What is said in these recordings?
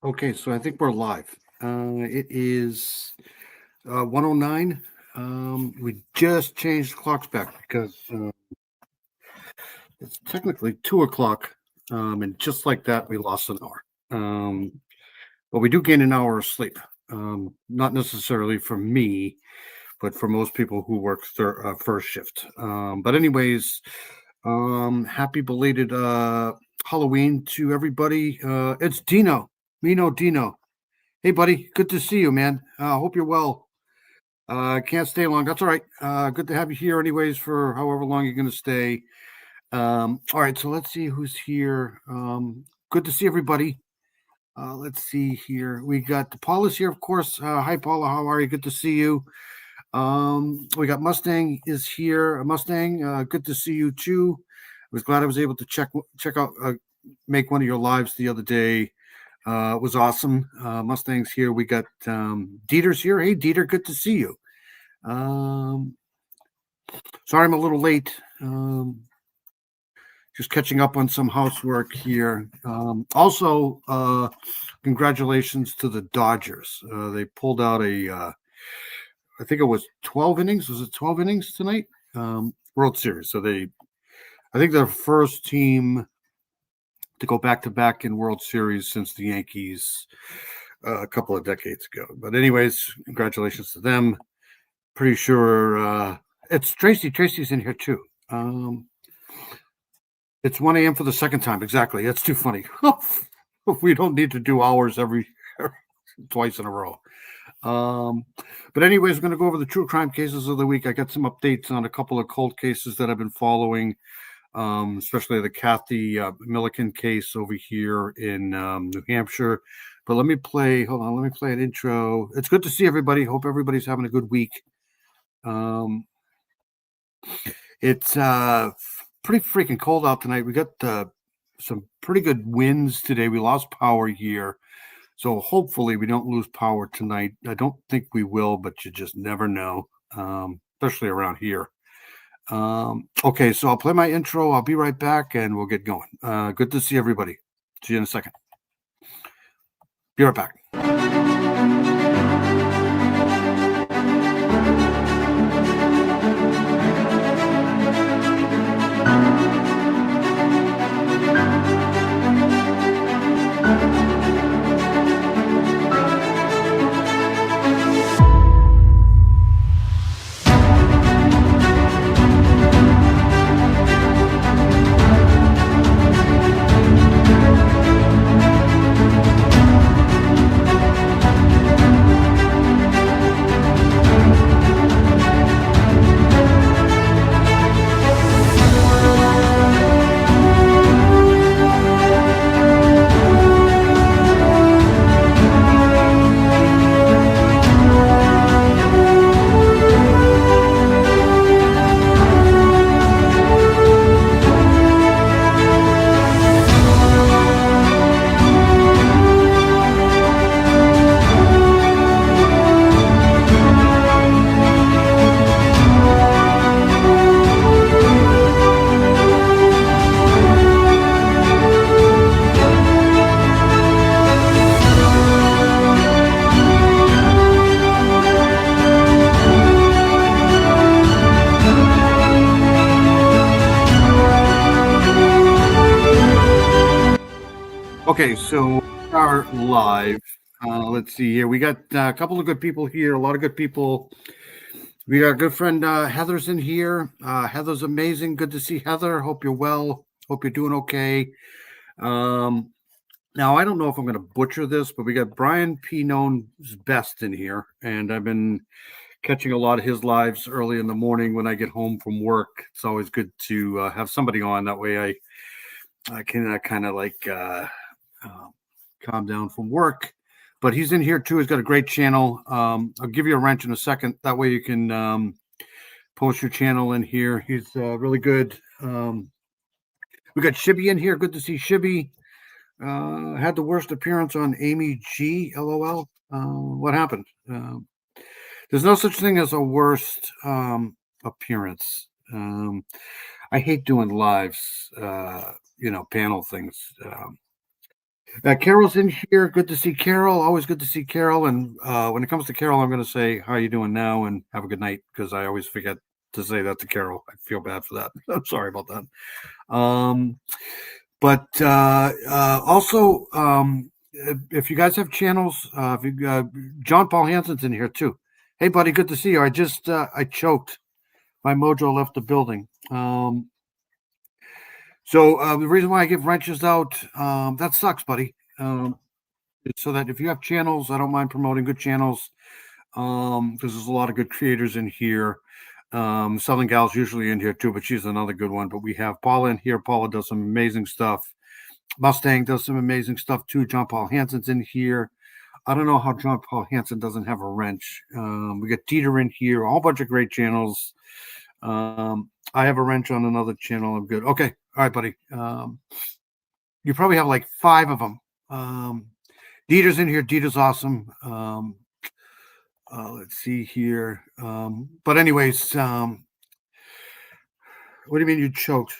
Okay, so I think we're live. It is 109. We just changed the clocks back because it's technically 2 o'clock. And just like that, we lost an hour. But we do gain an hour of sleep. Not necessarily for me, but for most people who work first shift. But anyways, happy belated Halloween to everybody. It's Dino. Hey, buddy. Good to see you, man. Hope you're well. Can't stay long. That's all right. Good to have you here, anyways, for however long you're going to stay. All right. So let's see who's here. Good to see everybody. Let's see here. We got Paula's here, of course. Hi, Paula. How are you? Good to see you. We got Mustang is here. Mustang, good to see you too. I was glad I was able to check out, make one of your lives the other day. It was awesome. Mustang's here. We got Dieter's here. Hey, Dieter, good to see you. Um, Sorry I'm a little late. Just catching up on some housework here. Also, congratulations to the Dodgers. They pulled out I think it was 12 innings. Was it 12 innings tonight? World Series. I think they're the first team to go back to back in World Series since the Yankees a couple of decades ago. But anyways, congratulations to them. Pretty sure it's Tracy. Tracy's in here too. It's 1 a.m. for the second time. Exactly. That's too funny. We don't need to do hours twice in a row. But anyways, we're going to go over the true crime cases of the week. I got some updates on a couple of cold cases that I've been following, especially the Cathy Millican case over here in New Hampshire. But let me play an intro. It's good to see everybody. Hope everybody's having a good week. It's pretty freaking cold out tonight. We got some pretty good winds today. We lost power here. So hopefully we don't lose power tonight. I don't think we will, but you just never know, especially around here. Okay, so I'll play my intro. I'll be right back, and we'll get going. Good to see everybody. See you in a second. Be right back. Okay, so we are live. Let's see here. We got a couple of good people here, a lot of good people. We got our good friend Heather's in here. Heather's amazing. Good to see Heather. Hope you're well. Hope you're doing okay. Now, I don't know if I'm going to butcher this, but we got Brian P. Known's Best in here. And I've been catching a lot of his lives early in the morning when I get home from work. It's always good to have somebody on. That way I can kind of like calm down from work. But he's in here too. He's got a great channel. I'll give you a wrench in a second. That way you can post your channel in here. He's really good. We got Shibby in here. Good to see Shibby. Had the worst appearance on Amy G. LOL. What happened? There's no such thing as a worst appearance. I hate doing lives, panel things. Carol's in here. Good to see Carol. Always good to see Carol. And when it comes to Carol, I'm going to say, how are you doing now? And have a good night, because I always forget to say that to Carol. I feel bad for that. I'm sorry about that. But also, if you guys have channels, John Paul Hansen's in here too. Hey, buddy, good to see you. I choked. My mojo left the building. So the reason why I give wrenches out, that sucks, buddy. So that if you have channels, I don't mind promoting good channels, because there's a lot of good creators in here. Southern Gal's usually in here too, but she's another good one. But we have Paula in here. Paula does some amazing stuff. Mustang does some amazing stuff too. John Paul Hansen's in here. I don't know how John Paul Hansen doesn't have a wrench. We got Dieter in here, a whole bunch of great channels. I have a wrench on another channel. I'm good. Okay. All right, buddy. You probably have like 5 of them. Dieter's in here. Dieter's awesome. Let's see here. But anyways, what do you mean you choked?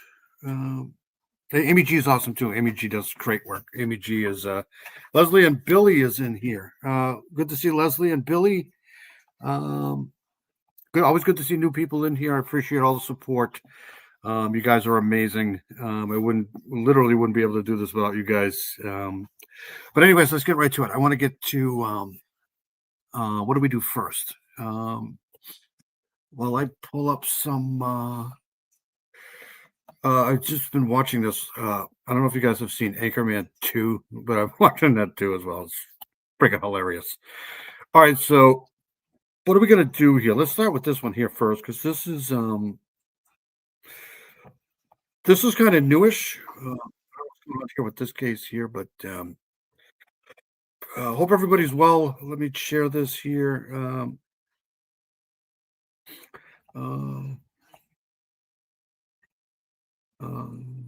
Amy G is awesome too. Amy G does great work. Amy G is Leslie and Billy is in here. Good to see Leslie and Billy. Good, always good to see new people in here. I appreciate all the support. You guys are amazing. I literally wouldn't be able to do this without you guys. But anyways, let's get right to it. I want to get to what do we do first? Well, I pull up some. I've just been watching this. I don't know if you guys have seen Anchorman 2, but I'm watching that too as well. It's freaking hilarious. All right, so what are we gonna do here? Let's start with this one here first, because this is kind of newish. I don't know what's going on here with this case here, but hope everybody's well. Let me share this here.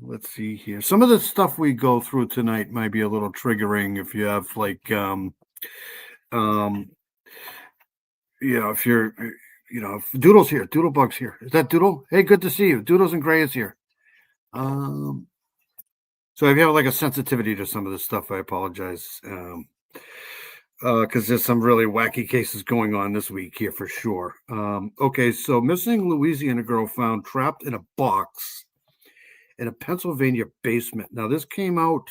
Let's see here. Some of the stuff we go through tonight might be a little triggering if you have like if you're if Doodle's here, Doodlebug's here. Is that Doodle? Hey, good to see you. Doodles and Gray is here. So if you have like a sensitivity to some of this stuff, I apologize. Because there's some really wacky cases going on this week here for sure. Okay, so missing Louisiana girl found trapped in a box in a Pennsylvania basement. Now, this came out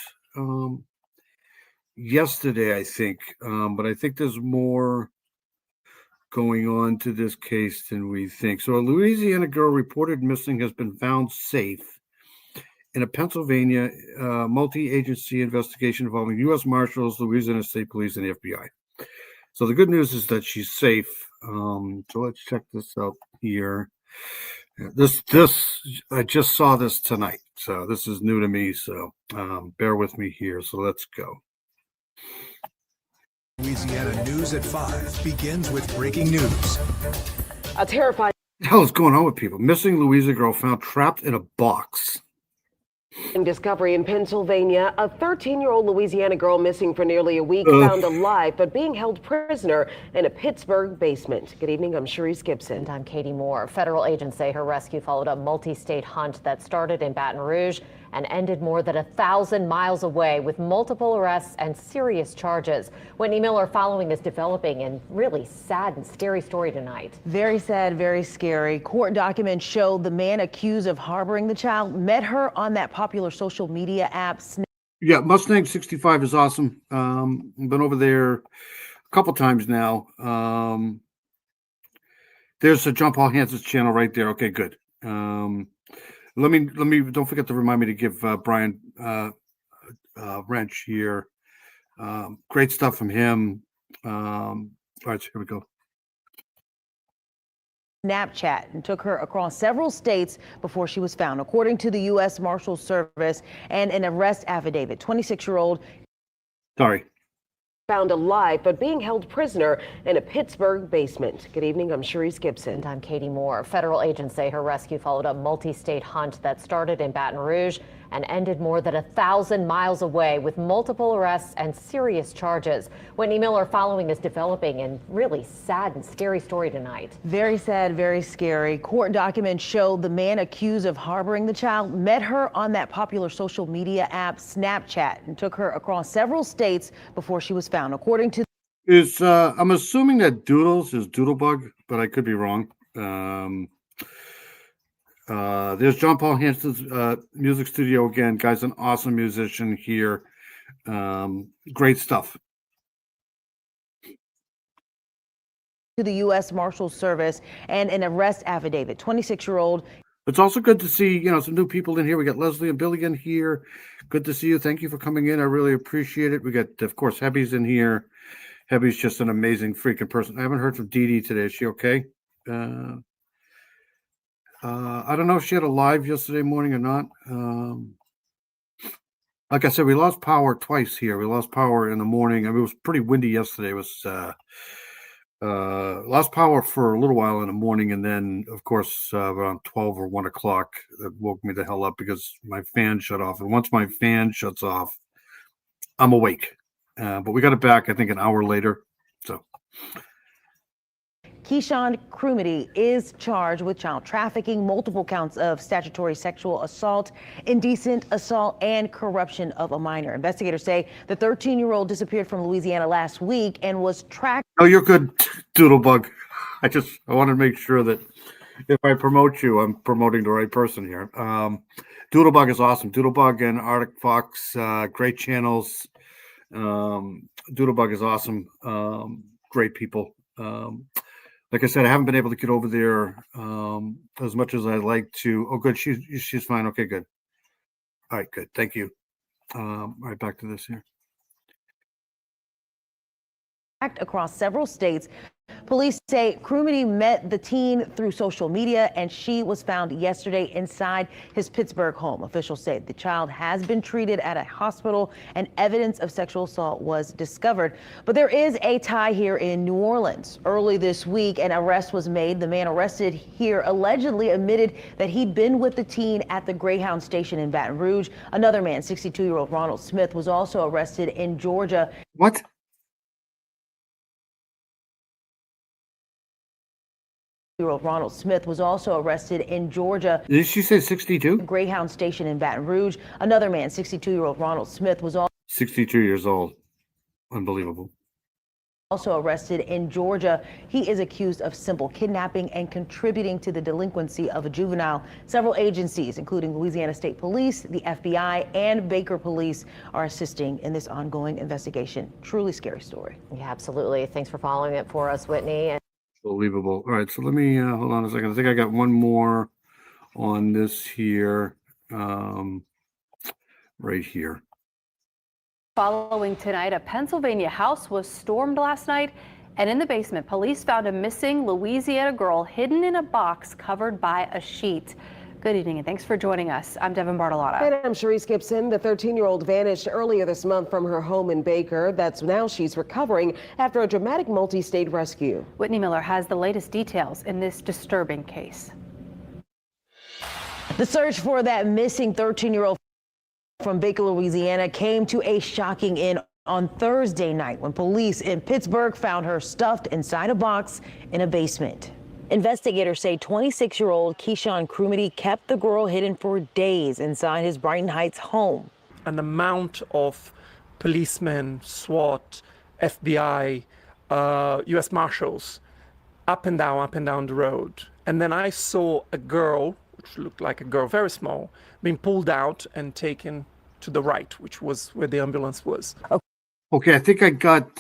yesterday, I think, but I think there's more going on to this case than we think. So a Louisiana girl reported missing has been found safe in a Pennsylvania multi-agency investigation involving U.S. Marshals, Louisiana State Police, and the FBI. So the good news is that she's safe. So let's check this out here. This I just saw this tonight, so this is new to me. So bear with me here. So let's go. Louisiana News at 5 begins with breaking news. A terrifying. What the hell is going on with people? Missing Louisiana girl found trapped in a box. Discovery in Pennsylvania. A 13-year-old Louisiana girl missing for nearly a week, found alive but being held prisoner in a Pittsburgh basement. Good evening, I'm Sharice Gibson. And I'm Katie Moore. Federal agents say her rescue followed a multi-state hunt that started in Baton Rouge and ended more than 1,000 miles away with multiple arrests and serious charges. Whitney Miller following this developing and really sad and scary story tonight. Very sad, very scary. Court documents show the man accused of harboring the child met her on that popular social media app. Yeah, Mustang 65 is awesome. Been over there a couple times now. There's a John Paul Hansen's channel right there. Okay, good. Let me don't forget to remind me to give Brian Wrench here. Great stuff from him. All right, so here we go. Snapchat and took her across several states before she was found, according to the U.S. Marshals Service and an arrest affidavit. 26-year-old. Sorry. Found alive but being held prisoner in a Pittsburgh basement. Good evening, I'm Sharice Gibson. And I'm Katie Moore. Federal agents say her rescue followed a multi-state hunt that started in Baton Rouge and ended more than 1,000 miles away with multiple arrests and serious charges. Whitney Miller following this developing and really sad and scary story tonight. Very sad, very scary. Court documents show the man accused of harboring the child met her on that popular social media app Snapchat and took her across several states before she was found. According to I'm assuming that Doodles is Doodlebug, but I could be wrong. There's John Paul Hanson's music studio again. Guy's an awesome musician here. Great stuff. to the U.S. Marshals Service and an arrest affidavit. 26-year-old. It's also good to see, some new people in here. We got Leslie and Millican here. Good to see you. Thank you for coming in. I really appreciate it. We got, of course, Hebby's in here. Hebby's just an amazing freaking person. I haven't heard from Dee Dee today. Is she okay? I don't know if she had a live yesterday morning or not. Like I said, we lost power twice here. We lost power in the morning. I mean, it was pretty windy yesterday. It was lost power for a little while in the morning, and then, of course, around 12 or 1 o'clock, it woke me the hell up because my fan shut off. And once my fan shuts off, I'm awake. But we got it back, I think, an hour later. So. Keyshawn Crumity is charged with child trafficking, multiple counts of statutory sexual assault, indecent assault, and corruption of a minor. Investigators say the 13-year-old disappeared from Louisiana last week and was tracked. Oh, you're good, Doodlebug. I want to make sure that if I promote you, I'm promoting the right person here. Doodlebug is awesome. Doodlebug and Arctic Fox, great channels. Doodlebug is awesome. Great people. Like I said, I haven't been able to get over there as much as I'd like to. Oh, good. She's fine. Okay, good. All right, good. Thank you. All right, back to this here. Across several states. Police say Crumity met the teen through social media, and she was found yesterday inside his Pittsburgh home. Officials say the child has been treated at a hospital and evidence of sexual assault was discovered. But there is a tie here in New Orleans. Early this week, an arrest was made. The man arrested here allegedly admitted that he'd been with the teen at the Greyhound station in Baton Rouge. Another man, 62-year-old Ronald Smith, was also arrested in Georgia. What? Ronald Smith was also arrested in Georgia. Did she say 62? Greyhound station in Baton Rouge. Another man, 62-year-old Ronald Smith, was 62 years old. Unbelievable. Also arrested in Georgia. He is accused of simple kidnapping and contributing to the delinquency of a juvenile. Several agencies, including Louisiana State Police, the FBI, and Baker Police, are assisting in this ongoing investigation. Truly scary story. Yeah, absolutely. Thanks for following it for us, Whitney. Unbelievable. All right, so let me hold on a second. I think I got one more on this here, right here. Following tonight, a Pennsylvania house was stormed last night, and in the basement, police found a missing Louisiana girl hidden in a box covered by a sheet. Good evening, and thanks for joining us. I'm Devin Bartolotta. And I'm Cherise Gibson. The 13-year-old vanished earlier this month from her home in Baker. Now she's recovering after a dramatic multi-state rescue. Whitney Miller has the latest details in this disturbing case. The search for that missing 13-year-old from Baker, Louisiana, came to a shocking end on Thursday night when police in Pittsburgh found her stuffed inside a box in a basement. Investigators say 26-year-old Keyshawn Crumity kept the girl hidden for days inside his Brighton Heights home. An amount of policemen, SWAT, FBI, U.S. Marshals, up and down the road. And then I saw a girl, which looked like a girl, very small, being pulled out and taken to the right, which was where the ambulance was. Okay, I think I got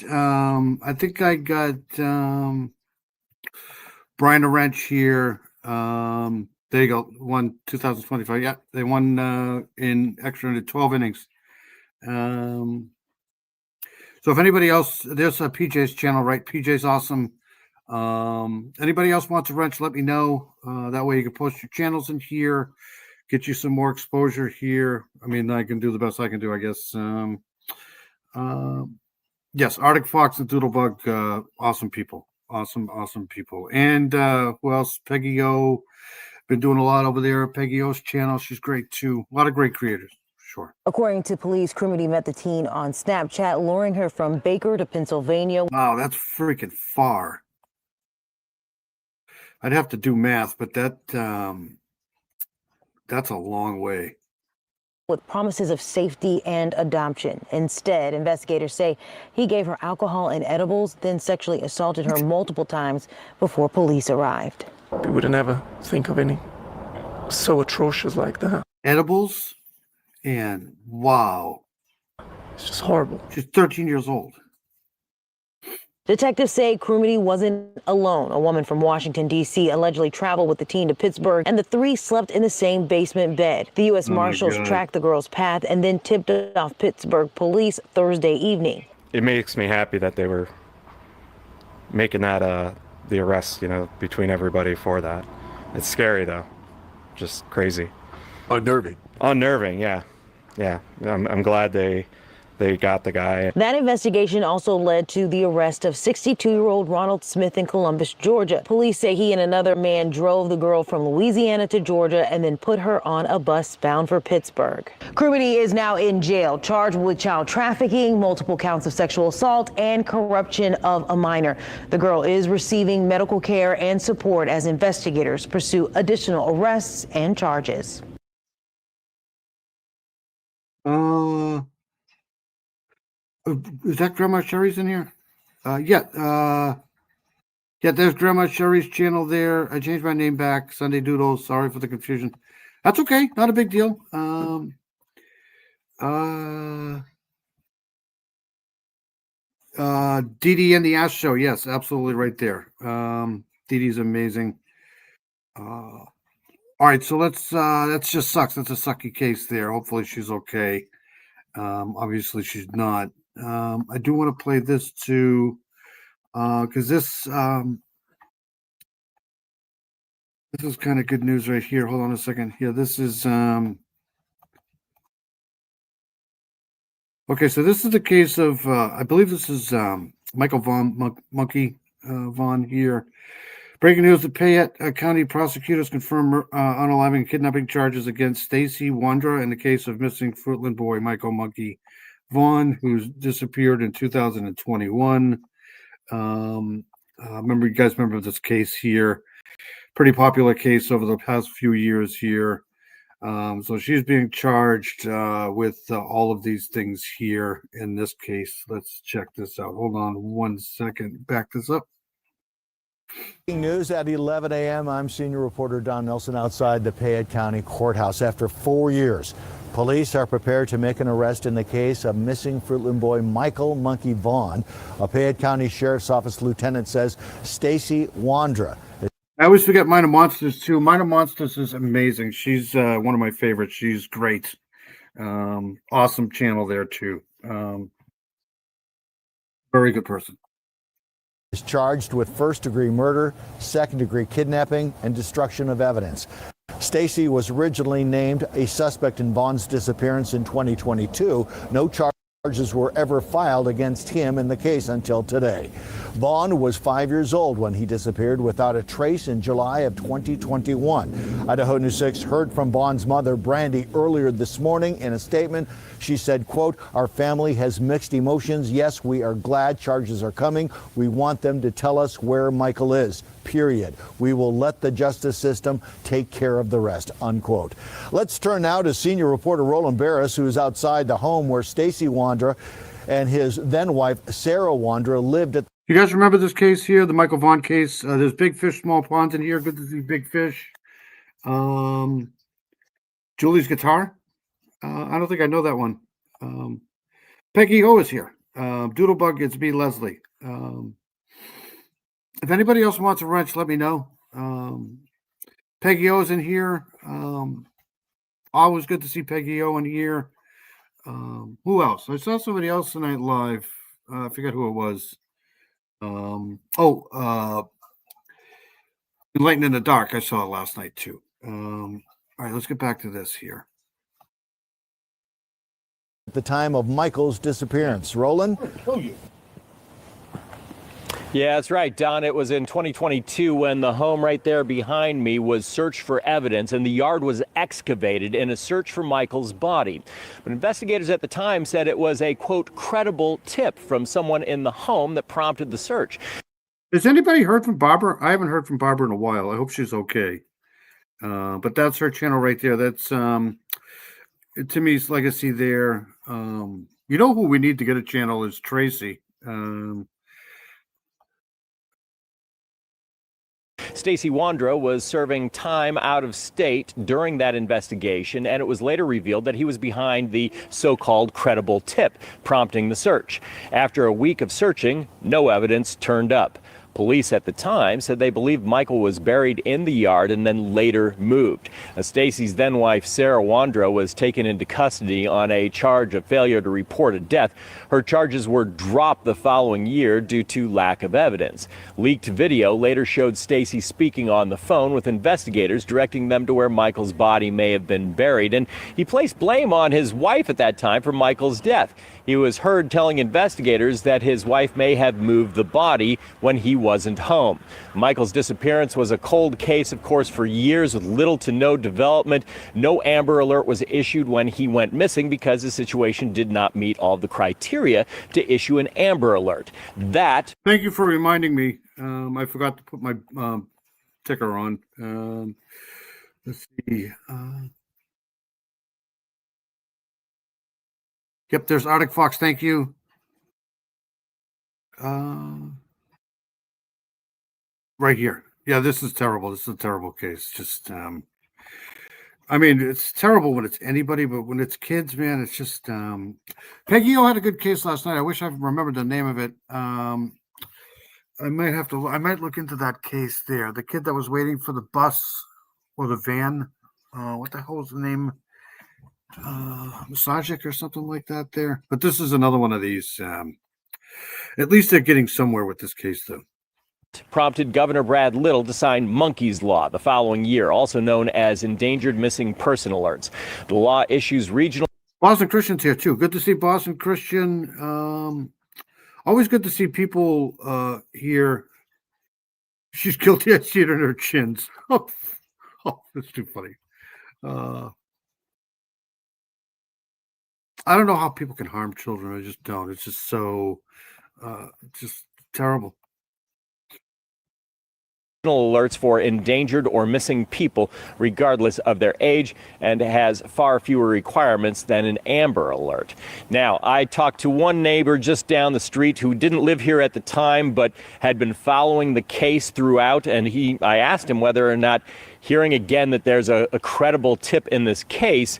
Brian the Wrench here. There you go. Won 2025. Yeah, they won in extra 12 innings. So if anybody else, there's a PJ's channel, right? PJ's awesome. Anybody else wants a wrench, let me know. That way you can post your channels in here, get you some more exposure here. I mean, I can do the best I can do, I guess. Yes, Arctic Fox and Doodlebug, awesome people. Awesome people. And who else? Peggy O. Been doing a lot over there. Peggy O's channel. She's great too. A lot of great creators. sure. According to police, Crimity met the teen on Snapchat, luring her from Baker to Pennsylvania. Wow, that's freaking far. I'd have to do math, but that's a long way. With promises of safety and adoption. Instead, investigators say he gave her alcohol and edibles, then sexually assaulted her multiple times before police arrived. You would never think of any so atrocious like that. Edibles, and wow. It's just horrible. She's 13 years old. Detectives say Crimity wasn't alone. A woman from Washington, D.C. allegedly traveled with the teen to Pittsburgh, and the three slept in the same basement bed. The U.S. Marshals tracked the girl's path and then tipped it off Pittsburgh police Thursday evening. It makes me happy that they were making that the arrest, between everybody for that. It's scary though, just crazy. Unnerving, yeah. I'm glad they got the guy. That investigation also led to the arrest of 62-year-old Ronald Smith in Columbus, Georgia. Police say he and another man drove the girl from Louisiana to Georgia and then put her on a bus bound for Pittsburgh. Crimity is now in jail, charged with child trafficking, multiple counts of sexual assault, and corruption of a minor. The girl is receiving medical care and support as investigators pursue additional arrests and charges. Is that Grandma Sherry's in here? Yeah, there's Grandma Sherry's channel there. I changed my name back. Sunday Doodles. Sorry for the confusion. That's okay. Not a big deal. Dee Dee and the Ash Show. Yes, absolutely right there. Dee Dee's amazing. All right, so that just sucks. That's a sucky case there. Hopefully she's okay. Obviously she's not. I do want to play this too, because this is kind of good news right here. Hold on a second. Yeah, this is okay. So this is the case of I believe this is Michael Monkey Vaughn here. Breaking news: the Fayette County prosecutors confirm unaliving and kidnapping charges against Stacy Wandra in the case of missing Fruitland boy Michael Monkey Vaughn, who's disappeared in 2021. You guys remember this case here? Pretty popular case over the past few years here. So she's being charged with all of these things here in this case. Let's check this out. Hold on 1 second. Back this up. News at 11 a.m. I'm senior reporter Don Nelson outside the Fayette County Courthouse. After 4 years, police are prepared to make an arrest in the case of missing Fruitland boy Michael Monkey Vaughn. A Fayette County Sheriff's Office lieutenant says Stacy Wandra. I always forget Minor Monsters too. Minor Monsters is amazing. She's one of my favorites. She's great. Awesome channel there too. Very good person. Is charged with first-degree murder, second-degree kidnapping, and destruction of evidence. Stacy was originally named a suspect in Vaughn's disappearance in 2022. No charges were ever filed against him in the case until today. Vaughn was 5 years old when he disappeared without a trace in July of 2021. Idaho News 6 heard from Vaughn's mother, Brandy, earlier this morning. In a statement, she said, quote, "Our family has mixed emotions. Yes, we are glad charges are coming. We want them to tell us where Michael is, period. We will let the justice system take care of the rest," unquote. Let's turn now to senior reporter Roland Barris, who is outside the home where Stacy Wandra and his then wife, Sarah Wandra, lived at. You guys remember this case here, the Michael Vaughn case? There's big fish, small ponds in here. Good to see big fish. Julie's guitar. I don't think I know that one. Peggy O is here. Doodlebug, it's me, Leslie. If anybody else wants a wrench, let me know. Peggy O's in here. Always good to see Peggy O in here. Who else? I saw somebody else tonight live. I forget who it was. Enlightened in the Dark. I saw it last night too. All right, let's get back to this here. At the time of Michael's disappearance. Roland? Yeah, that's right, Don. It was in 2022 when the home right there behind me was searched for evidence and the yard was excavated in a search for Michael's body. But investigators at the time said it was a, quote, credible tip from someone in the home that prompted the search. Has anybody heard from Barbara? I haven't heard from Barbara in a while. I hope she's okay. But that's her channel right there. That's Timmy's Legacy there. You know who we need to get a channel is Tracy. Stacey Wandro was serving time out of state during that investigation, and it was later revealed that he was behind the so-called credible tip, prompting the search. After a week of searching, no evidence turned up. Police at the time said they believed Michael was buried in the yard and then later moved. Stacey's then wife, Sarah Wandro, was taken into custody on a charge of failure to report a death. Her charges were dropped the following year due to lack of evidence. Leaked video later showed Stacey speaking on the phone with investigators, directing them to where Michael's body may have been buried. And he placed blame on his wife at that time for Michael's death. He was heard telling investigators that his wife may have moved the body when he wasn't home. Michael's disappearance was a cold case, of course, for years with little to no development. No Amber Alert was issued when he went missing because the situation did not meet all the criteria to issue an Amber Alert. Thank you for reminding me. I forgot to put my ticker on. Let's see. Yep, there's Arctic Fox. Thank you. Right here. Yeah, this is terrible. This is a terrible case. Just, I mean, it's terrible when it's anybody, but when it's kids, man, it's just. Peggy O had a good case last night. I wish I remembered the name of it. I might look into that case there. The kid that was waiting for the bus or the van. What the hell was the name? Masajic or something like that there. But this is another one of these. At least they're getting somewhere with this case, though. Prompted Governor Brad Little to sign Monkey's Law the following year, also known as Endangered Missing Person Alerts. The law issues regional. Boston Christian's here, too. Good to see Boston Christian. Always good to see people here. She's guilty of shit in her chins. Oh, that's too funny. I don't know how people can harm children. I just don't. It's just so, just terrible. Alerts for endangered or missing people, regardless of their age, and has far fewer requirements than an Amber Alert. Now, I talked to one neighbor just down the street who didn't live here at the time, but had been following the case throughout, and I asked him whether or not hearing again that there's a credible tip in this case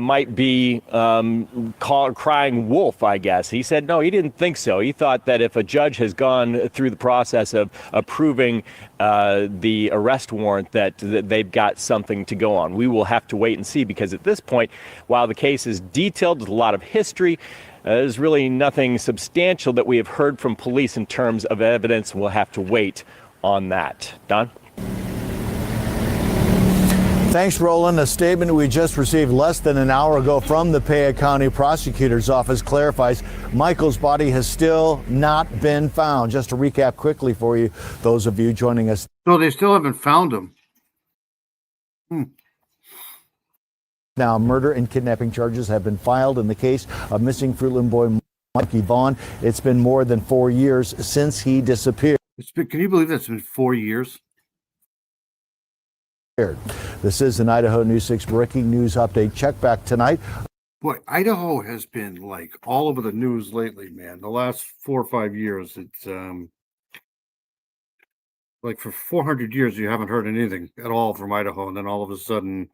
might be crying wolf, I guess. He said no, he didn't think so. He thought that if a judge has gone through the process of approving the arrest warrant, that they've got something to go on. We will have to wait and see, because at this point, while the case is detailed with a lot of history, there's really nothing substantial that we have heard from police in terms of evidence. We'll have to wait on that. Don? Thanks, Roland. A statement we just received less than an hour ago from the Paya County Prosecutor's Office clarifies Michael's body has still not been found. Just to recap quickly for you, those of you joining us. No, they still haven't found him. Now, murder and kidnapping charges have been filed in the case of missing Fruitland boy Mikey Vaughn. It's been more than 4 years since he disappeared. Can you believe that's been 4 years? This is an Idaho News 6 breaking news update. Check back tonight. Boy, Idaho has been like all over the news lately, man. The last 4 or 5 years, it's like for 400 years you haven't heard anything at all from Idaho, and then all of a sudden,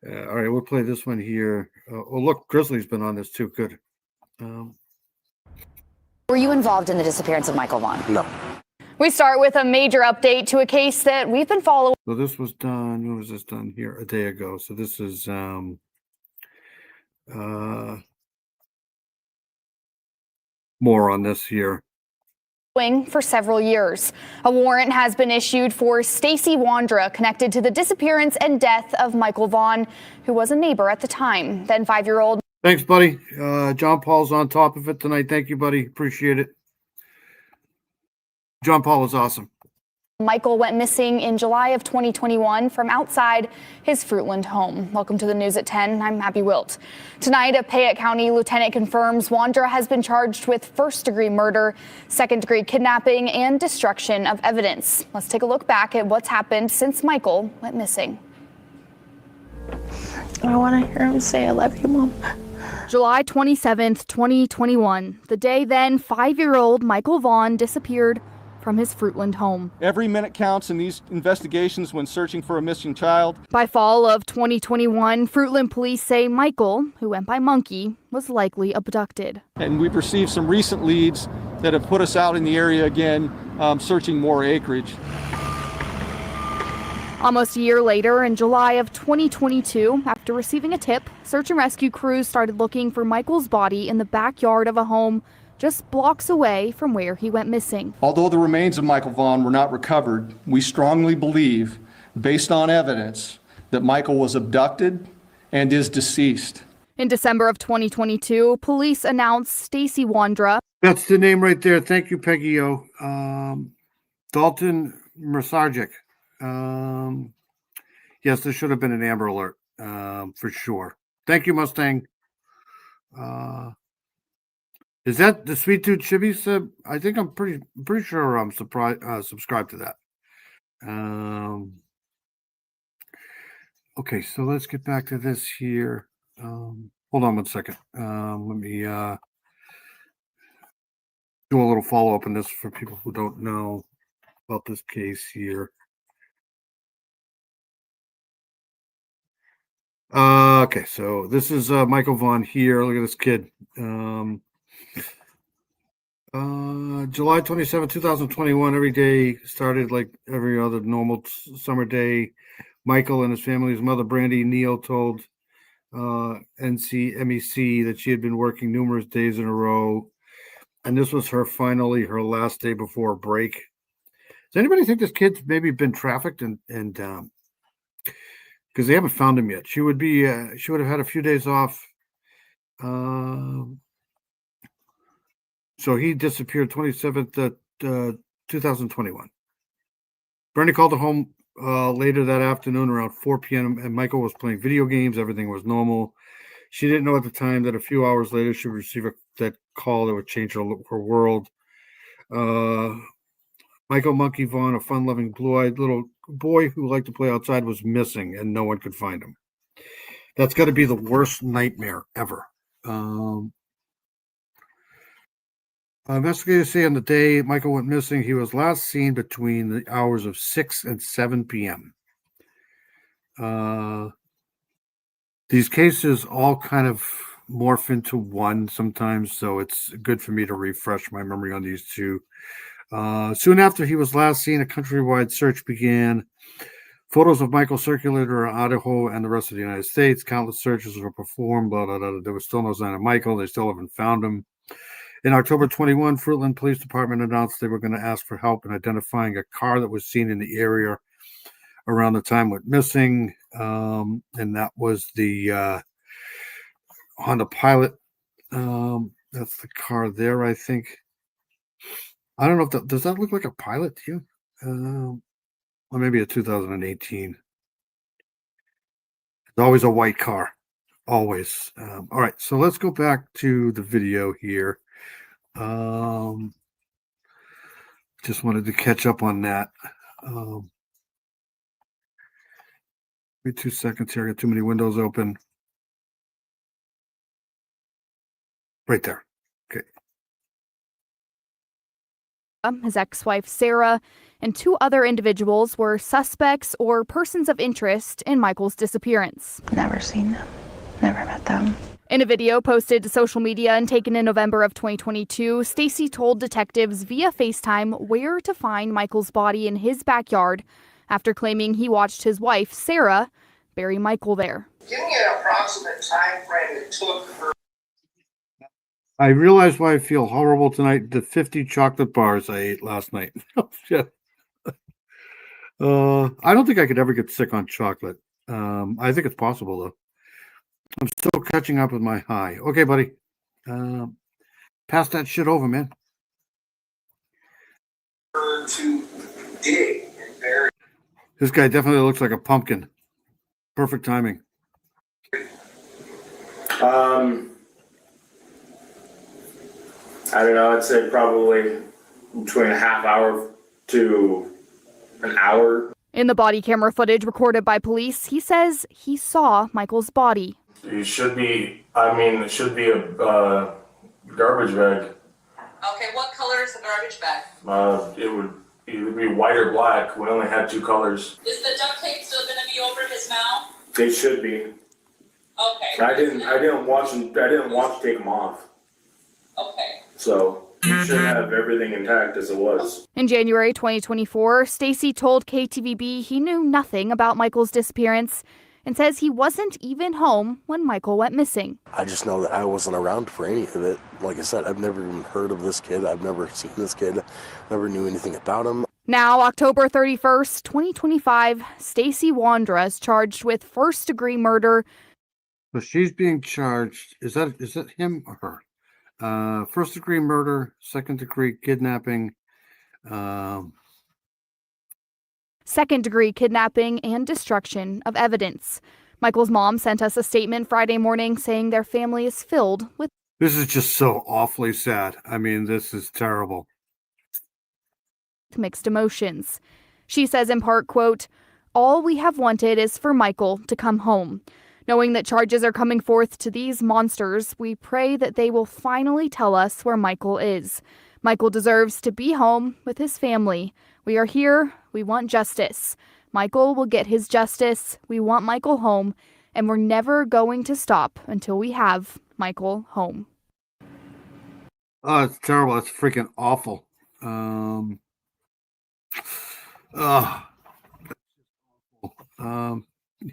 all right, we'll play this one here. Oh, look, Grizzly's been on this too. Good. Were you involved in the disappearance of Michael Vaughn? No. We start with a major update to a case that we've been following. So this was done. When was this done here? A day ago. So this is more on this here. For several years. A warrant has been issued for Stacey Wandra, connected to the disappearance and death of Michael Vaughn, who was a neighbor at the time. Then 5-year-old. Thanks, buddy. John Paul's on top of it tonight. Thank you, buddy. Appreciate it. John Paul is awesome. Michael went missing in July of 2021 from outside his Fruitland home. Welcome to the news at 10. I'm Abby Wilt. Tonight, a Payette County lieutenant confirms Wandra has been charged with first-degree murder, second-degree kidnapping, and destruction of evidence. Let's take a look back at what's happened since Michael went missing. I want to hear him say, "I love you, Mom." July 27th, 2021. The day then, 5-year-old Michael Vaughn disappeared from his Fruitland home. Every minute counts in these investigations when searching for a missing child. By fall of 2021, Fruitland police say Michael, who went by Monkey, was likely abducted. And we've received some recent leads that have put us out in the area again, searching more acreage. Almost a year later, in July of 2022, after receiving a tip, search and rescue crews started looking for Michael's body in the backyard of a home just blocks away from where he went missing. Although the remains of Michael Vaughn were not recovered, we strongly believe, based on evidence, that Michael was abducted and is deceased. In December of 2022, police announced Stacy Wandra. That's the name right there. Thank you, Peggy O. Dalton Mersargic. Yes, there should have been an Amber Alert for sure. Thank you, Mustang. Is that the Sweet Tooth Chibby said? I think I'm pretty sure I'm subscribed to that. Okay, so let's get back to this here. Hold on one second. Let me do a little follow-up on this for people who don't know about this case here. Okay, so this is Michael Vaughn here. Look at this kid. July 27, 2021, every day started like every other normal summer day. Michael and his family's mother, Brandy Neal, told NCMEC that she had been working numerous days in a row, and this was her last day before a break. Does anybody think this kid's maybe been trafficked and because they haven't found him yet? She would have had a few days off. So he disappeared 27th, 2021. Bernie called her home later that afternoon around 4 p.m. and Michael was playing video games. Everything was normal. She didn't know at the time that a few hours later she would receive that call that would change her world. Michael Monkey Vaughn, a fun-loving, blue-eyed little boy who liked to play outside, was missing, and no one could find him. That's got to be the worst nightmare ever. Investigators say on the day Michael went missing, he was last seen between the hours of 6 and 7 p.m. These cases all kind of morph into one sometimes, so it's good for me to refresh my memory on these two. Soon after he was last seen, a countrywide search began. Photos of Michael circulated around Idaho and the rest of the United States. Countless searches were performed, but there was still no sign of Michael. They still haven't found him. In October 21, Fruitland Police Department announced they were going to ask for help in identifying a car that was seen in the area around the time went missing, and that was the Honda Pilot. That's the car there, I think. I don't know if does that look like a Pilot to you? Or maybe a 2018. It's always a white car, always. All right, so let's go back to the video here. Just wanted to catch up on that. Wait 2 seconds here. I got too many windows open. Right there. Okay. His ex-wife Sarah and 2 other individuals were suspects or persons of interest in Michael's disappearance. Never seen them. Never met them. In a video posted to social media and taken in November of 2022, Stacy told detectives via FaceTime where to find Michael's body in his backyard after claiming he watched his wife, Sarah, bury Michael there. Give me an approximate time frame it took her. I realize why I feel horrible tonight. The 50 chocolate bars I ate last night. Oh, shit. I don't think I could ever get sick on chocolate. I think it's possible, though. I'm still catching up with my high. Okay, buddy. Pass that shit over, man. to dig and bury. This guy definitely looks like a pumpkin. Perfect timing. I don't know, I'd say probably between a half hour to an hour. In the body camera footage recorded by police, he says he saw Michael's body. It should be a garbage bag. Okay, what color is the garbage bag? It would either be white or black. We only had two colors. Is the duct tape still going to be over his mouth? They should be. Okay. I didn't watch to take them off. Okay. So you should have everything intact as it was. In January 2024, Stacy told KTVB he knew nothing about Michael's disappearance and says he wasn't even home when Michael went missing. I just know that I wasn't around for any of it. Like I said, I've never even heard of this kid. I've never seen this kid. Never knew anything about him. Now, October 31st, 2025, Stacy Wandra is charged with first-degree murder. So she's being charged. Is that him or her? First-degree murder, second-degree kidnapping, second-degree kidnapping and destruction of evidence. Michael's mom sent us a statement Friday morning saying their family is filled with... This is just so awfully sad. I mean, this is terrible. Mixed emotions. She says in part, quote, "All we have wanted is for Michael to come home. Knowing that charges are coming forth to these monsters, we pray that they will finally tell us where Michael is. Michael deserves to be home with his family. We are here. We want justice. Michael will get his justice. We want Michael home, and we're never going to stop until we have Michael home." Oh, it's terrible. It's freaking awful.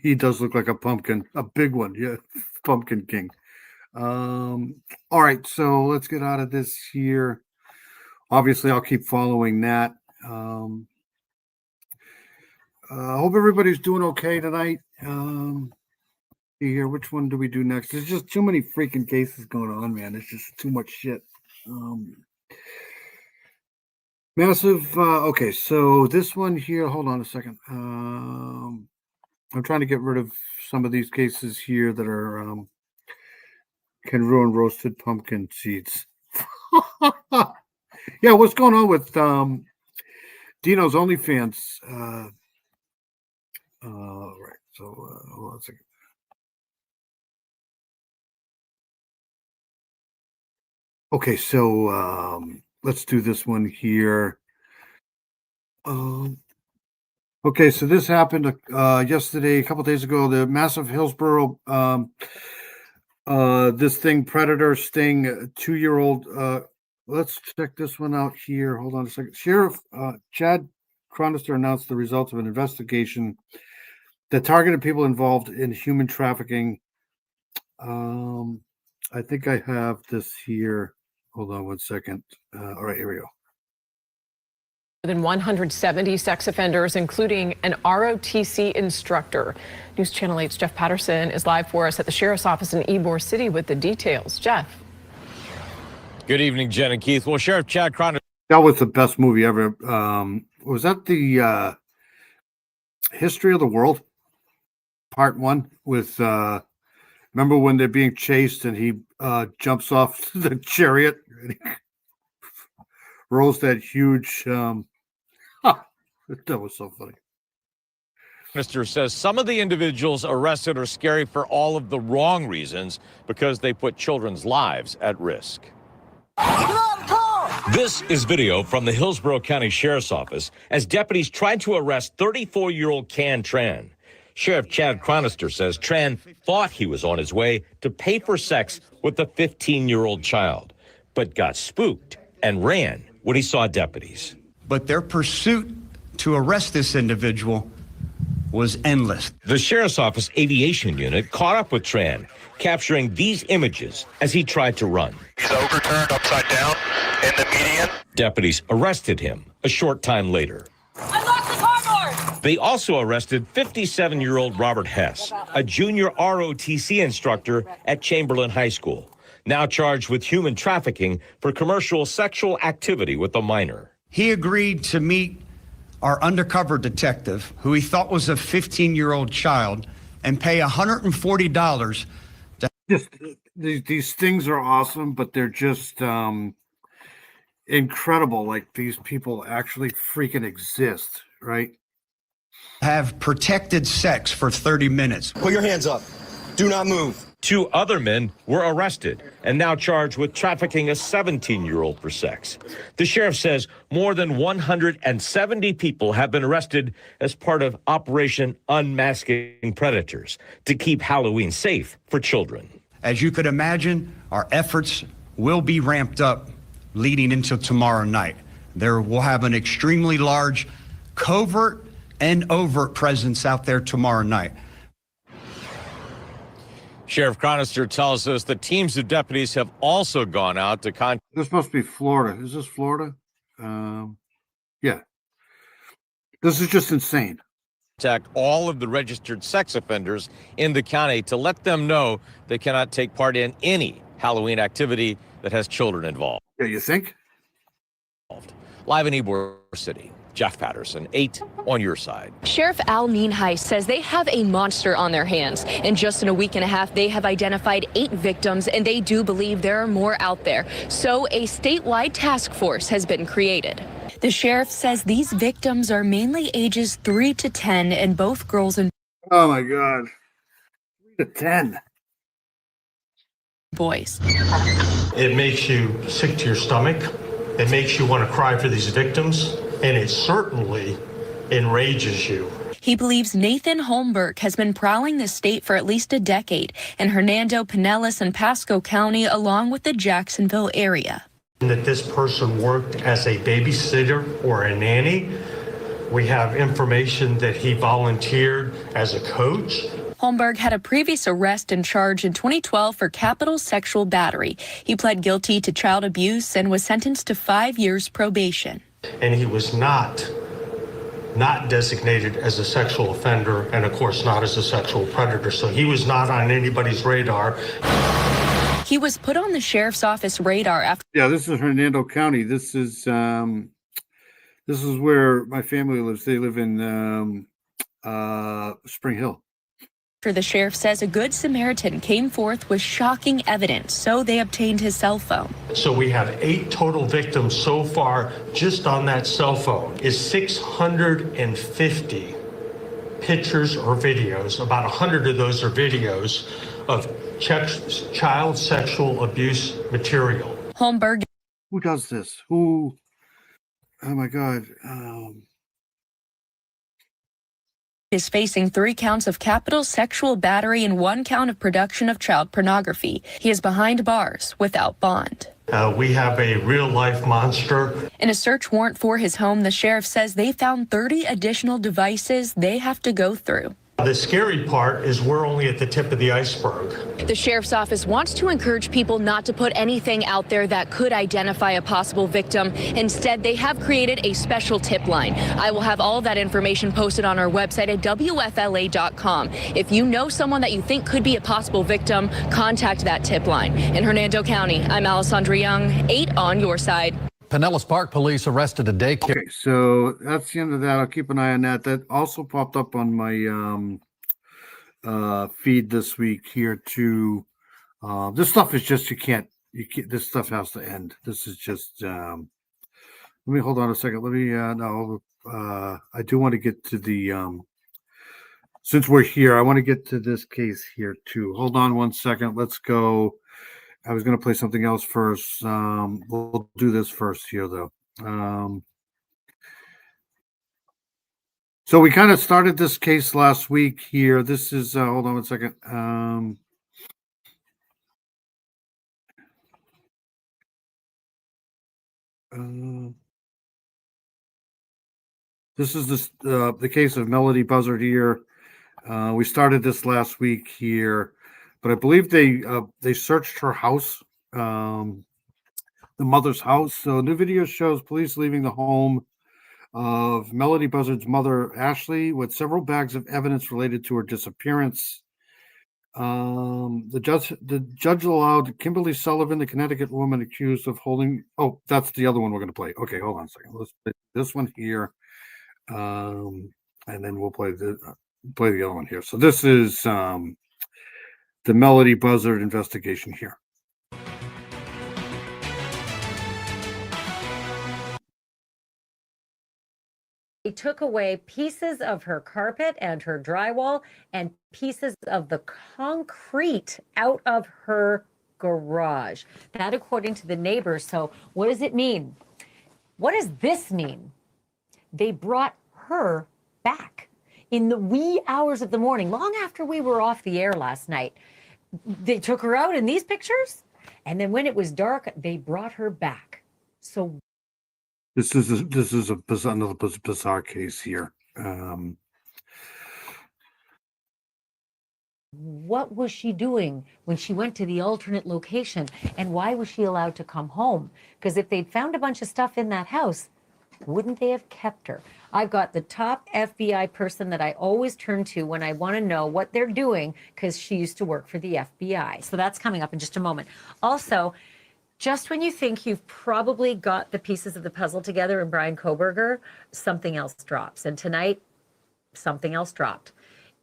He does look like a pumpkin, a big one. Yeah, Pumpkin King. All right, so let's get out of this here. Obviously, I'll keep following that. I hope everybody's doing okay tonight. See here, which one do we do next? There's just too many freaking cases going on, man. It's just too much shit. Massive. Okay, so this one here. Hold on a second. I'm trying to get rid of some of these cases here that are can ruin roasted pumpkin seeds. Yeah, what's going on with Dino's OnlyFans? Right. So hold on a second. Okay, so let's do this one here. Okay, so this happened yesterday, a couple days ago. The massive Hillsborough, this thing, predator sting, 2-year-old. Let's check this one out here. Hold on a second. Sheriff Chad Cronister announced the results of an investigation that targeted people involved in human trafficking. I think I have this here. Hold on one second. All right, here we go. More than 170 sex offenders, including an ROTC instructor. News Channel 8's Jeff Patterson is live for us at the Sheriff's Office in Ybor City with the details. Jeff. Good evening, Jen and Keith. Well, Sheriff Chad Cronister. That was the best movie ever. Was that the History of the World? Part 1 with, remember when they're being chased and he jumps off the chariot and he rolls that huge, that was so funny. Minister says some of the individuals arrested are scary for all of the wrong reasons because they put children's lives at risk. This is video from the Hillsborough County Sheriff's Office as deputies tried to arrest 34-year-old Can Tran. Sheriff Chad Cronister says Tran thought he was on his way to pay for sex with a 15-year-old child, but got spooked and ran when he saw deputies. But their pursuit to arrest this individual was endless. The Sheriff's Office Aviation Unit caught up with Tran, capturing these images as he tried to run. He's overturned upside down in the median. Deputies arrested him a short time later. They also arrested 57-year-old Robert Hess, a junior ROTC instructor at Chamberlain High School, now charged with human trafficking for commercial sexual activity with a minor. He agreed to meet our undercover detective, who he thought was a 15-year-old child, and pay $140 to Just these things are awesome, but they're just incredible. Like, these people actually freaking exist, right? have protected sex for 30 minutes. Put your hands up. Do not move. 2 other men were arrested and now charged with trafficking a 17-year-old for sex. The sheriff says more than 170 people have been arrested as part of Operation Unmasking Predators to keep Halloween safe for children. As you could imagine, our efforts will be ramped up leading into tomorrow night. There will have an extremely large covert and overt presence out there tomorrow night. Sheriff Chronister tells us the teams of deputies have also gone out to contact. This must be Florida. Is this Florida? Yeah. This is just insane. All of the registered sex offenders in the county to let them know they cannot take part in any Halloween activity that has children involved. Yeah, you think? Live in Ybor City, Jeff Patterson, 8 on your side. Sheriff Al Nienhuis says they have a monster on their hands. And just in a week and a half, they have identified 8 victims, and they do believe there are more out there. So a statewide task force has been created. The sheriff says these victims are mainly ages 3 to 10, and both girls and Oh my God. 3 to 10. boys. It makes you sick to your stomach. It makes you want to cry for these victims, and it certainly enrages you. He believes Nathan Holmberg has been prowling the state for at least a decade in Hernando, Pinellas, and Pasco County, along with the Jacksonville area. And that this person worked as a babysitter or a nanny. We have information that he volunteered as a coach. Holmberg had a previous arrest and charge in 2012 for capital sexual battery. He pled guilty to child abuse and was sentenced to 5 years probation. And he was not designated as a sexual offender, and of course not as a sexual predator. So he was not on anybody's radar. He was put on the sheriff's office radar after. Yeah, this is Hernando County. This is where my family lives. They live in Spring Hill. The sheriff says a good Samaritan came forth with shocking evidence, so they obtained his cell phone. So we have 8 total victims so far just on that cell phone. Is 650 pictures or videos. About 100 of those are videos of child sexual abuse material. Holmberg. Who does this? Who? Oh my God. Is facing 3 counts of capital sexual battery and 1 count of production of child pornography. He is behind bars without bond. We have a real-life monster. In a search warrant for his home, the sheriff says they found 30 additional devices they have to go through. The scary part is we're only at the tip of the iceberg. The sheriff's office wants to encourage people not to put anything out there that could identify a possible victim. Instead, they have created a special tip line. I will have all of that information posted on our website at WFLA.com. If you know someone that you think could be a possible victim, contact that tip line. In Hernando County, I'm Alessandra Young, 8 on your side. Pinellas Park police arrested a daycare. Okay, so that's the end of that. I'll keep an eye on that. That also popped up on my feed this week here too. This stuff is just you can't. This stuff has to end. This is just. Let me hold on a second. Let me. No, I do want to get to the. Since we're here, I want to get to this case here too. Hold on one second. Let's go. I was going to play something else first. We'll do this first here, though. So we kind of started this case last week here. This is, hold on one second. This is the case of Melody Buzzard here. We started this last week here. But I believe they searched her house, the mother's house. So new video shows police leaving the home of Melody Buzzard's mother, Ashley, with several bags of evidence related to her disappearance. The judge allowed Kimberly Sullivan, the Connecticut woman accused of holding. Oh, that's the other one we're going to play. Okay, hold on a second. Let's play this one here, and then we'll play the other one here. So this is the Melody Buzzard investigation here. They took away pieces of her carpet and her drywall and pieces of the concrete out of her garage. That, according to the neighbors. So, what does it mean? What does this mean? They brought her back in the wee hours of the morning, long after we were off the air last night. They took her out in these pictures, and then when it was dark, they brought her back. So, This is another bizarre case here. what was she doing when she went to the alternate location, and why was she allowed to come home? Because if they'd found a bunch of stuff in that house, wouldn't they have kept her? I've got the top FBI person that I always turn to when I want to know what they're doing, because she used to work for the FBI. So that's coming up in just a moment. Also, just when you think you've probably got the pieces of the puzzle together in Brian Koberger, something else drops. And tonight, something else dropped.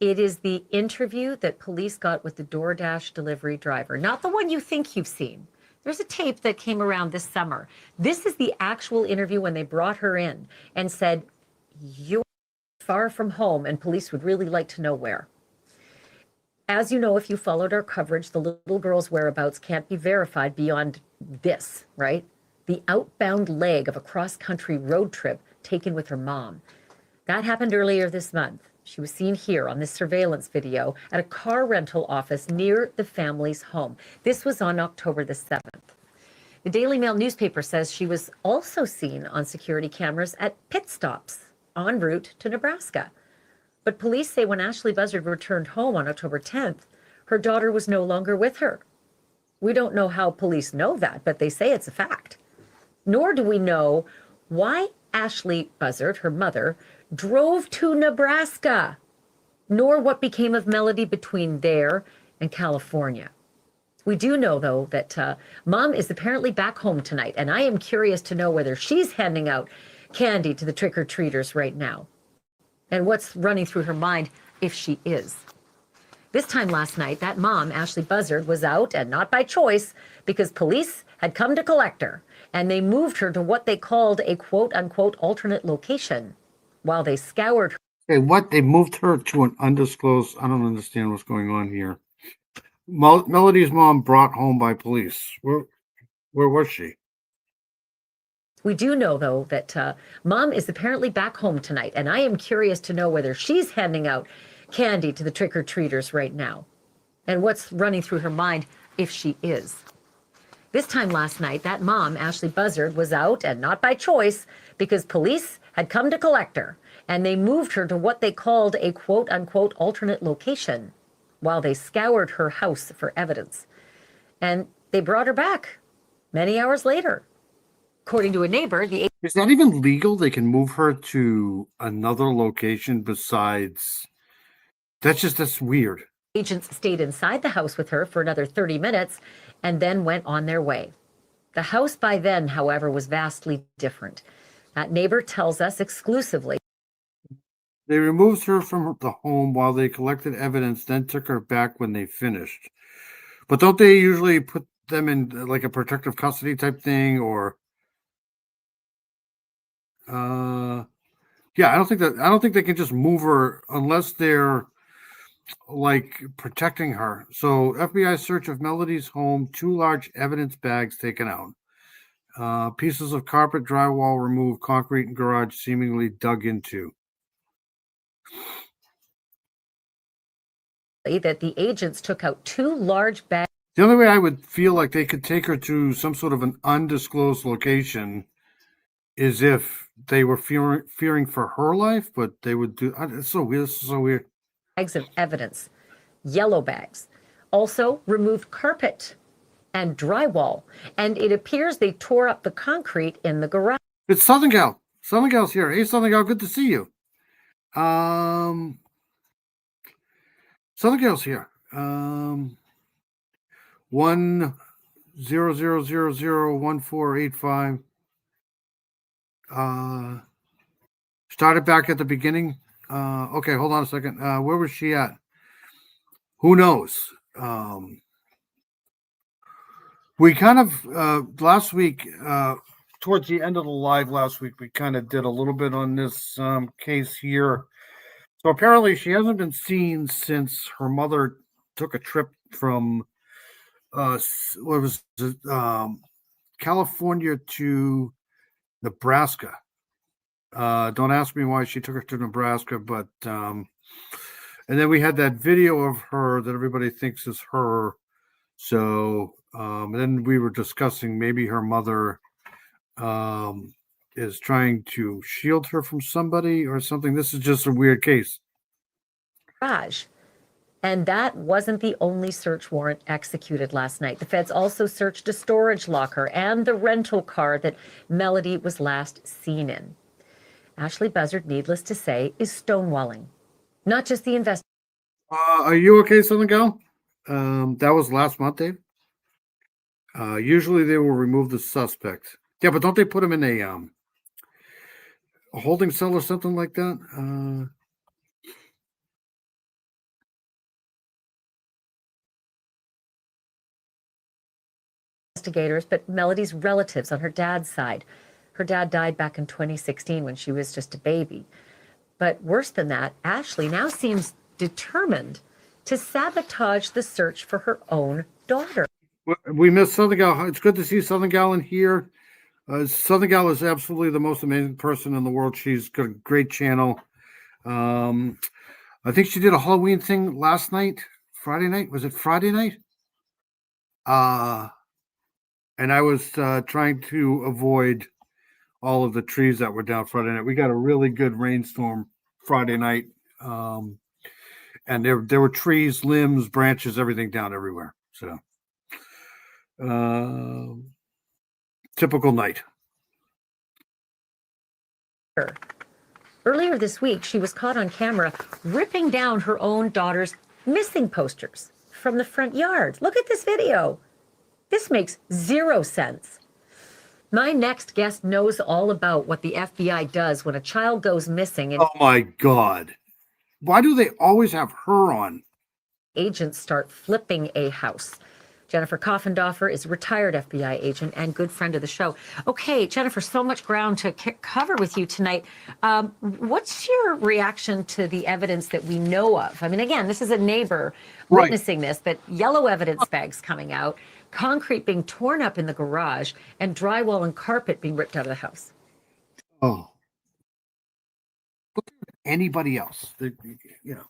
It is the interview that police got with the DoorDash delivery driver, not the one you think you've seen. There's a tape that came around this summer. This is the actual interview when they brought her in and said, "You're far from home, and police would really like to know where." As you know, if you followed our coverage, the little girl's whereabouts can't be verified beyond this, right? The outbound leg of a cross-country road trip taken with her mom. That happened earlier this month. She was seen here on this surveillance video at a car rental office near the family's home. This was on October the 7th. The Daily Mail newspaper says she was also seen on security cameras at pit stops en route to Nebraska. But police say when Ashley Buzzard returned home on October 10th, her daughter was no longer with her. We don't know how police know that, but they say it's a fact. Nor do we know why Ashley Buzzard, her mother, drove to Nebraska, nor what became of Melody between there and California. We do know, though, that Mom is apparently back home tonight, and I am curious to know whether she's handing out candy to the trick-or-treaters right now, and what's running through her mind if she is. This time last night, that mom, Ashley Buzzard, was out, and not by choice, because police had come to collect her, and they moved her to what they called a quote-unquote alternate location while they scoured her. Hey, what? They moved her to an undisclosed. I don't understand what's going on here. Melody's mom brought home by police. Where was she? We do know, though, that Mom is apparently back home tonight, and I am curious to know whether she's handing out candy to the trick-or-treaters right now, and what's running through her mind if she is. This time last night, that mom, Ashley Buzzard, was out, and not by choice, because police had come to collect her, and they moved her to what they called a quote-unquote alternate location while they scoured her house for evidence. And they brought her back many hours later. According to a neighbor, Is that even legal? They can move her to another location besides... That's weird. Agents stayed inside the house with her for another 30 minutes and then went on their way. The house by then, however, was vastly different. That neighbor tells us exclusively. They removed her from the home while they collected evidence, then took her back when they finished. But don't they usually put them in like a protective custody type thing, or? Yeah, I don't think they can just move her unless they're like protecting her. So FBI search of Melody's home, 2 large evidence bags taken out, pieces of carpet, drywall removed, concrete and garage seemingly dug into. That the agents took out 2 large bags. The only way I would feel like they could take her to some sort of an undisclosed location is if they were fearing for her life, but they would do. It's so weird. This is so weird. Bags of evidence, yellow bags, also removed carpet and drywall, and it appears they tore up the concrete in the garage. It's Southern Gal. Southern Gal's here. Hey, Southern Gal, good to see you. Southern Gal's here. 100001485. Started back at the beginning. Okay, hold on a second. Where was she at? Who knows? We kind of last week, towards the end of the live last week, we kind of did a little bit on this case here. So apparently, she hasn't been seen since her mother took a trip from what was it, California to Nebraska. Don't ask me why she took her to Nebraska, but and then we had that video of her that everybody thinks is her. So then we were discussing maybe her mother is trying to shield her from somebody or something. This is just a weird case. Garage. And that wasn't the only search warrant executed last night. The feds also searched a storage locker and the rental car that Melody was last seen in. Ashley Buzzard, needless to say, is stonewalling. Not just the investigation. Are you okay, Southern Gal? That was last month, Dave. Usually they will remove the suspect. Yeah, but don't they put him in a holding cell or something like that? Investigators, but Melody's relatives on her dad's side. Her dad died back in 2016 when she was just a baby. But worse than that, Ashley now seems determined to sabotage the search for her own daughter. We miss Southern Gal. It's good to see Southern Gal in here. Southern Gal is absolutely the most amazing person in the world. She's got a great channel. I think she did a Halloween thing last night, Friday night. Was it Friday night? And I was trying to avoid all of the trees that were down Friday night. We got a really good rainstorm Friday night. And there were trees, limbs, branches, everything down everywhere. So typical night. Earlier this week, she was caught on camera ripping down her own daughter's missing posters from the front yard. Look at this video. This makes zero sense. My next guest knows all about what the FBI does when a child goes missing. And oh my God. Why do they always have her on? Agents start flipping a house. Jennifer Coffendorfer is a retired FBI agent and good friend of the show. Okay, Jennifer, so much ground to cover with you tonight. What's your reaction to the evidence that we know of? I mean, again, this is a neighbor witnessing this, but yellow evidence bags coming out, concrete being torn up in the garage, and drywall and carpet being ripped out of the house. Oh. Anybody else, you know.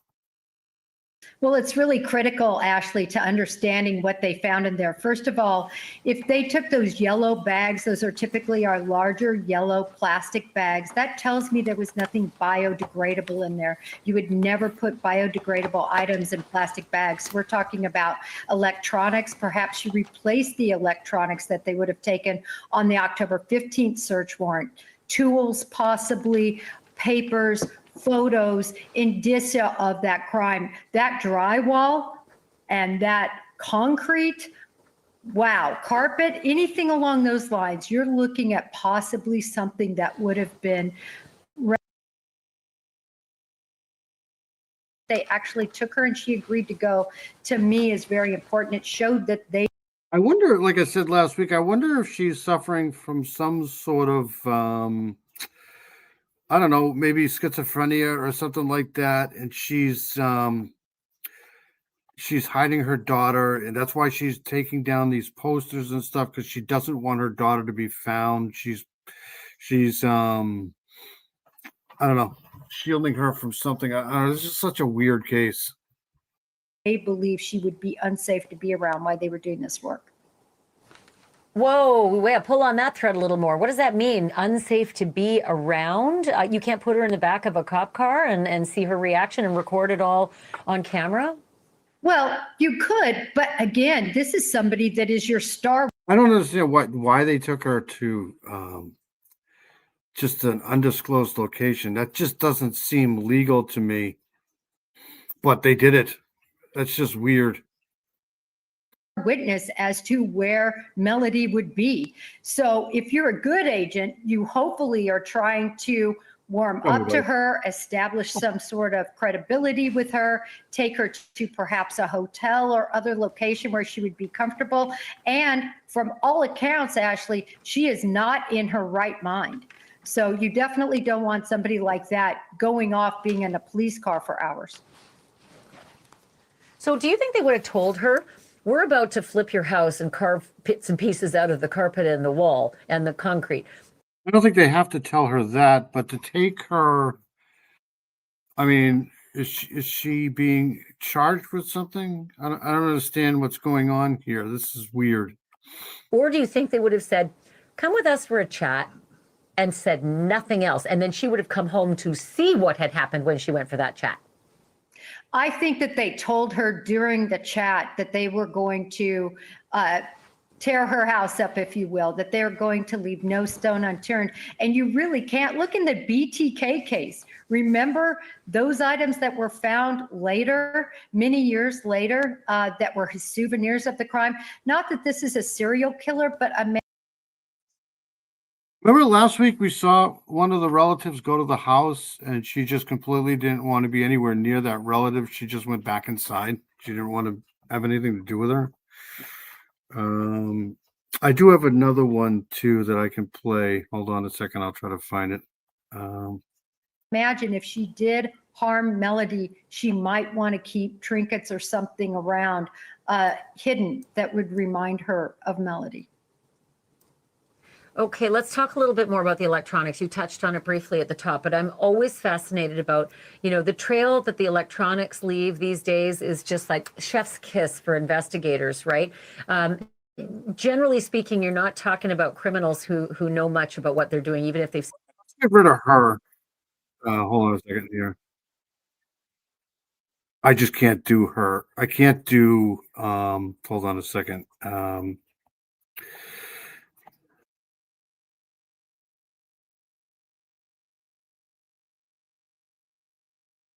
Well, it's really critical, Ashley, to understanding what they found in there. First of all, if they took those yellow bags, those are typically our larger yellow plastic bags. That tells me there was nothing biodegradable in there. You would never put biodegradable items in plastic bags. We're talking about electronics. Perhaps you replaced the electronics that they would have taken on the October 15th search warrant. Tools, possibly, papers, photos, indicia of that crime. That drywall and that concrete, wow, carpet, anything along those lines, you're looking at possibly something that would have been. They actually took her and she agreed to go, to me is very important. It showed that they. I wonder, like I said last week, I wonder if she's suffering from some sort of I don't know, maybe schizophrenia or something like that, and she's hiding her daughter, and that's why she's taking down these posters and stuff, because she doesn't want her daughter to be found. She's I don't know, shielding her from something. I don't know, this is such a weird case. They believe she would be unsafe to be around while they were doing this work. Whoa, wait, pull on that thread a little more. What does that mean? Unsafe to be around? You can't put her in the back of a cop car and see her reaction and record it all on camera? Well, you could, but again, this is somebody that is your star. I don't understand why they took her to just an undisclosed location. That just doesn't seem legal to me. But they did it. That's just weird. Witness as to where Melody would be. So if you're a good agent, you hopefully are trying to warm up to her, establish some sort of credibility with her, take her to perhaps a hotel or other location where she would be comfortable. And from all accounts, Ashley, she is not in her right mind. So you definitely don't want somebody like that going off being in a police car for hours. So do you think they would have told her, we're about to flip your house and carve bits and pieces out of the carpet and the wall and the concrete? I don't think they have to tell her that, but to take her, I mean, is she being charged with something? I don't understand what's going on here. This is weird. Or do you think they would have said, come with us for a chat, and said nothing else? And then she would have come home to see what had happened when she went for that chat. I think that they told her during the chat that they were going to tear her house up, if you will, that they're going to leave no stone unturned. And you really can't. Look in the BTK case. Remember those items that were found later, many years later, that were his souvenirs of the crime? Not that this is a serial killer, but a man. Remember last week we saw one of the relatives go to the house and she just completely didn't want to be anywhere near that relative. She just went back inside. She didn't want to have anything to do with her. I do have another one too that I can play. Hold on a second. I'll try to find it. Imagine if she did harm Melody, she might want to keep trinkets or something around hidden that would remind her of Melody. Okay, let's talk a little bit more about the electronics. You touched on it briefly at the top, but I'm always fascinated about, the trail that the electronics leave these days is just like chef's kiss for investigators, right? Generally speaking, you're not talking about criminals who know much about what they're doing, even if they've. Let's get rid of her. Hold on a second here. I just can't do her. I can't do, hold on a second.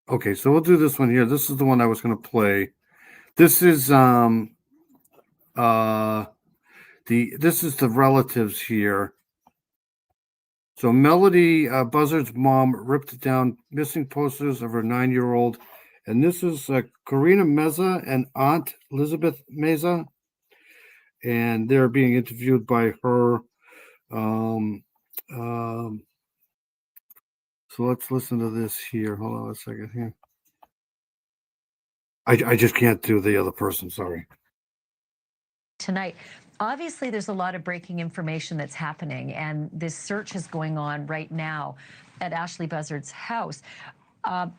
Okay, so we'll do this one here. This is the one I was going to play. This is this is the relatives here. So Melody Buzzard's mom ripped down missing posters of her 9-year-old, and this is Karina Meza and Aunt Elizabeth Meza, and they're being interviewed by her. So let's listen to this here. Hold on a second here. I just can't do the other person. Sorry. Tonight, obviously, there's a lot of breaking information that's happening, and this search is going on right now at Ashley Buzzard's house.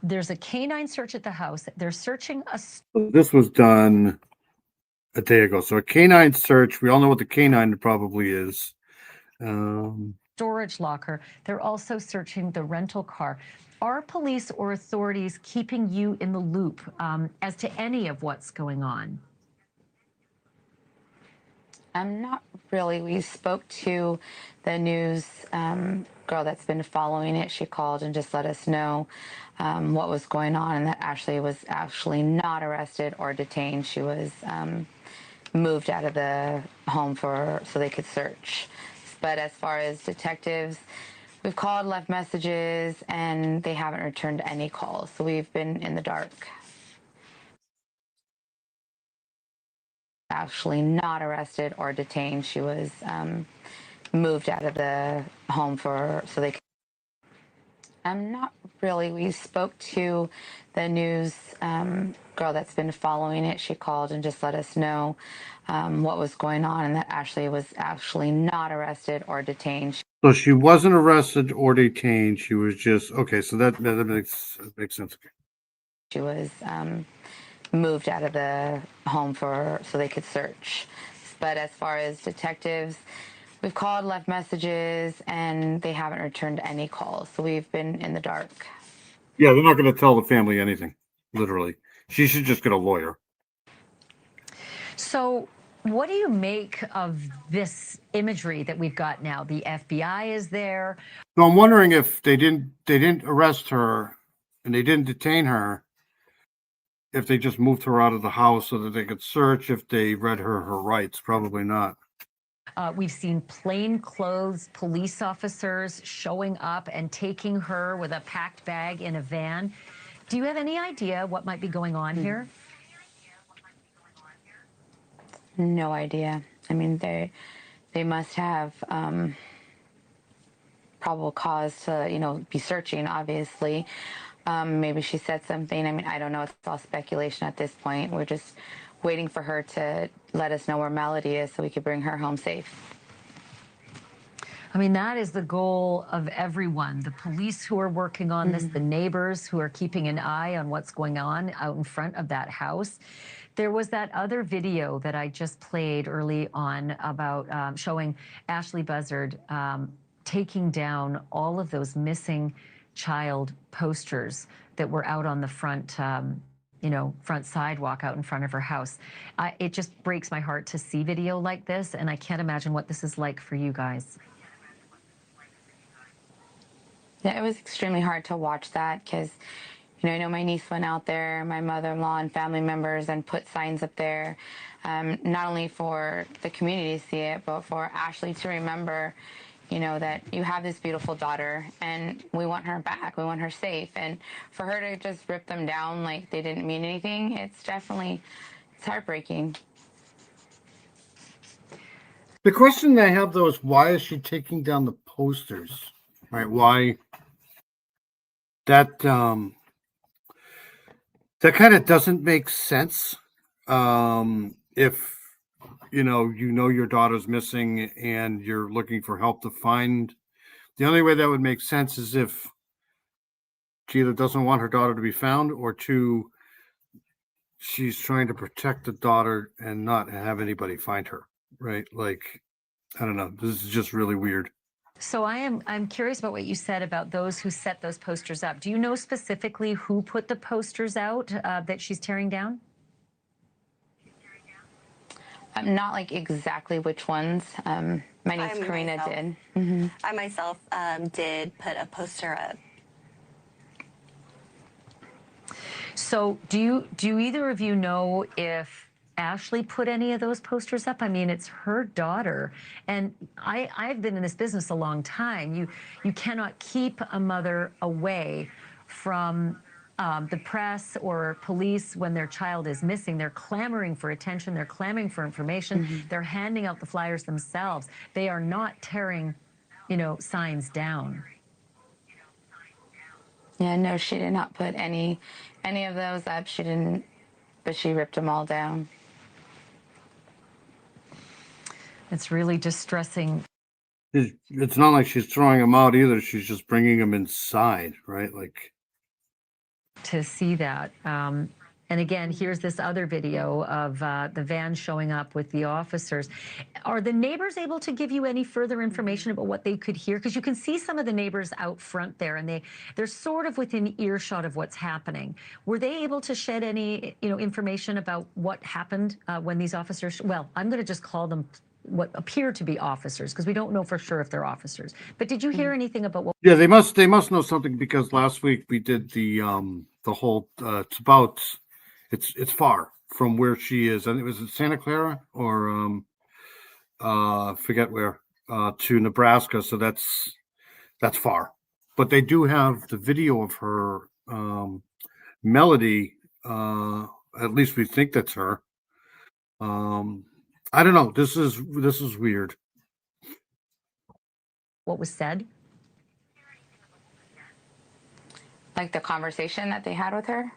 There's a canine search at the house. They're searching a. This was done a day ago. So a canine search. We all know what the canine probably is. Storage locker. They're also searching the rental car. Are police or authorities keeping you in the loop as to any of what's going on? Not really. We spoke to the news girl that's been following it. She called and just let us know what was going on, and that Ashley was actually not arrested or detained. She was moved out of the home so they could search. But as far as detectives, we've called, left messages, and they haven't returned any calls. So we've been in the dark. Actually not arrested or detained. She was moved out of the home so they could. Not really. We spoke to the news girl that's been following it. She called and just let us know what was going on, and that Ashley was actually not arrested or detained. So she wasn't arrested or detained. She was just okay. So that makes sense. She was moved out of the home so they could search. But as far as detectives, we've called, left messages, and they haven't returned any calls. So we've been in the dark. Yeah, they're not going to tell the family anything. Literally, she should just get a lawyer. So what do you make of this imagery that we've got now? The FBI is there. So I'm wondering if they didn't arrest her and they didn't detain her. if they just moved her out of the house so that they could search, if they read her rights. Probably not. We've seen plainclothes police officers showing up and taking her with a packed bag in a van. Do you have any idea what might be going on here? No idea. I mean, they must have probable cause to, be searching, obviously. Maybe she said something. I mean, I don't know. It's all speculation at this point. We're just waiting for her to let us know where Melody is so we could bring her home safe. I mean, that is the goal of everyone. The police who are working on this, the neighbors who are keeping an eye on what's going on out in front of that house. There was that other video that I just played early on about showing Ashley Buzzard taking down all of those missing child posters that were out on the front front sidewalk out in front of her house. It just breaks my heart to see video like this, and I can't imagine what this is like for you guys. Yeah, it was extremely hard to watch that because, I know my niece went out there, my mother-in-law and family members, and put signs up there, not only for the community to see it, but for Ashley to remember, that you have this beautiful daughter and we want her back, we want her safe. And for her to just rip them down like they didn't mean anything, it's heartbreaking. The question I have though is, why is she taking down the posters? Right? Why? That kind of doesn't make sense. If you know your daughter's missing and you're looking for help to find, the only way that would make sense is if she either doesn't want her daughter to be found, or two, she's trying to protect the daughter and not have anybody find her. Right? Like, I don't know. This is just really weird. So I'm curious about what you said about those who set those posters up. Do you know specifically who put the posters out that she's tearing down? Not like exactly which ones. My niece Karina did. Mm-hmm. I myself did put a poster up. So do either of you know if Ashley put any of those posters up? I mean, it's her daughter, and I've been in this business a long time. You cannot keep a mother away from the press or police when their child is missing. They're clamoring for attention. They're clamoring for information. Mm-hmm. They're handing out the flyers themselves. They are not tearing, signs down. Yeah, no, she did not put any of those up. She didn't, but she ripped them all down. It's really distressing. It's not like she's throwing them out either. She's just bringing them inside, right? Like, to see that. And again, here's this other video of the van showing up with the officers. Are the neighbors able to give you any further information about what they could hear? Because you can see some of the neighbors out front there, and they're sort of within earshot of what's happening. Were they able to shed any information about what happened when these officers? Well, I'm going to just call them what appear to be officers, because we don't know for sure if they're officers. But did you hear anything about what? Yeah, they must know something, because last week we did the whole it's far from where she is, and it was in Santa Clara or forget where, to Nebraska, so that's far. But they do have the video of her, Melody, at least we think that's her. I don't know. This is weird. What was said? Like the conversation that they had with her?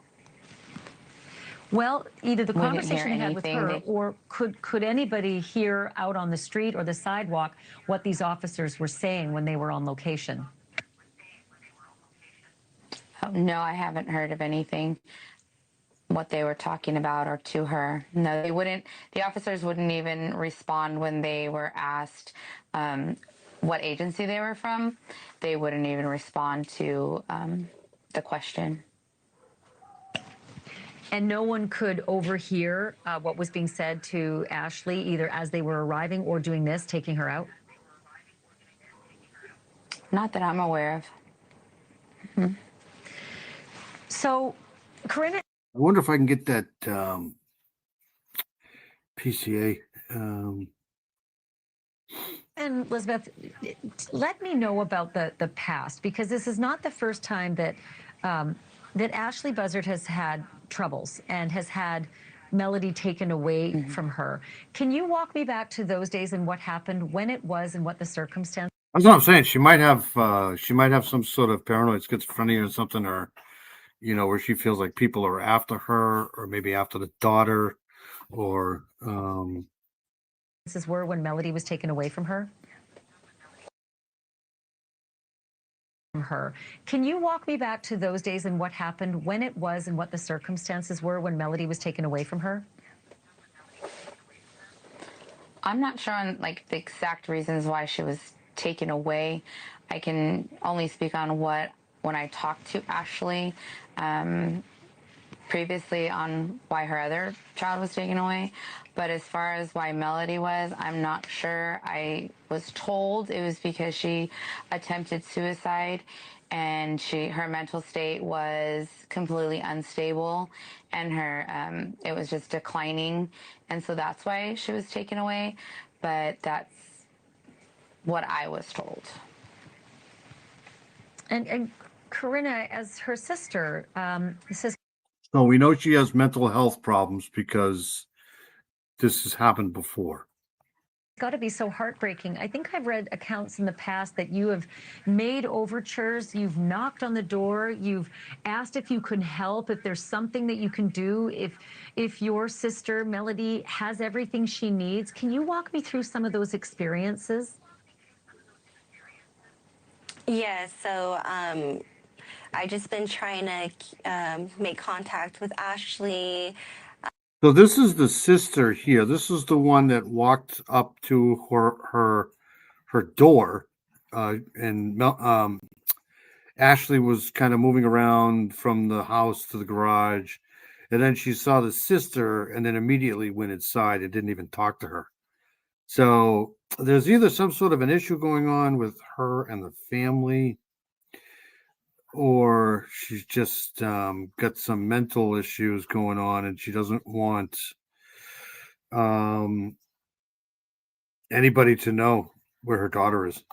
Well, either the We didn't conversation hear they had with anything. her, or could anybody hear out on the street or the sidewalk what these officers were saying when they were on location? No, I haven't heard of anything, what they were talking about or to her. No, they wouldn't. The officers wouldn't even respond when they were asked what agency they were from. They wouldn't even respond to the question. And no one could overhear what was being said to Ashley, either as they were arriving or doing this, taking her out? Not that I'm aware of. Mm-hmm. So, Corinna. I wonder if I can get that PCA. And Elizabeth, let me know about the past, because this is not the first time that that Ashley Buzzard has had troubles and has had Melody taken away from her. Can you walk me back to those days and what happened, when it was, and what the circumstance? That's what I'm saying. She might have some sort of paranoid schizophrenia or something, or where she feels like people are after her, or maybe after the daughter, or Were when Melody was taken away from her? Can you walk me back to those days and what happened, when it was, and what the circumstances were when Melody was taken away from her? I'm not sure on the exact reasons why she was taken away. I can only speak on when I talked to Ashley previously on why her other child was taken away. But as far as why Melody was, I'm not sure. I was told it was because she attempted suicide and her mental state was completely unstable and it was just declining. And so that's why she was taken away. But that's what I was told. And Corinna, as her sister, says. So we know she has mental health problems because this has happened before. It's got to be so heartbreaking. I think I've read accounts in the past that you have made overtures, you've knocked on the door, you've asked if you can help, if there's something that you can do, if your sister Melody has everything she needs. Can you walk me through some of those experiences? Yeah, so I just been trying to make contact with Ashley. So this is the sister here. This is the one that walked up to her door, and Ashley was kind of moving around from the house to the garage, and then she saw the sister, and then immediately went inside and didn't even talk to her. So there's either some sort of an issue going on with her and the family, or she's just got some mental issues going on, and she doesn't want anybody to know where her daughter is.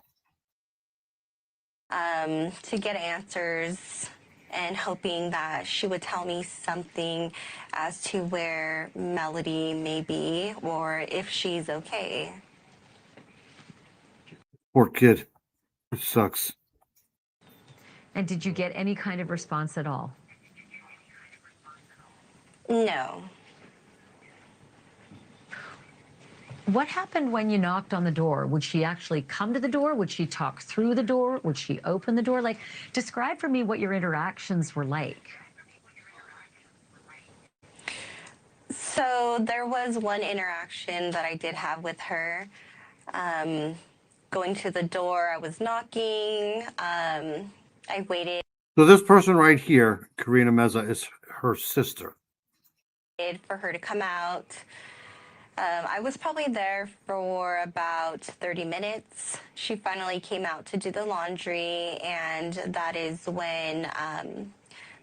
To get answers and hoping that she would tell me something as to where Melody may be or if she's okay. Poor kid. It sucks. And did you get any kind of response at all? No. What happened when you knocked on the door? Would she actually come to the door? Would she talk through the door? Would she open the door? Describe for me what your interactions were like. So there was one interaction that I did have with her. Going to the door, I was knocking. I waited. So this person right here, Karina Meza, is her sister. For her to come out. I was probably there for about 30 minutes. She finally came out to do the laundry, and that is when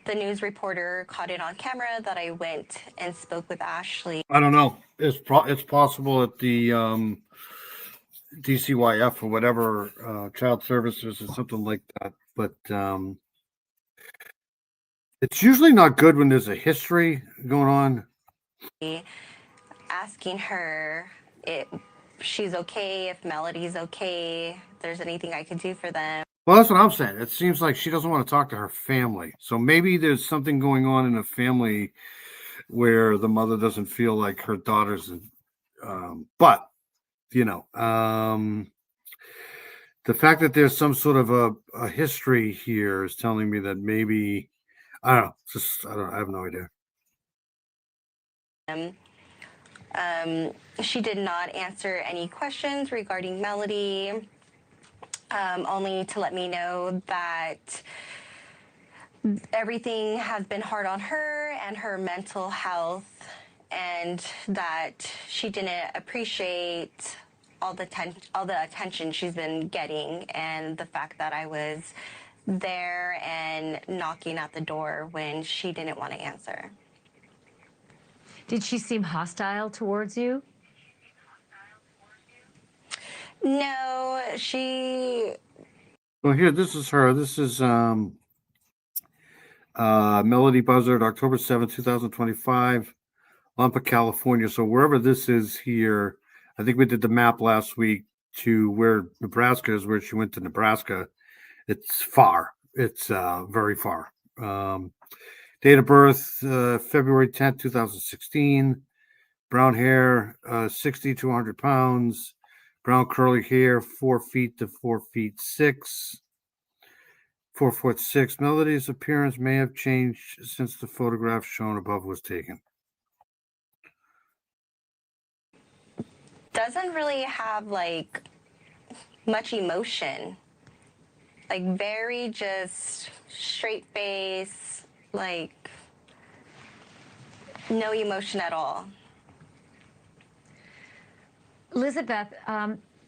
the news reporter caught it on camera that I went and spoke with Ashley. I don't know. It's possible that the DCYF or whatever, child services or something like that, but it's usually not good when there's a history going on. Asking her if she's okay, if Melody's okay, if there's anything I could do for them. Well, that's what I'm saying. It seems like she doesn't want to talk to her family. So maybe there's something going on in the family where the mother doesn't feel like her daughter's, but the fact that there's some sort of a history here is telling me that maybe, I don't know, I have no idea. She did not answer any questions regarding Melody, only to let me know that everything has been hard on her and her mental health, and that she didn't appreciate all the attention she's been getting, and the fact that I was there and knocking at the door when she didn't want to answer. Did she seem hostile towards you? No, she. Well, here, this is her. This is Melody Buzzard, October 7th, 2025, Lampa, California. So wherever this is here, I think we did the map last week to where Nebraska is, where she went to Nebraska. It's far. It's very far. Date of birth, February 10th, 2016. Brown hair, 60 to 100 pounds. Brown curly hair, 4 feet to 4'6". 4'6". Melody's appearance may have changed since the photograph shown above was taken. Doesn't really have like much emotion. Like very just straight face, like no emotion at all. Elizabeth,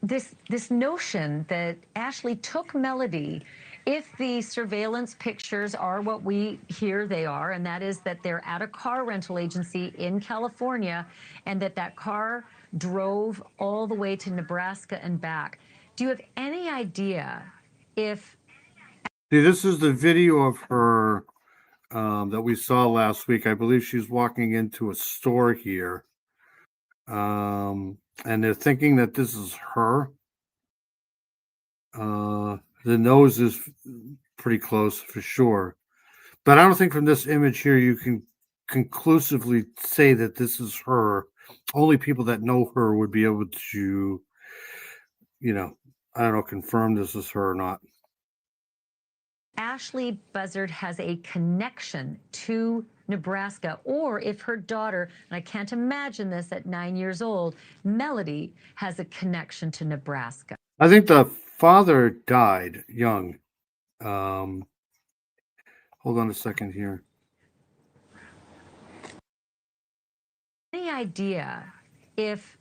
this notion that Ashley took Melody, if the surveillance pictures are what we hear they are, and that is that they're at a car rental agency in California, and that car drove all the way to Nebraska and back. Do you have any idea if... See, this is the video of her that we saw last week. I believe she's walking into a store here. And they're thinking that this is her. The nose is pretty close for sure. But I don't think from this image here you can conclusively say that this is her. Only people that know her would be able to, I don't know, confirm this is her or not. Ashley Buzzard has a connection to Nebraska, or if her daughter, and I can't imagine this at 9 years old, Melody has a connection to Nebraska. I think the father died young. Hold on a second here. Any idea if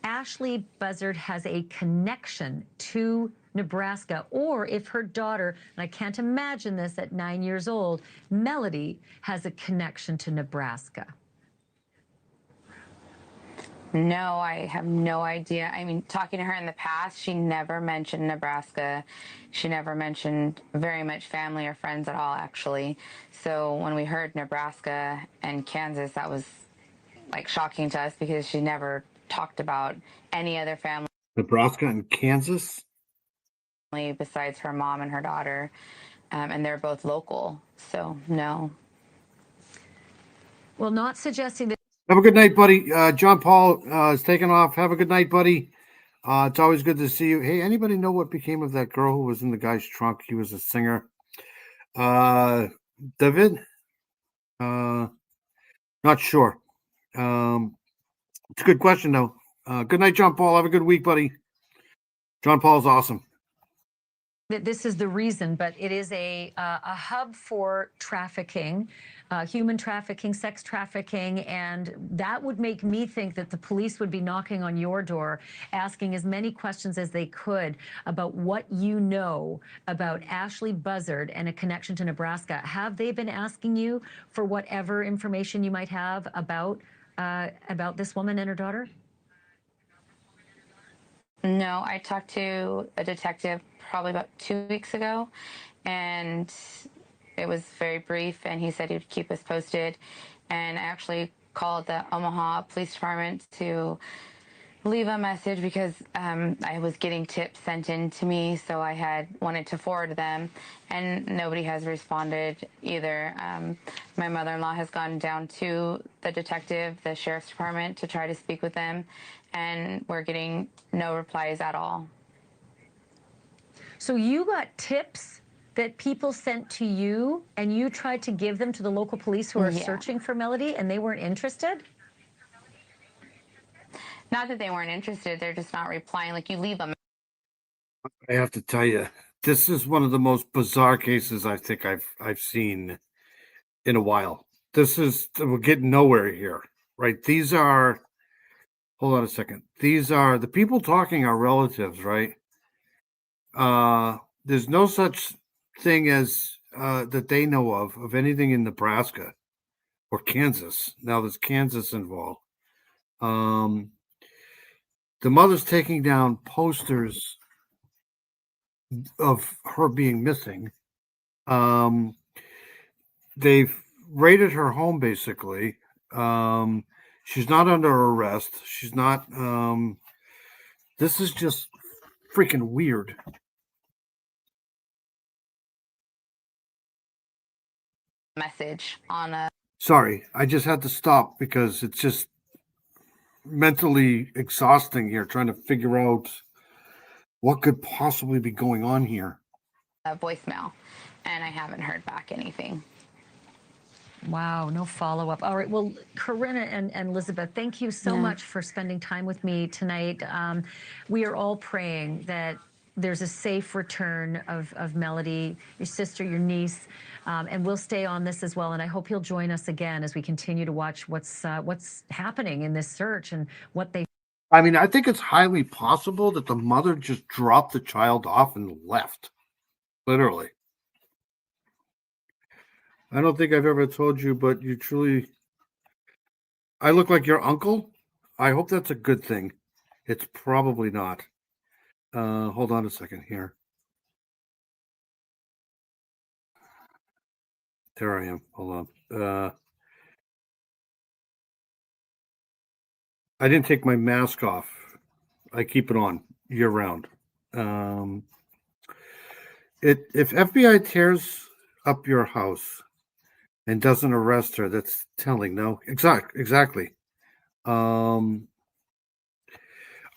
Ashley Buzzard has a connection to Nebraska, or if her daughter, and I can't imagine this at 9 years old, Melody has a connection to Nebraska? No, I have no idea. I mean, talking to her in the past, she never mentioned Nebraska. She never mentioned very much family or friends at all, actually. So when we heard Nebraska and Kansas, that was like shocking to us because she never talked about any other family. Nebraska and Kansas? Besides her mom and her daughter. And they're both local. So, no. Well, not suggesting that. Have a good night, buddy. John Paul is taking off. Have a good night, buddy. It's always good to see you. Hey, anybody know what became of that girl who was in the guy's trunk? He was a singer. David? Not sure. It's a good question, though. Good night, John Paul. Have a good week, buddy. John Paul's awesome. That this is the reason, but it is a hub for trafficking, human trafficking, sex trafficking, and that would make me think that the police would be knocking on your door, asking as many questions as they could about what you know about Ashley Buzzard and a connection to Nebraska. Have they been asking you for whatever information you might have about this woman and her daughter? No, I talked to a detective probably about 2 weeks ago, and it was very brief, and he said he would keep us posted. And I actually called the Omaha Police Department to leave a message because I was getting tips sent in to me, so I had wanted to forward them, and nobody has responded either. My mother-in-law has gone down to the detective, the sheriff's department, to try to speak with them, and we're getting no replies at all. So you got tips that people sent to you, and you tried to give them to the local police who are searching for Melody, and they weren't interested? Not that they weren't interested, they're just not replying. Like, you leave them. I have to tell you, this is one of the most bizarre cases I think I've seen in a while. We're getting nowhere here, right? These are, hold on a second. These are, the people talking are relatives, right? There's no such thing as, that they know of anything in Nebraska. or Kansas. Now there's Kansas involved. The mother's taking down posters of her being missing. They've raided her home basically. She's not under arrest. She's not. This is just freaking weird. Message on a. Sorry, I just had to stop because it's just mentally exhausting here trying to figure out what could possibly be going on here. A voicemail, and I haven't heard back anything. Wow, no follow-up. All right, well, Corinna and Elizabeth, thank you so much for spending time with me tonight. We are all praying that there's a safe return of Melody, your sister, your niece, and we'll stay on this as well. And I hope you'll join us again as we continue to watch what's happening in this search and what they. I mean, I think it's highly possible that the mother just dropped the child off and left. Literally. I don't think I've ever told you, but you truly... I look like your uncle? I hope that's a good thing. It's probably not. Hold on a second here. There I am. Hold on. I didn't take my mask off. I keep it on year-round. If FBI tears up your house and doesn't arrest her, that's telling. No, exactly. I don't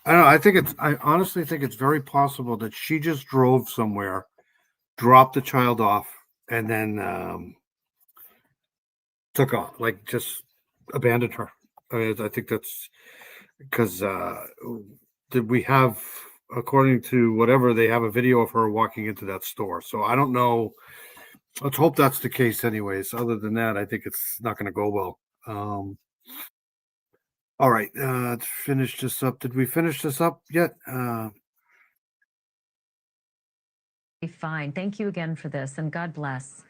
know. I honestly think it's very possible that she just drove somewhere, dropped the child off, and then took off, like just abandoned her. I think that's because did we have, according to whatever, they have a video of her walking into that store. So I don't know. Let's hope that's the case anyways. Other than that, I think it's not going to go well. All right, to finish this up. Did we finish this up yet? Fine. Thank you again for this, and God bless.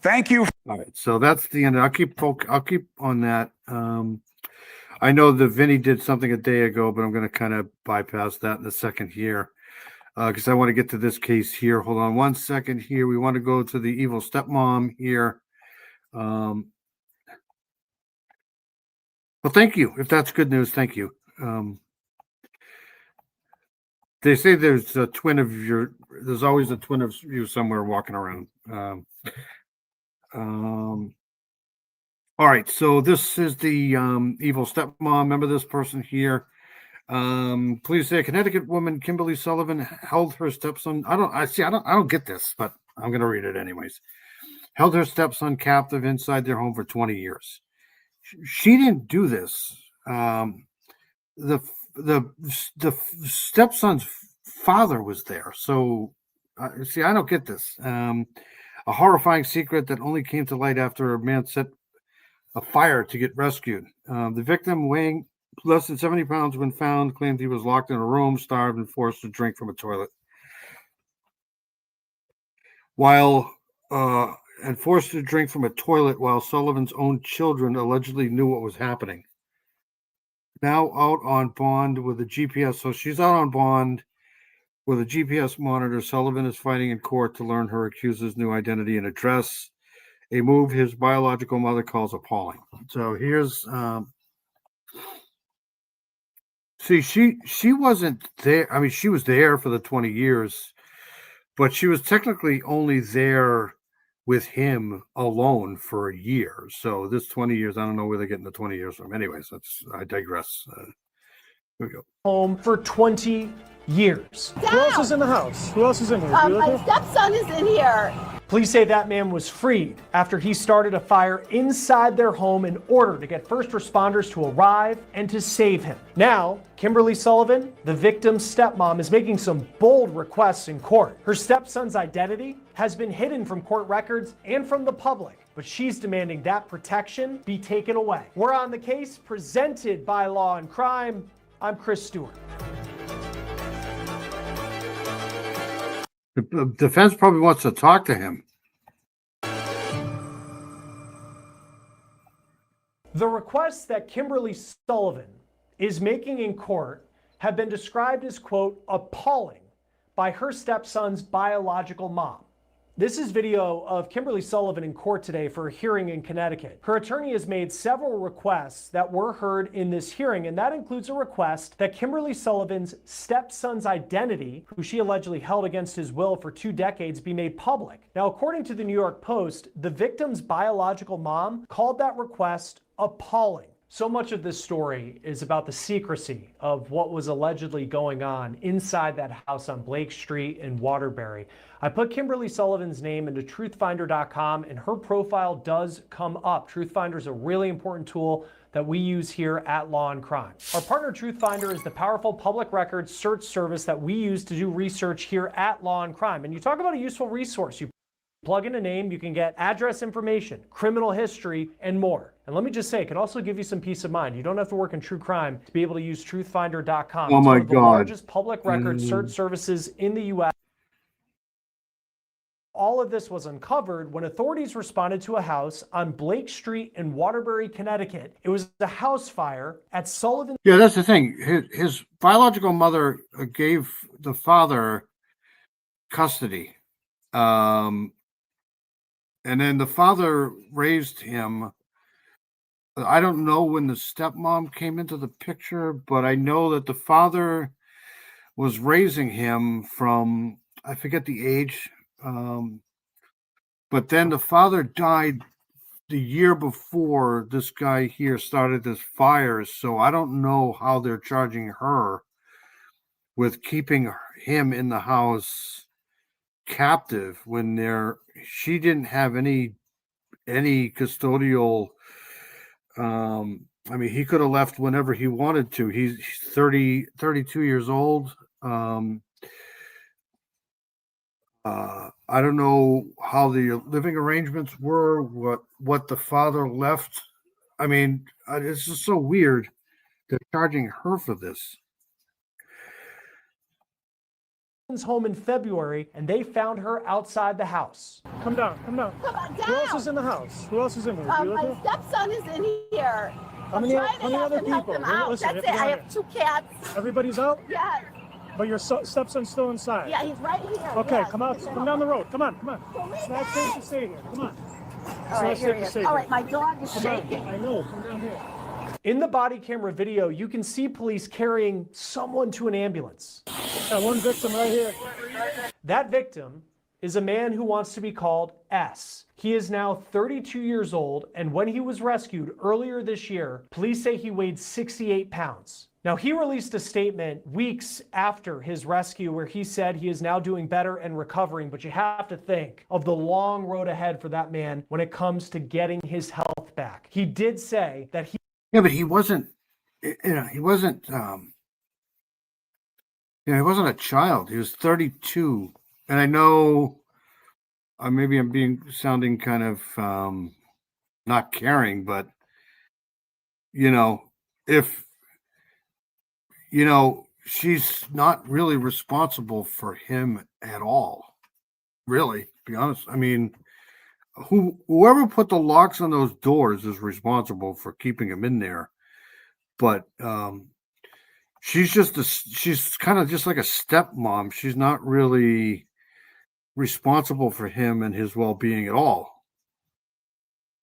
Thank you. All right, so that's the end. I'll keep on that. I know that Vinny did something a day ago, but I'm going to kind of bypass that in a second here because I want to get to this case here. Hold on one second here. We want to go to the evil stepmom here. Well, thank you. If that's good news, thank you. They say there's a twin of your. There's always a twin of you somewhere walking around. All right, so this is the evil stepmom. Remember this person here. Please say a Connecticut woman, Kimberly Sullivan, held her stepson. I don't get this, but I'm going to read it anyways. Held her stepson captive inside their home for 20 years. She didn't do this. The stepson's father was there. So, I don't get this. A horrifying secret that only came to light after a man set a fire to get rescued. The victim, weighing less than 70 pounds when found, claimed he was locked in a room, starved, and forced to drink from a toilet. Forced to drink from a toilet while Sullivan's own children allegedly knew what was happening. Now out on bond with a GPS. So she's out on bond with a GPS monitor. Sullivan is fighting in court to learn her accuser's new identity and address, a move his biological mother calls appalling. So here's she wasn't there. I mean, she was there for the 20 years, but she was technically only there with him alone for a year. So this 20 years, I don't know where they're getting the 20 years from. Anyways, I digress. Here we go. Home for 20 years. Who else is in the house? Who else is in here? My stepson is in here. Police say that man was freed after he started a fire inside their home in order to get first responders to arrive and to save him. Now, Kimberly Sullivan, the victim's stepmom, is making some bold requests in court. Her stepson's identity has been hidden from court records and from the public, but she's demanding that protection be taken away. We're on the case presented by Law and Crime. I'm Chris Stewart. The defense probably wants to talk to him. The requests that Kimberly Sullivan is making in court have been described as, quote, appalling by her stepson's biological mom. This is video of Kimberly Sullivan in court today for a hearing in Connecticut. Her attorney has made several requests that were heard in this hearing, and that includes a request that Kimberly Sullivan's stepson's identity, who she allegedly held against his will for 2 decades, be made public. Now, according to the New York Post, the victim's biological mom called that request appalling. So much of this story is about the secrecy of what was allegedly going on inside that house on Blake Street in Waterbury. I put Kimberly Sullivan's name into truthfinder.com and her profile does come up. Truthfinder is a really important tool that we use here at Law and Crime. Our partner Truthfinder is the powerful public records search service that we use to do research here at Law and Crime. And you talk about a useful resource. You plug in a name, you can get address information, criminal history, and more. And let me just say, it can also give you some peace of mind. You don't have to work in true crime to be able to use truthfinder.com. Oh It's my one of the God. largest public record search services in the U.S. All of this was uncovered when authorities responded to a house on Blake Street in Waterbury, Connecticut. It was a house fire at Sullivan. Yeah, that's the thing. His biological mother gave the father custody. And then the father raised him. I don't know when the stepmom came into the picture, but I know that the father was raising him from, I forget the age. But then the father died the year before this guy here started this fire. So I don't know how they're charging her with keeping him in the house captive when she didn't have any custodial. I mean, he could have left whenever he wanted to. He's 32 years old. I don't know how the living arrangements were, what the father left. I mean, it's just so weird. They're charging her for this. Home in February, and they found her outside the house. Come down, come down. Come on, down. Who else is in the house? Who else is in here? Do you live My here? stepson is in here. How many I'm trying to other help people? him out. Listen, That's if it. you I want have 2 cats. Everybody's out? Yes. But your stepson's still inside? Yeah, he's right here. Okay, yes. come out. Come down the road. Come on, come on. It's not safe to stay here. Come on. It's All right, not here safe he to is. stay All here. right, my dog is Come on. shaking. I know. Come down here. In the body camera video, you can see police carrying someone to an ambulance. Got one victim right here. That victim is a man who wants to be called S. He is now 32 years old, and when he was rescued earlier this year, police say he weighed 68 pounds. Now, he released a statement weeks after his rescue where he said he is now doing better and recovering, but you have to think of the long road ahead for that man when it comes to getting his health back. He did say that he... Yeah, but he wasn't, he wasn't a child. He was 32. And I know maybe I'm sounding kind of not caring, but, if, she's not really responsible for him at all, really, to be honest. I mean, whoever put the locks on those doors is responsible for keeping him in there. But she's kind of just like a stepmom. She's not really responsible for him and his well-being at all.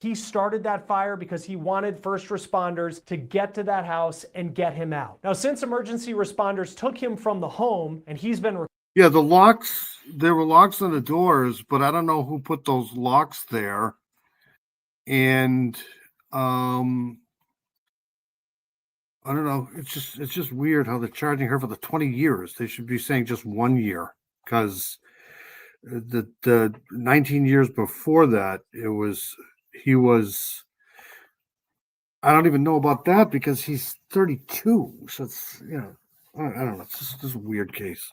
He started that fire because he wanted first responders to get to that house and get him out. Now, since emergency responders took him from the home and he's been... Yeah, there were locks on the doors, but I don't know who put those locks there. And I don't know. It's just weird how they're charging her for the 20 years. They should be saying just 1 year, because the 19 years before that, he was, I don't even know about that because he's 32. So it's, I don't know. It's just a weird case.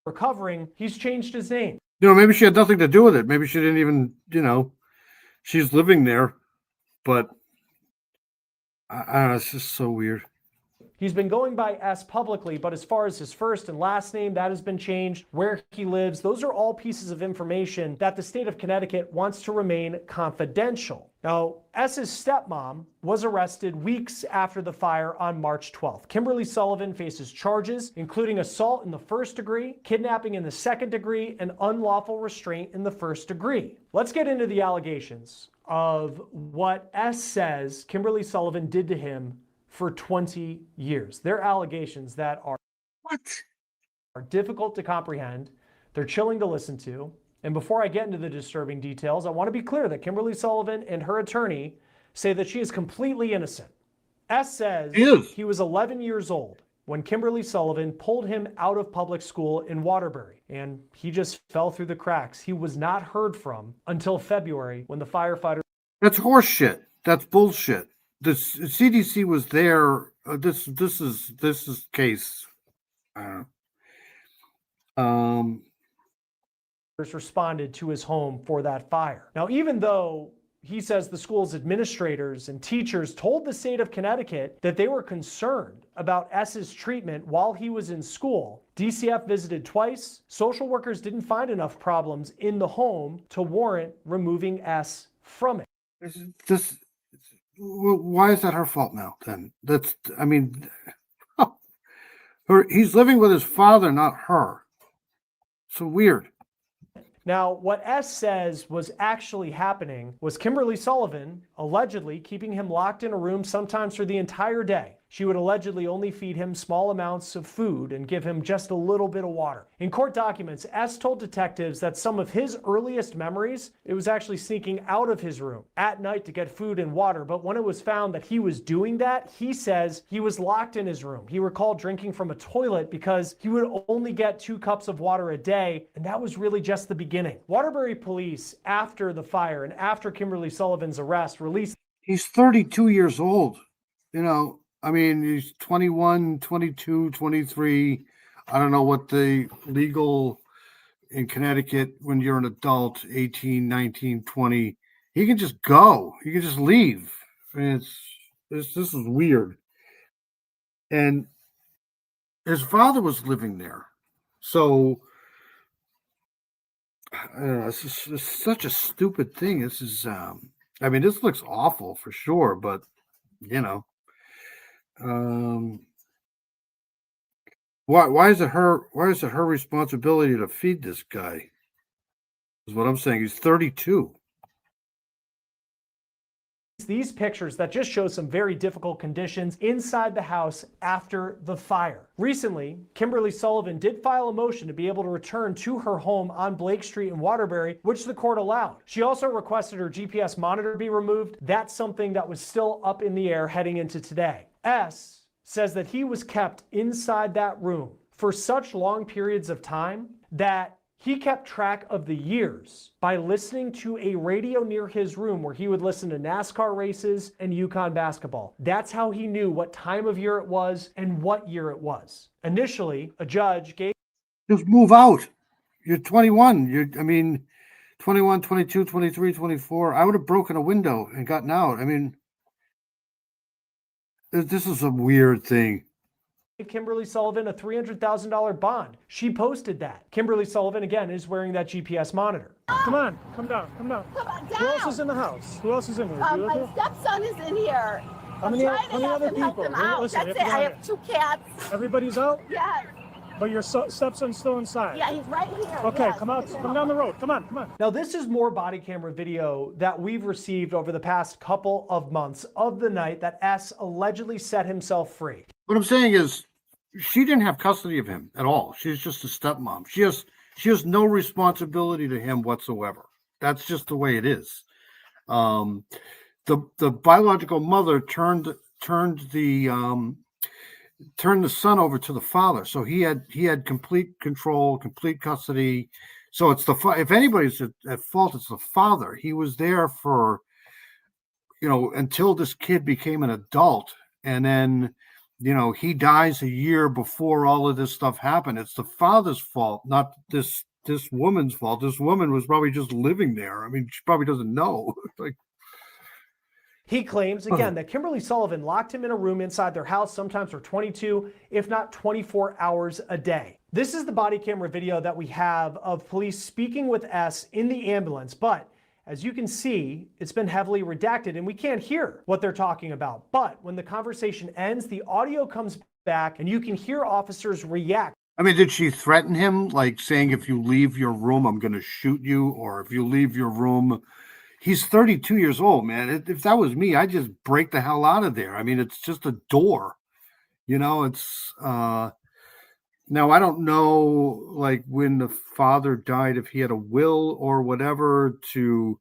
Recovering, he's changed his name. Maybe she had nothing to do with it. Maybe she didn't even, she's living there, but I don't know. It's just so weird. He's been going by S publicly, but as far as his first and last name, that has been changed. Where he lives, those are all pieces of information that the state of Connecticut wants to remain confidential. Now, S's stepmom was arrested weeks after the fire on March 12th. Kimberly Sullivan faces charges, including assault in the first degree, kidnapping in the second degree, and unlawful restraint in the first degree. Let's get into the allegations of what S says Kimberly Sullivan did to him for 20 years. They're allegations that are difficult to comprehend. They're chilling to listen to. And before I get into the disturbing details, I want to be clear that Kimberly Sullivan and her attorney say that she is completely innocent. S says he was 11 years old when Kimberly Sullivan pulled him out of public school in Waterbury, and he just fell through the cracks. He was not heard from until February when the firefighter... That's horse shit. That's bullshit. The CDC was there. This is case. Responded to his home for that fire. Now, even though he says the school's administrators and teachers told the state of Connecticut that they were concerned about S's treatment while he was in school, DCF visited twice. Social workers didn't find enough problems in the home to warrant removing S from it. Why is that her fault now then? He's living with his father, not her. So weird. Now, what S says was actually happening was Kimberly Sullivan allegedly keeping him locked in a room sometimes for the entire day. She would allegedly only feed him small amounts of food and give him just a little bit of water. In court documents, S told detectives that some of his earliest memories, it was actually sneaking out of his room at night to get food and water. But when it was found that he was doing that, he says he was locked in his room. He recalled drinking from a toilet because he would only get 2 cups of water a day, and that was really just the beginning. Waterbury police, after the fire and after Kimberly Sullivan's arrest, released... He's 32 years old, he's 21, 22, 23. I don't know what the legal in Connecticut when you're an adult, 18, 19, 20. He can just go. He can just leave. This is weird. And his father was living there. So, I don't know, it's such a stupid thing. This is, this looks awful for sure, but, why is it her responsibility to feed this guy? Is what I'm saying. He's 32. These pictures that just show some very difficult conditions inside the house after the fire. Recently, Kimberly Sullivan did file a motion to be able to return to her home on Blake Street in Waterbury, which the court allowed. She also requested her GPS monitor be removed. That's something that was still up in the air heading into today. S says that he was kept inside that room for such long periods of time that he kept track of the years by listening to a radio near his room where he would listen to NASCAR races and UConn basketball. That's how he knew what time of year it was and what year it was. Initially, a judge gave... Just move out. You're 21. 21, 22, 23, 24. I would have broken a window and gotten out. This is a weird thing. Kimberly Sullivan a $300,000 bond. She posted that. Kimberly Sullivan, again, is wearing that GPS monitor. Come on, come down. Come on, down. Who else is in the house? Who else is in here? My stepson is in here. How many other people? Listen, that's it. I have 2 cats. Everybody's out? Yes. But your stepson's still inside? Yeah, he's right here. Okay, yes. come down the road. Come on. Now, this is more body camera video that we've received over the past couple of months of the night that S allegedly set himself free. What I'm saying is, she didn't have custody of him at all. She's just a stepmom. She has no responsibility to him whatsoever. That's just the way it is. The biological mother turned the son over to the father, so he had complete control, complete custody. So it's if anybody's at fault, it's the father. He was there for until this kid became an adult, and then he dies a year before all of this stuff happened. It's the father's fault, not this woman's fault. This woman was probably just living there. She probably doesn't know. He claims, again, that Kimberly Sullivan locked him in a room inside their house, sometimes for 22, if not 24 hours a day. This is the body camera video that we have of police speaking with S in the ambulance, but as you can see, it's been heavily redacted and we can't hear what they're talking about. But when the conversation ends, the audio comes back and you can hear officers react. I mean, did she threaten him, like saying, if you leave your room, I'm going to shoot you, or if you leave your room? He's 32 years old, man. If that was me, I'd just break the hell out of there. I mean, it's just a door, it's, now I don't know, like when the father died, if he had a will or whatever to,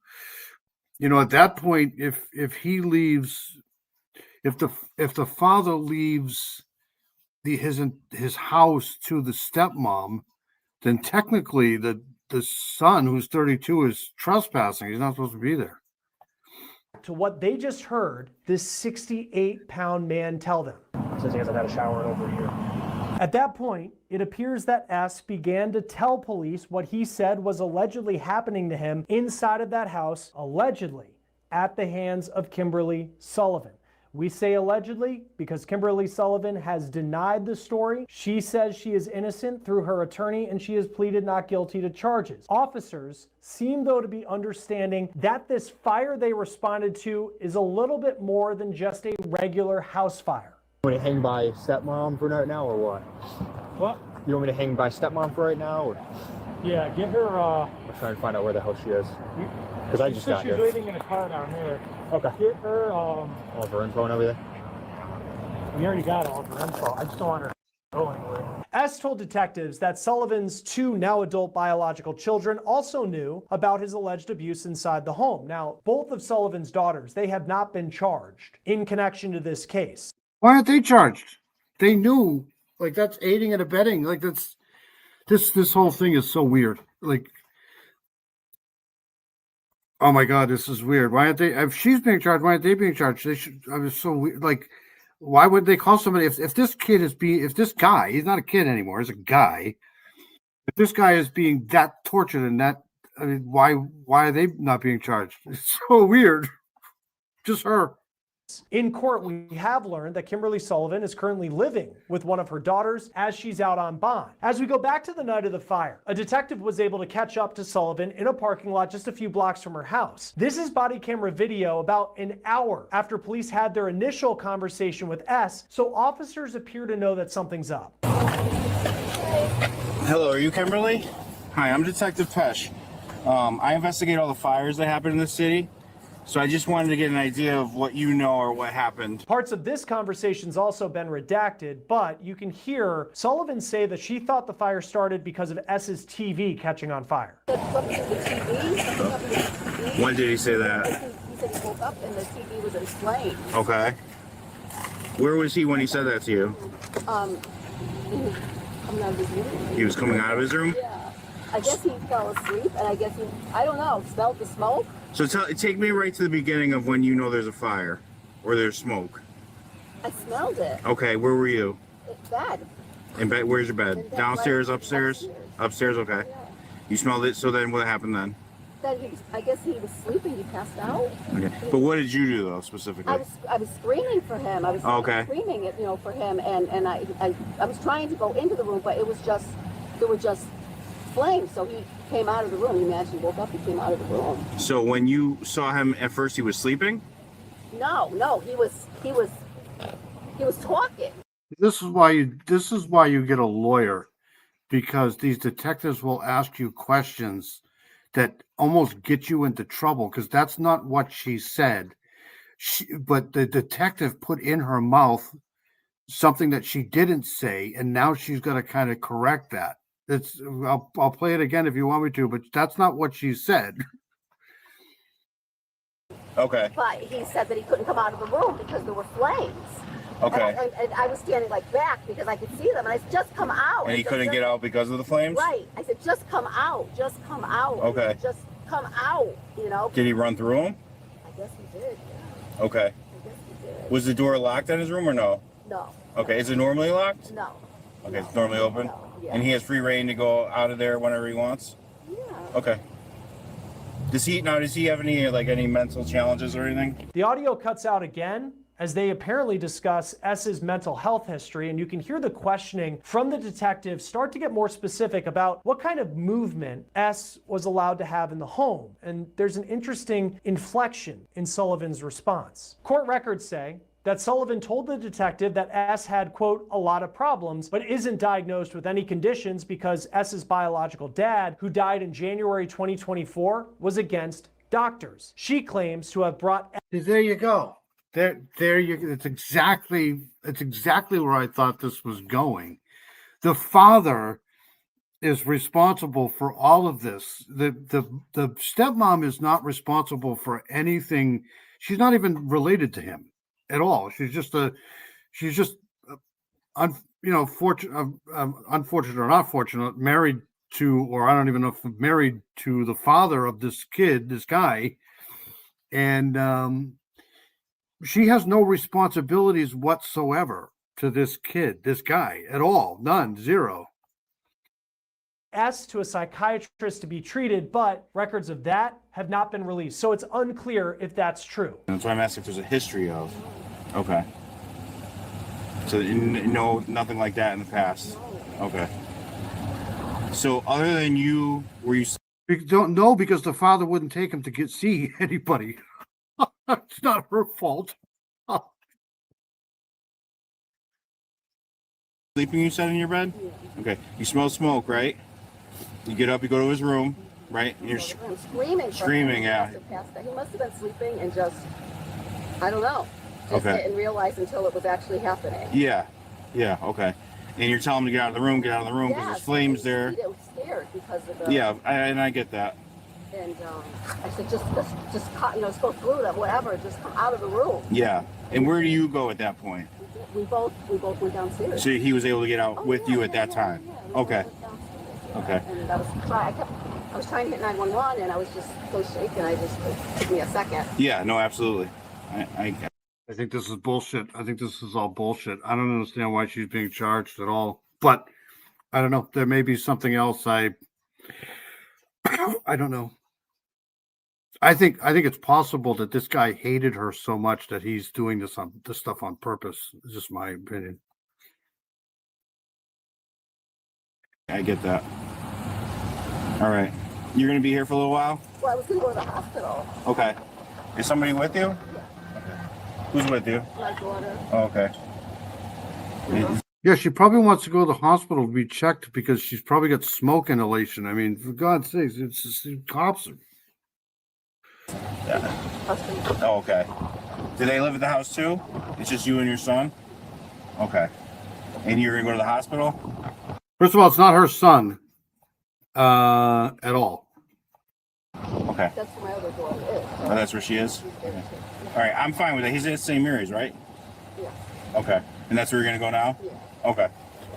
at that point, if he leaves, if the father leaves his house to the stepmom, then technically the son who's 32 is trespassing. He's not supposed to be there. To what they just heard this 68-pound man tell them. Says he hasn't had a shower in over a year. At that point, it appears that S began to tell police what he said was allegedly happening to him inside of that house, allegedly at the hands of Kimberly Sullivan. We say allegedly because Kimberly Sullivan has denied the story. She says she is innocent through her attorney and she has pleaded not guilty to charges. Officers seem, though, to be understanding that this fire they responded to is a little bit more than just a regular house fire. You want me to hang by stepmom for right now or what? What? You want me to hang by stepmom for right now? Or? Yeah, get her. I'm trying to find out where the hell she is. Because I just got here. She's waiting in a car down there. Okay. Get her. All of her info and everything? We already got all of her info. I just don't want her to go anywhere. S told detectives that Sullivan's two now adult biological children also knew about his alleged abuse inside the home. Now, both of Sullivan's daughters, they have not been charged in connection to this case. Why aren't they charged? They knew, like, that's aiding and abetting. Like, that's this whole thing is so weird. Like, oh my God, this is weird. Why aren't they? If she's being charged, why aren't they being charged? They should. I was so weird. Like, why would they call somebody if this kid is being, if this guy, he's not a kid anymore, he's a guy. If this guy is being that tortured and that, I mean, why are they not being charged? It's so weird. Just her. In court, we have learned that Kimberly Sullivan is currently living with one of her daughters as she's out on bond. As we go back to the night of the fire, a detective was able to catch up to Sullivan in a parking lot just a few blocks from her house. This is body camera video about an hour after police had their initial conversation with S, so officers appear to know that something's up. Hello, are you Kimberly? Hi, I'm Detective Pesh. I investigate all the fires that happen in the city. So I just wanted to get an idea of what you know or what happened. Parts of this conversation's also been redacted, but you can hear Sullivan say that she thought the fire started because of S's TV catching on fire. When did he say that? He said he woke up and the TV was in flames. Okay. Where was he when he said that to you? Coming out of his room. He was coming out of his room? Yeah. I guess he fell asleep and I guess he, I don't know, smelled the smoke. So take me right to the beginning of when you know there's a fire or there's smoke. I smelled it. Okay, where were you? It's bad. In bed? Where's your bed? In bed, Downstairs, right upstairs? Upstairs, okay. Yeah. You smelled it, so then what happened then? Then he was, I guess he was sleeping, he passed out. Okay. But what did you do though, specifically? I was screaming for him. I was screaming it, for him, and I was trying to go into the room, but it was just, there were just flames. So he came out of the room. He actually woke up and came out of the room. So when you saw him at first, he was sleeping? No, he was talking. This is why you get a lawyer, because these detectives will ask you questions that almost get you into trouble, because that's not what she said. But the detective put in her mouth something that she didn't say, and now she's got to kind of correct that. I'll play it again if you want me to, but that's not what she said. Okay. But he said that he couldn't come out of the room because there were flames. Okay. And I was standing like back because I could see them, and I said, just come out. And he couldn't get out because of the flames? Right. I said, just come out. Just come out. Okay. Just come out, Did he run through him? I guess he did, yeah. Okay. I guess he did. Was the door locked in his room or no? No. Okay. Is it normally locked? No. Okay, it's normally open? No. Yeah. And he has free reign to go out of there whenever he wants? Yeah. Okay. Does he have any mental challenges or anything? The audio cuts out again as they apparently discuss S's mental health history, and you can hear the questioning from the detective start to get more specific about what kind of movement S was allowed to have in the home. And there's an interesting inflection in Sullivan's response. Court records say that Sullivan told the detective that S had, quote, a lot of problems, but isn't diagnosed with any conditions because S's biological dad, who died in January 2024, was against doctors. She claims to have brought... There you go. It's exactly where I thought this was going. The father is responsible for all of this. The stepmom is not responsible for anything. She's not even related to him at all. She's just unfortunate or not fortunate, married to, or I don't even know if married to the father of this kid, this guy, and she has no responsibilities whatsoever to this kid, this guy, at all. None, zero. S to a psychiatrist to be treated, but records of that have not been released. So it's unclear if that's true. That's why I'm asking if there's a history of. Okay. So no, nothing like that in the past. Okay. So other than you, were you? Don't know because the father wouldn't take him to see anybody. It's not her fault. Sleeping, you said, in your bed? Yeah. Okay. You smell smoke, right? You get up, you go to his room, right? And you're screaming. Screaming, yeah. He must have been sleeping and just, I don't know, just okay. Didn't realize until it was actually happening. Yeah. Yeah, okay. And you're telling him to get out of the room because there's flames there. He was scared because of the... Yeah, and I get that. And I said, just go through that, whatever, just come out of the room. Yeah. And where do you go at that point? We both went downstairs. So he was able to get out with you at that time? Okay. Okay. And I was trying to hit 911, and I was just so shaken. It took me a second. Yeah, no, absolutely. I think this is bullshit. I think this is all bullshit. I don't understand why she's being charged at all. But I don't know. There may be something else. I don't know. I think it's possible that this guy hated her so much that he's doing this stuff on purpose. It's just my opinion. I get that. All right. You're going to be here for a little while? Well, I was going to go to the hospital. Okay. Is somebody with you? Yeah. Okay. Who's with you? My daughter. Oh, okay. Yeah, she probably wants to go to the hospital to be checked because she's probably got smoke inhalation. I mean, for God's sakes, it's just cops. Yeah. Oh, okay. Do they live at the house too? It's just you and your son? Okay. And you're going to go to the hospital? First of all, it's not her son at all. Okay. That's where my other daughter is. Oh, that's where she is? Okay. All right, I'm fine with that. He's at St. Mary's, right? Yeah. Okay. And that's where you're going to go now? Yeah. Okay.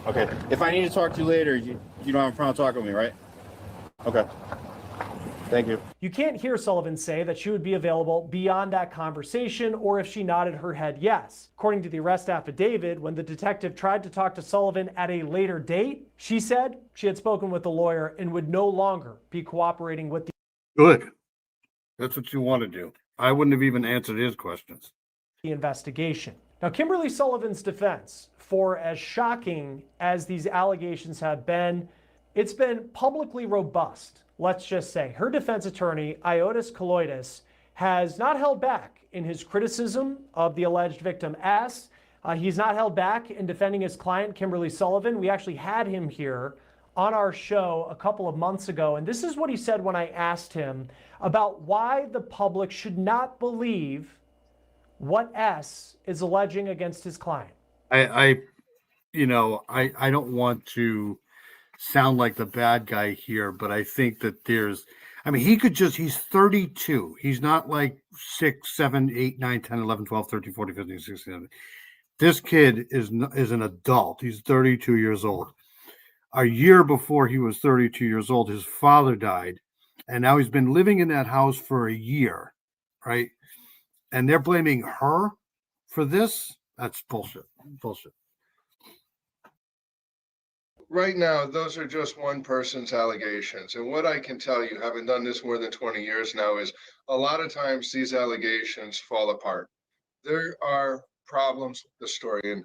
Okay. If I need to talk to you later, you don't have a problem talking with me, right? Okay. Thank you. You can't hear Sullivan say that she would be available beyond that conversation or if she nodded her head yes. According to the arrest affidavit, when the detective tried to talk to Sullivan at a later date, she said she had spoken with the lawyer and would no longer be cooperating with the... Good. That's what you want to do. I wouldn't have even answered his questions. ...the investigation. Now, Kimberly Sullivan's defense, for as shocking as these allegations have been, it's been publicly robust. Let's just say her defense attorney, Iotis Kaloidis, has not held back in his criticism of the alleged victim S. He's not held back in defending his client, Kimberly Sullivan. We actually had him here on our show a couple of months ago, and this is what he said when I asked him about why the public should not believe what S is alleging against his client. I don't want to sound like the bad guy here, but I think that he's 32. He's not like 6, 7, 8, 9, 10, 11, 12, 13, 14, 15, 16, 17. This kid is an adult. He's 32 years old. A year before he was 32 years old, his father died, and now he's been living in that house for a year, right? And they're blaming her for this? That's bullshit. Bullshit. right now, those are just one person's allegations. And what I can tell you, having done this more than 20 years now, is a lot of times these allegations fall apart. There are problems with the story. And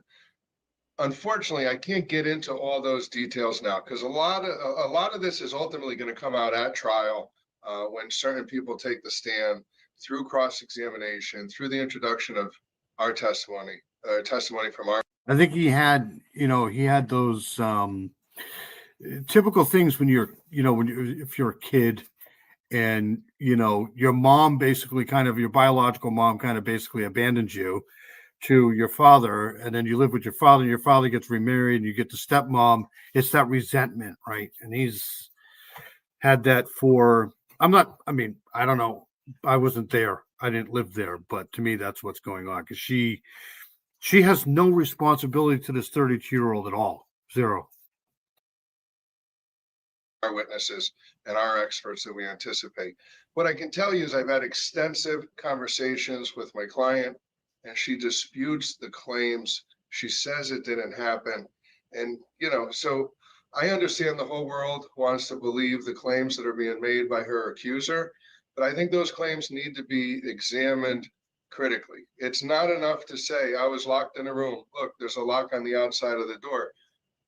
unfortunately, I can't get into all those details now because a lot of this is ultimately going to come out at trial when certain people take the stand through cross-examination, through the introduction of our testimony from our. I think he had those typical things when if you're a kid and your mom basically your biological mom kind of basically abandons you to your father, and then you live with your father and your father gets remarried and you get the stepmom. It's that resentment, right? And he's had that I don't know, I wasn't there, I didn't live there, but to me that's what's going on, because she has no responsibility to this 32-year-old at all. Zero. Our witnesses and our experts that we anticipate. What I can tell you is I've had extensive conversations with my client, and she disputes the claims. She says it didn't happen. And, so I understand the whole world wants to believe the claims that are being made by her accuser, but I think those claims need to be examined critically. It's not enough to say, I was locked in a room. Look, there's a lock on the outside of the door,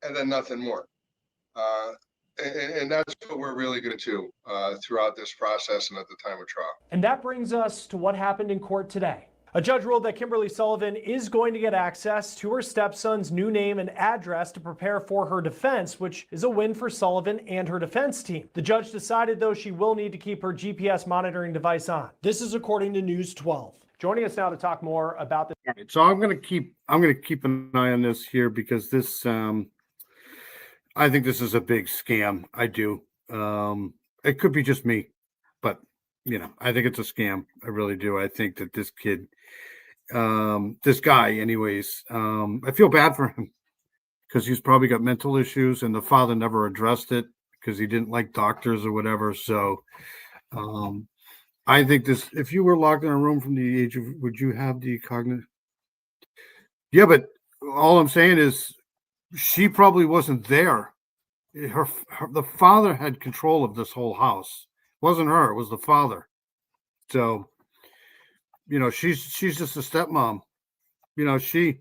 and then nothing more. And that's what we're really going to do throughout this process and at the time of trial. And that brings us to what happened in court today. A judge ruled that Kimberly Sullivan is going to get access to her stepson's new name and address to prepare for her defense, which is a win for Sullivan and her defense team. The judge decided, though, she will need to keep her GPS monitoring device on. This is according to News 12. Joining us now to talk more about this. Right, so I'm going to keep an eye on this here, because this I think this is a big scam. I do. It could be just me, but I think it's a scam. I really do. I think that this kid, this guy, anyways, I feel bad for him because he's probably got mental issues, and the father never addressed it because he didn't like doctors or whatever. So, I think this. If you were locked in a room from the age of, would you have the cognitive? Yeah, but all I'm saying is, she probably wasn't there. The father had control of this whole house. It wasn't her, it was the father. So, she's just a stepmom. She's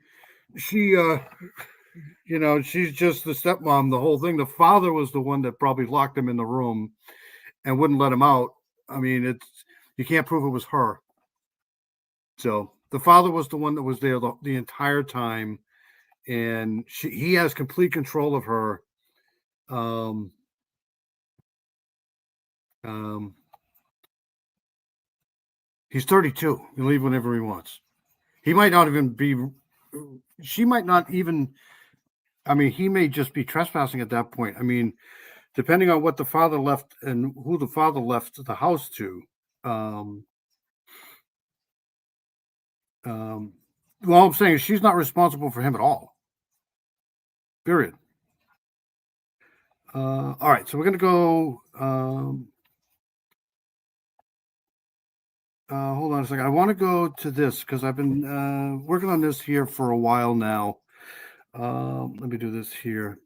just the stepmom, the whole thing. The father was the one that probably locked him in the room and wouldn't let him out. I mean, you can't prove it was her. So the father was the one that was there the entire time, and he has complete control of her. He's 32. He can leave whenever he wants. He might not even be. She might not even. I mean, he may just be trespassing at that point. I mean, depending on what the father left and who the father left the house to. Well, all I'm saying is she's not responsible for him at all. Period. All right, so we're going to go. Hold on a second. I want to go to this because I've been working on this here for a while now. Let me do this here.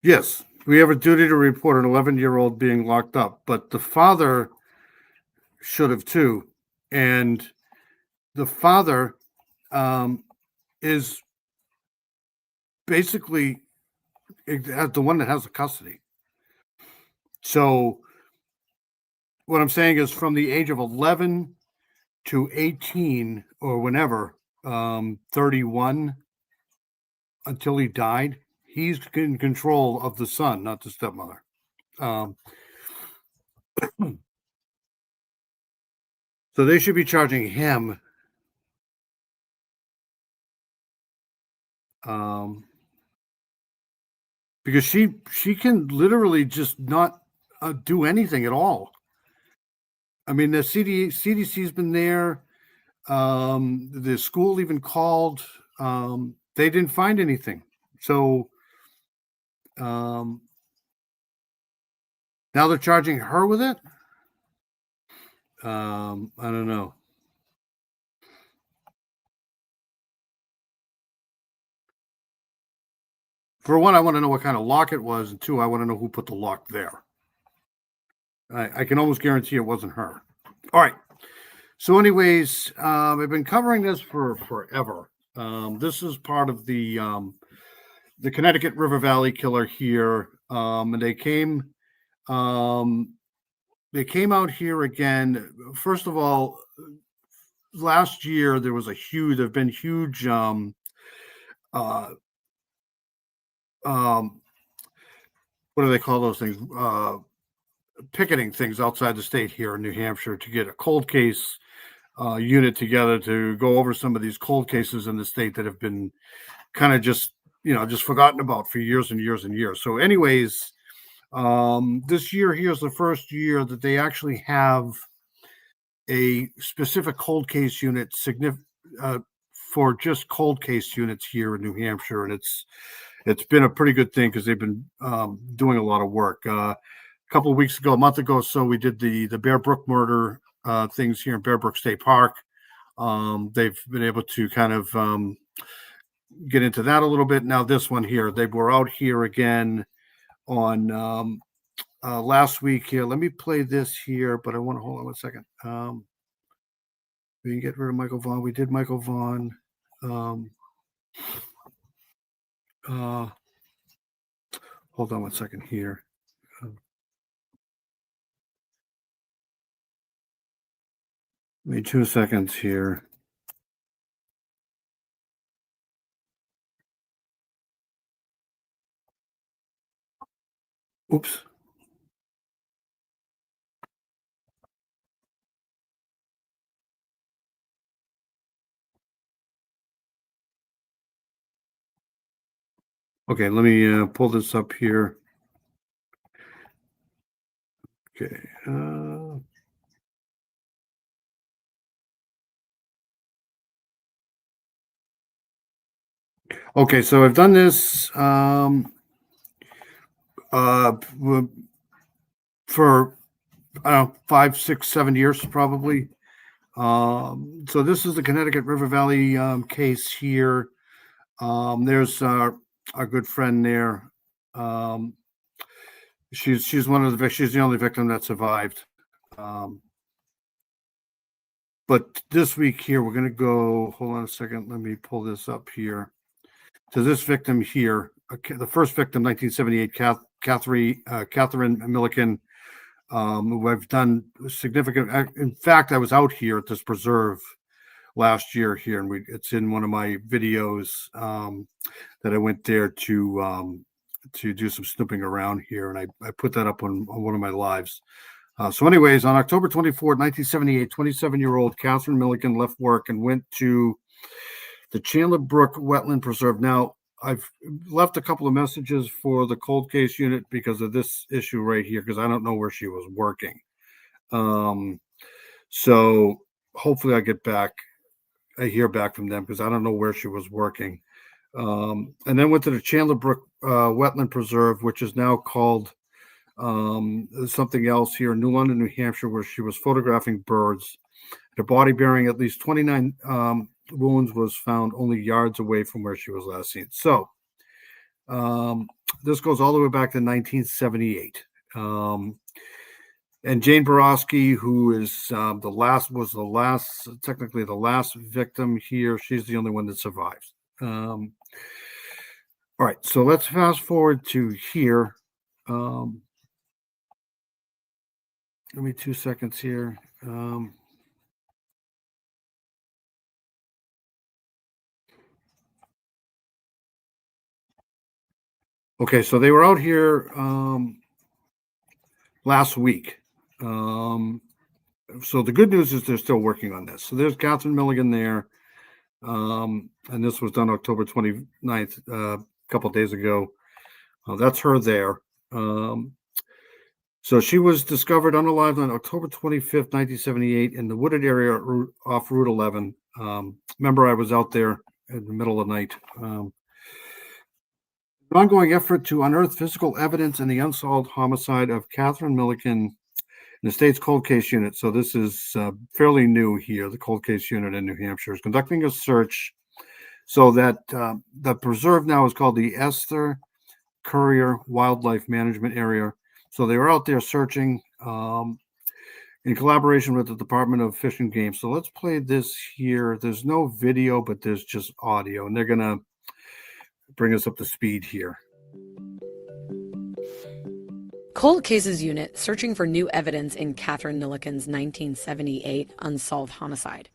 Yes, we have a duty to report an 11-year-old being locked up, but the father should have too. And the father is basically the one that has the custody. So what I'm saying is, from the age of 11 to 18 or whenever, 31 until he died, he's in control of the son, not the stepmother. So they should be charging him. Because she can literally just not do anything at all. I mean, the CDC's been there. The school even called. They didn't find anything. So now they're charging her with it. I don't know. For one, I want to know what kind of lock it was, and two, I want to know who put the lock there. I can almost guarantee it wasn't her. All right. So anyways, I've been covering this for forever. This is part of the Connecticut River Valley killer here. And they came out here again. First of all, last year there've been huge what do they call those things? Picketing things outside the state here in New Hampshire to get a cold case unit together to go over some of these cold cases in the state that have been kind of just forgotten about for years and years and years. So anyways, this year here's the first year that they actually have a specific cold case unit for just cold case units here in New Hampshire, and it's been a pretty good thing because they've been doing a lot of work. A couple of weeks ago, a month ago, so we did the Bear Brook murder things here in Bear Brook State Park. They've been able to kind of get into that a little bit. Now this one here, they were out here again on last week here. Let me play this here, but I want to hold on one second. We can get rid of Michael Vaughn. We did Michael Vaughn. Hold on one second here. Give me 2 seconds here. Oops. Okay, let me pull this up here. Okay. Okay, so I've done this for 5, 6, 7 years probably. So this is the Connecticut River Valley case here. There's our good friend there. She's the only victim that survived. But this week here, we're going to go, hold on a second, let me pull this up here. To this victim here, the first victim, 1978, Catherine Millican, who I've done significant, in fact, I was out here at this preserve last year here, and it's in one of my videos that I went there to do some snooping around here, and I put that up on one of my lives. So anyways, on October 24th, 1978, 27-year-old Catherine Millican left work and went to the Chandler Brook Wetland Preserve. Now, I've left a couple of messages for the cold case unit because of this issue right here, because I don't know where she was working. So hopefully I hear back from them because I don't know where she was working. And then went to the Chandler Brook Wetland Preserve, which is now called something else here in New London, New Hampshire, where she was photographing birds. Her body bearing at least 29 wounds was found only yards away from where she was last seen. So this goes all the way back to 1978. And Jane Borowski, who is technically the last victim here, she's the only one that survived. All right, so let's fast forward to here. Give me 2 seconds here. Okay, so they were out here last week. So the good news is they're still working on this. So there's Catherine Milligan there. And this was done October 29th, a couple of days ago. That's her there. So she was discovered unalived on October 25th, 1978 in the wooded area off Route 11. Remember, I was out there in the middle of the night. An ongoing effort to unearth physical evidence in the unsolved homicide of Catherine Millican in the state's cold case unit. So this is fairly new here. The cold case unit in New Hampshire is conducting a search. So that the preserve now is called the Esther Courier Wildlife Management Area. So they were out there searching in collaboration with the Department of Fish and Game. So let's play this here. There's no video, but there's just audio, and they're going to bring us up to speed here. Cold Cases Unit searching for new evidence in Catherine Millican's 1978 unsolved homicide.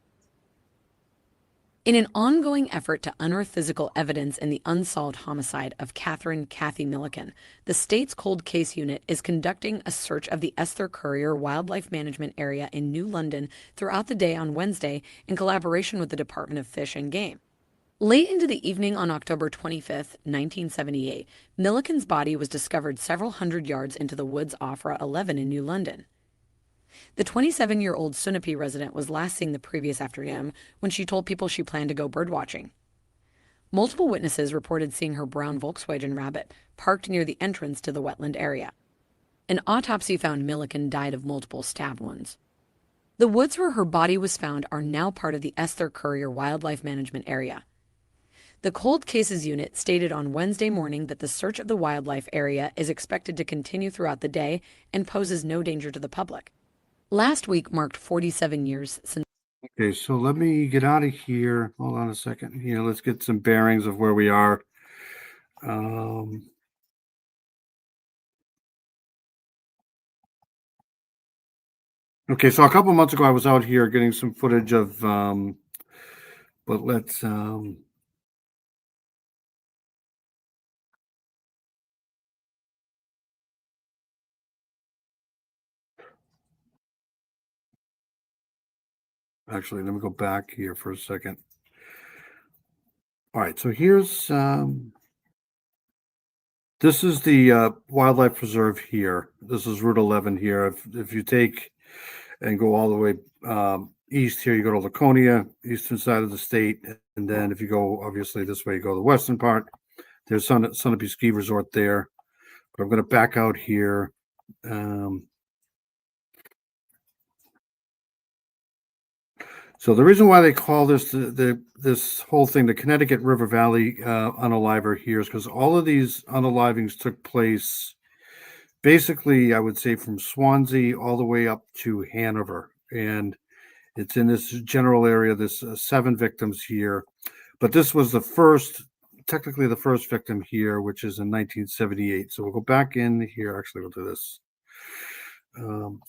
In an ongoing effort to unearth physical evidence in the unsolved homicide of Cathy Millican, the state's Cold Case Unit is conducting a search of the Esther Courier Wildlife Management Area in New London throughout the day on Wednesday in collaboration with the Department of Fish and Game. Late into the evening on October 25th, 1978, Millican's body was discovered several hundred yards into the woods off Route 11 in New London. The 27-year-old Sunapee resident was last seen the previous afternoon when she told people she planned to go birdwatching. Multiple witnesses reported seeing her brown Volkswagen Rabbit parked near the entrance to the wetland area. An autopsy found Millican died of multiple stab wounds. The woods where her body was found are now part of the Esther Courier Wildlife Management Area. The Cold Cases Unit stated on Wednesday morning that the search of the wildlife area is expected to continue throughout the day and poses no danger to the public. Last week marked 47 years since. Okay, so let me get out of here. Hold on a second here. Let's get some bearings of where we are. Okay, so a couple months ago, I was out here getting some footage of, but let's, actually, let me go back here for a second. All right, so here's, this is the wildlife preserve here. This is Route 11 here. If you take and go all the way east here, you go to Laconia, eastern side of the state. And then if you go, obviously, this way, you go to the western part. There's Sunapee Ski Resort there. But I'm going to back out here. So the reason why they call this this whole thing the Connecticut River Valley unaliver here is because all of these unalivings took place basically, I would say, from Swansea all the way up to Hanover. And it's in this general area. There's 7 victims here. But this was technically the first victim here, which is in 1978. So we'll go back in here. Actually, we'll do this.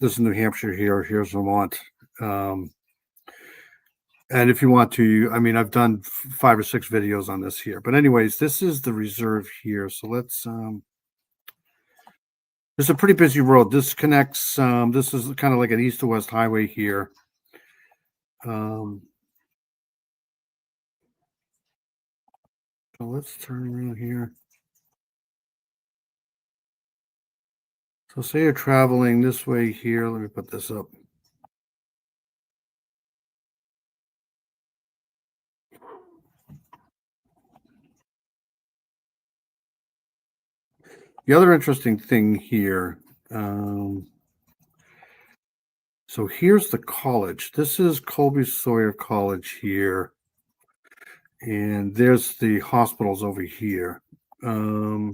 This is New Hampshire here. Here's Vermont. And if you want to, I mean, I've done 5 or 6 videos on this here. But anyways, this is the reserve here. So let's, it's a pretty busy road. This connects, this is kind of like an east to west highway here. So let's turn around here. So say you're traveling this way here. Let me put this up. The other interesting thing here, so here's the college. This is Colby Sawyer College here. And there's the hospitals over here. So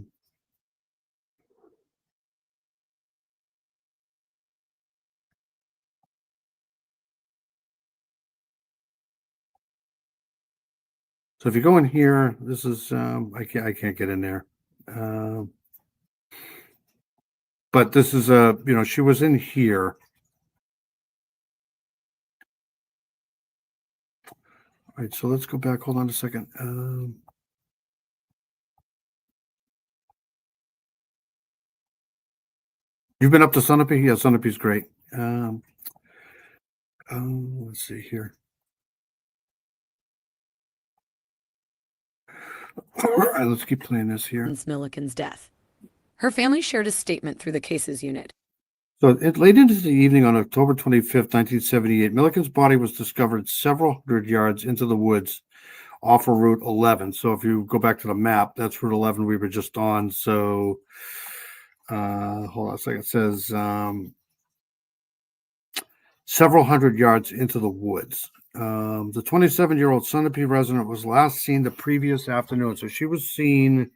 if you go in here, this is, I can't get in there. But this is she was in here. All right, so let's go back. Hold on a second. You've been up to Sunapee? Yeah, Sunapee's great. Let's see here. All right, let's keep playing this here. Since Millican's death. Her family shared a statement through the Cases Unit. So late into the evening on October 25th, 1978, Millican's body was discovered several hundred yards into the woods off of Route 11. So if you go back to the map, that's Route 11 we were just on. So hold on a second. It says several hundred yards into the woods. The 27-year-old Sunapee resident was last seen the previous afternoon. So she was seen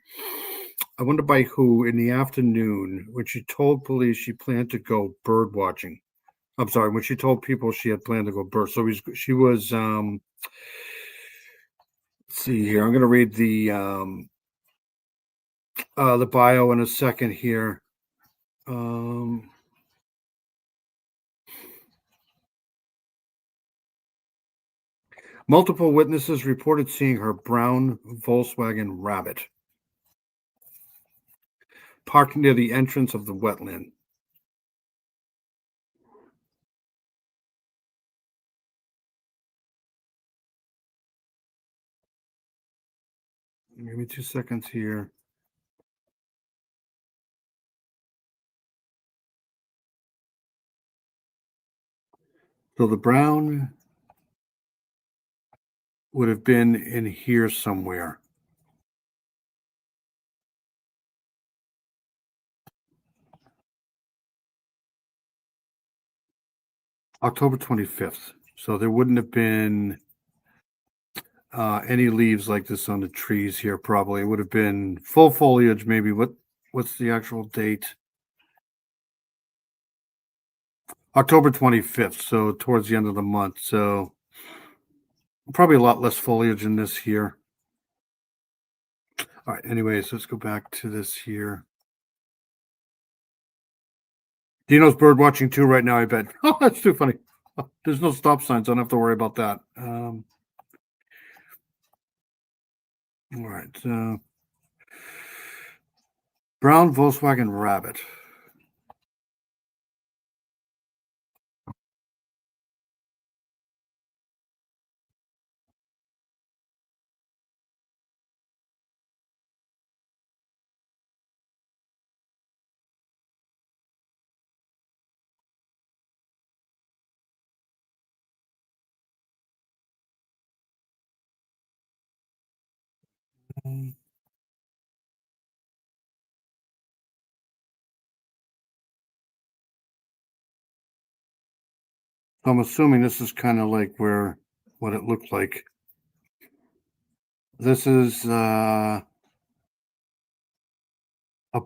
I wonder by who in the afternoon when she told police she planned to go bird watching. I'm sorry, when she told people she had planned to go bird. So she was let's see here. I'm gonna read the bio in a second here. Multiple witnesses reported seeing her brown Volkswagen Rabbit parked near the entrance of the wetland. Give me 2 seconds here. So the brown would have been in here somewhere. October 25th. So there wouldn't have been any leaves like this on the trees here. Probably it would have been full foliage. Maybe what's the actual date? October 25th. So towards the end of the month. So probably a lot less foliage in this here. All right. Anyways, let's go back to this here. Dino's bird watching too right now, I bet. Oh, that's too funny. There's no stop signs. I don't have to worry about that. All right. Brown Volkswagen Rabbit. I'm assuming this is kind of like what it looked like. This is a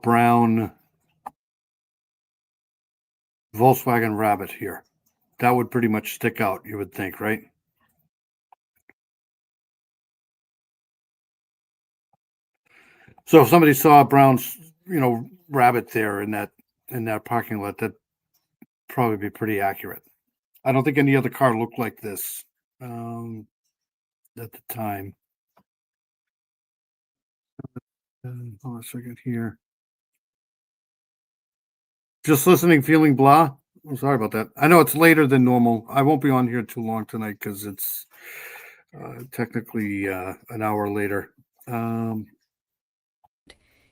brown Volkswagen Rabbit here. That would pretty much stick out, you would think, right? So if somebody saw a brown, rabbit there in that parking lot, that'd probably be pretty accurate. I don't think any other car looked like this at the time. Hold on a second here. Just listening, feeling blah. I'm sorry about that. I know it's later than normal. I won't be on here too long tonight because it's technically an hour later.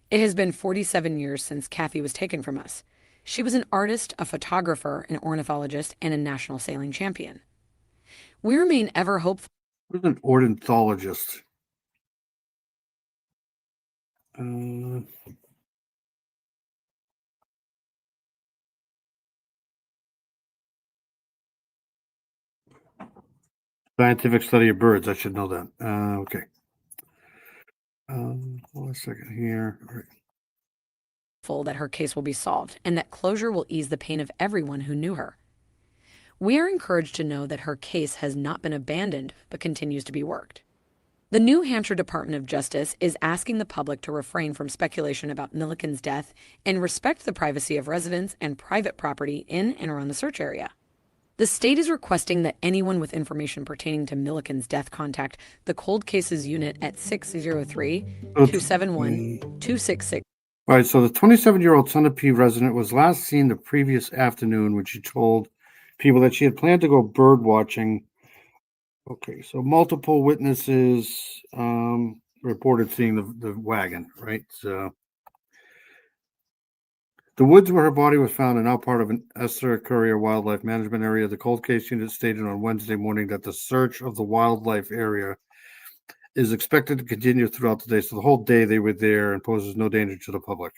It has been 47 years since Cathy was taken from us. She was an artist, a photographer, an ornithologist, and a national sailing champion. We remain ever hopeful. Who's an ornithologist? Scientific study of birds. I should know that. Okay. Hold on a second here. All right. That her case will be solved and that closure will ease the pain of everyone who knew her. We are encouraged to know that her case has not been abandoned but continues to be worked. The New Hampshire Department of Justice is asking the public to refrain from speculation about Millican's death and respect the privacy of residents and private property in and around the search area. The state is requesting that anyone with information pertaining to Millican's death contact the Cold Cases Unit at 603-271-266. All right, so the 27-year-old Sunapee resident was last seen the previous afternoon when she told people that she had planned to go bird watching. Okay, so multiple witnesses reported seeing the wagon, right? So the woods where her body was found are now part of an Esther Courier Wildlife Management Area. The cold case unit stated on Wednesday morning that the search of the wildlife area is expected to continue throughout the day. So the whole day they were there and poses no danger to the public.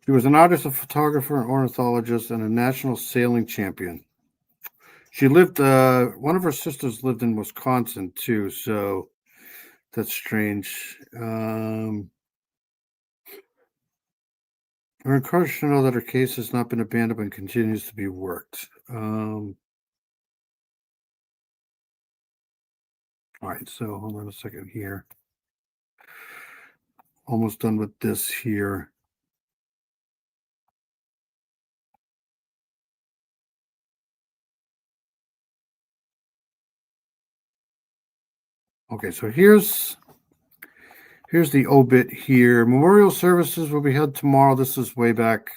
She was an artist, a photographer, an ornithologist, and a national sailing champion. She lived, one of her sisters lived in Wisconsin too, so that's strange. We're encouraged to know that her case has not been abandoned and continues to be worked. All right, so hold on a second here. Almost done with this here. Okay, so here's the obit here. Memorial services will be held tomorrow. This is way back,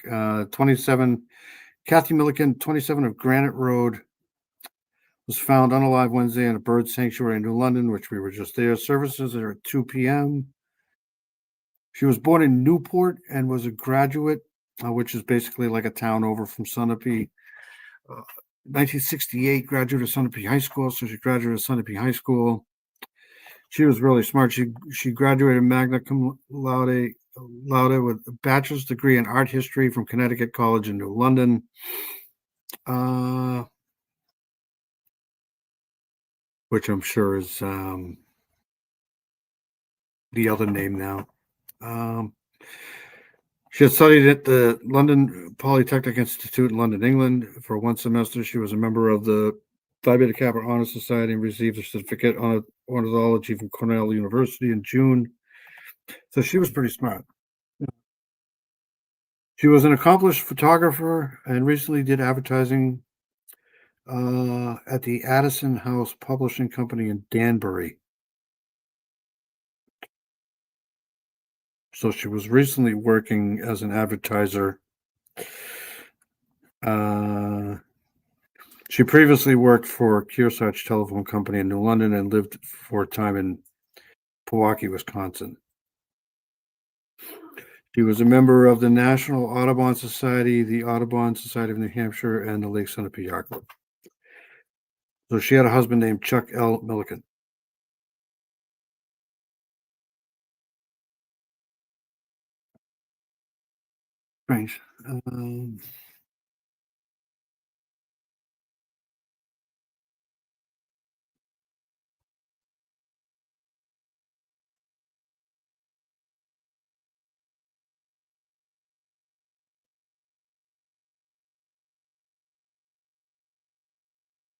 27. Cathy Millican, 27 of Granite Road, was found unalive Wednesday in a bird sanctuary in New London, which we were just there. Services are at 2 p.m. She was born in Newport and was a graduate, which is basically like a town over from Sunapee. 1968, graduate of Sunapee High School, so she graduated Sunapee High School. She was really smart. She graduated magna cum laude with a bachelor's degree in art history from Connecticut College in New London. Which I'm sure is the other name now. She had studied at the London Polytechnic Institute in London, England for one semester. She was a member of the Phi Beta Kappa Honor Society and received a certificate on ornithology from Cornell University in June. So she was pretty smart. She was an accomplished photographer and recently did advertising at the Addison House Publishing Company in Danbury. So she was recently working as an advertiser. She previously worked for Kearsarge Telephone Company in New London and lived for a time in Pewaukee, Wisconsin. She was a member of the National Audubon Society, the Audubon Society of New Hampshire, and the Lake Sunapee Yacht Club. So she had a husband named Chuck L. Millican. Strange.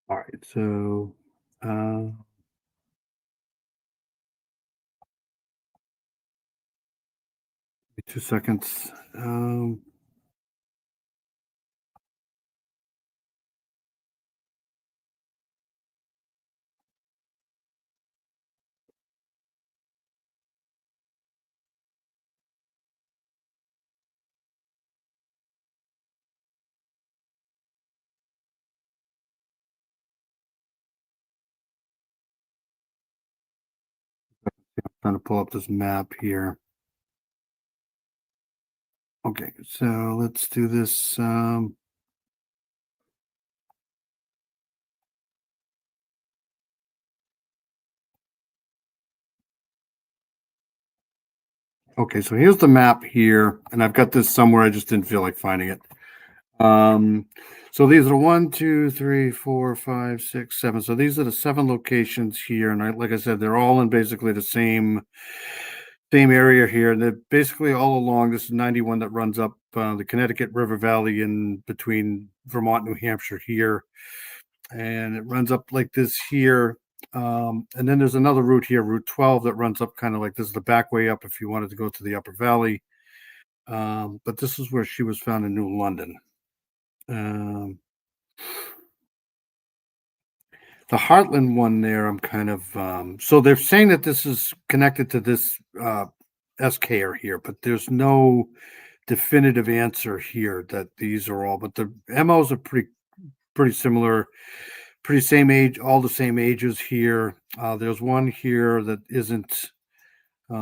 All right, so 2 seconds. I'm trying to pull up this map here. Okay, so let's do this. Okay, so here's the map here, and I've got this somewhere. I just didn't feel like finding it. So these are 1, 2, 3, 4, 5, 6, 7. So these are the 7 locations here, and like I said, they're all in basically the same area here. And they're basically all along. This is 91 that runs up the Connecticut River Valley in between Vermont, New Hampshire here, and it runs up like this here. And then there's another route here, Route 12, that runs up kind of like this is the back way up if you wanted to go to the Upper Valley. But this is where she was found in New London. The Heartland one there, I'm kind of so they're saying that this is connected to this SKR here, but there's no definitive answer here that these are all. But the MOs are pretty similar, pretty same age, all the same ages here. There's one here that isn't.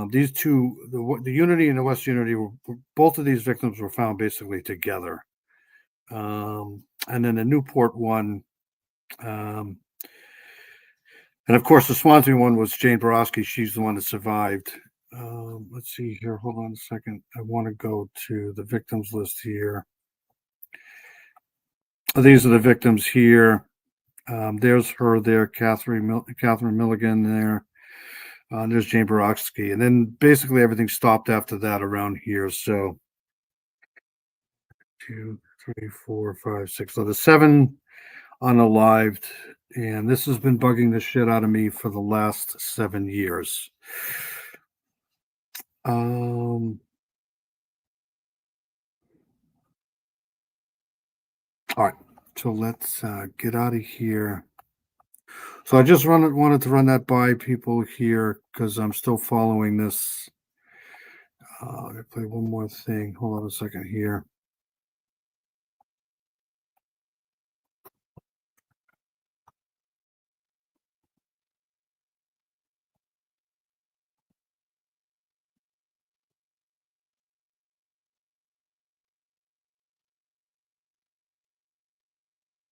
These two, the Unity and the West Unity, both of these victims were found basically together. And then the Newport one, and of course the Swansea one was Jane Borowski. She's the one that survived. Let's see here. Hold on a second. I want to go to the victims list here. These are the victims here. There's her there, Catherine Milligan there. There's Jane Borowski. And then basically everything stopped after that around here. So 2, 3, 4, 5, 6. So there's 7 unalived. And this has been bugging the shit out of me for the last 7 years. All right. So let's get out of here. So I just wanted to run that by people here because I'm still following this. I'm going to play one more thing. Hold on a second here.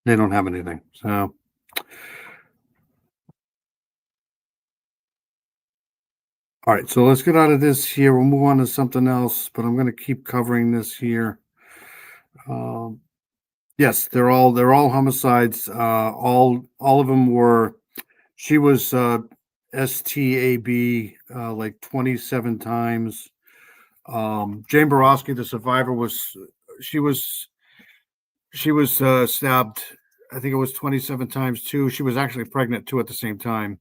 They don't have anything. So. All right, so let's get out of this here. We'll move on to something else, but I'm going to keep covering this here. Yes, they're all homicides. All of them were. She was STAB like 27 times. Jane Borowski, the survivor, was stabbed. I think it was 27 times too. She was actually pregnant too at the same time.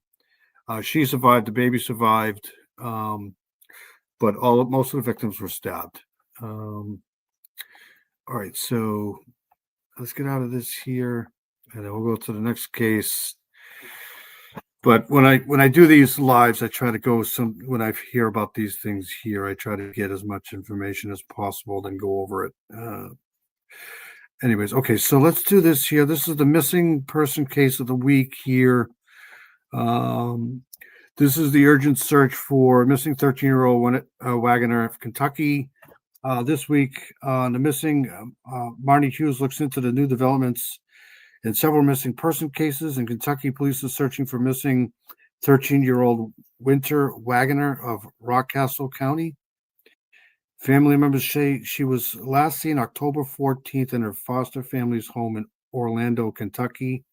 She survived. The baby survived. But most of the victims were stabbed. All right, so let's get out of this here, and then we'll go to the next case. But when I do these lives, I try to go when I hear about these things here, I try to get as much information as possible, then go over it. Anyways, okay, so let's do this here. This is the missing person case of the week here. This is the urgent search for missing 13-year-old Wagoner of Kentucky. This week, the missing, Marnie Hughes looks into the new developments in several missing person cases. In Kentucky, police are searching for missing 13-year-old Winter Wagoner of Rockcastle County. Family members say she was last seen October 14th in her foster family's home in Orlando, Kentucky.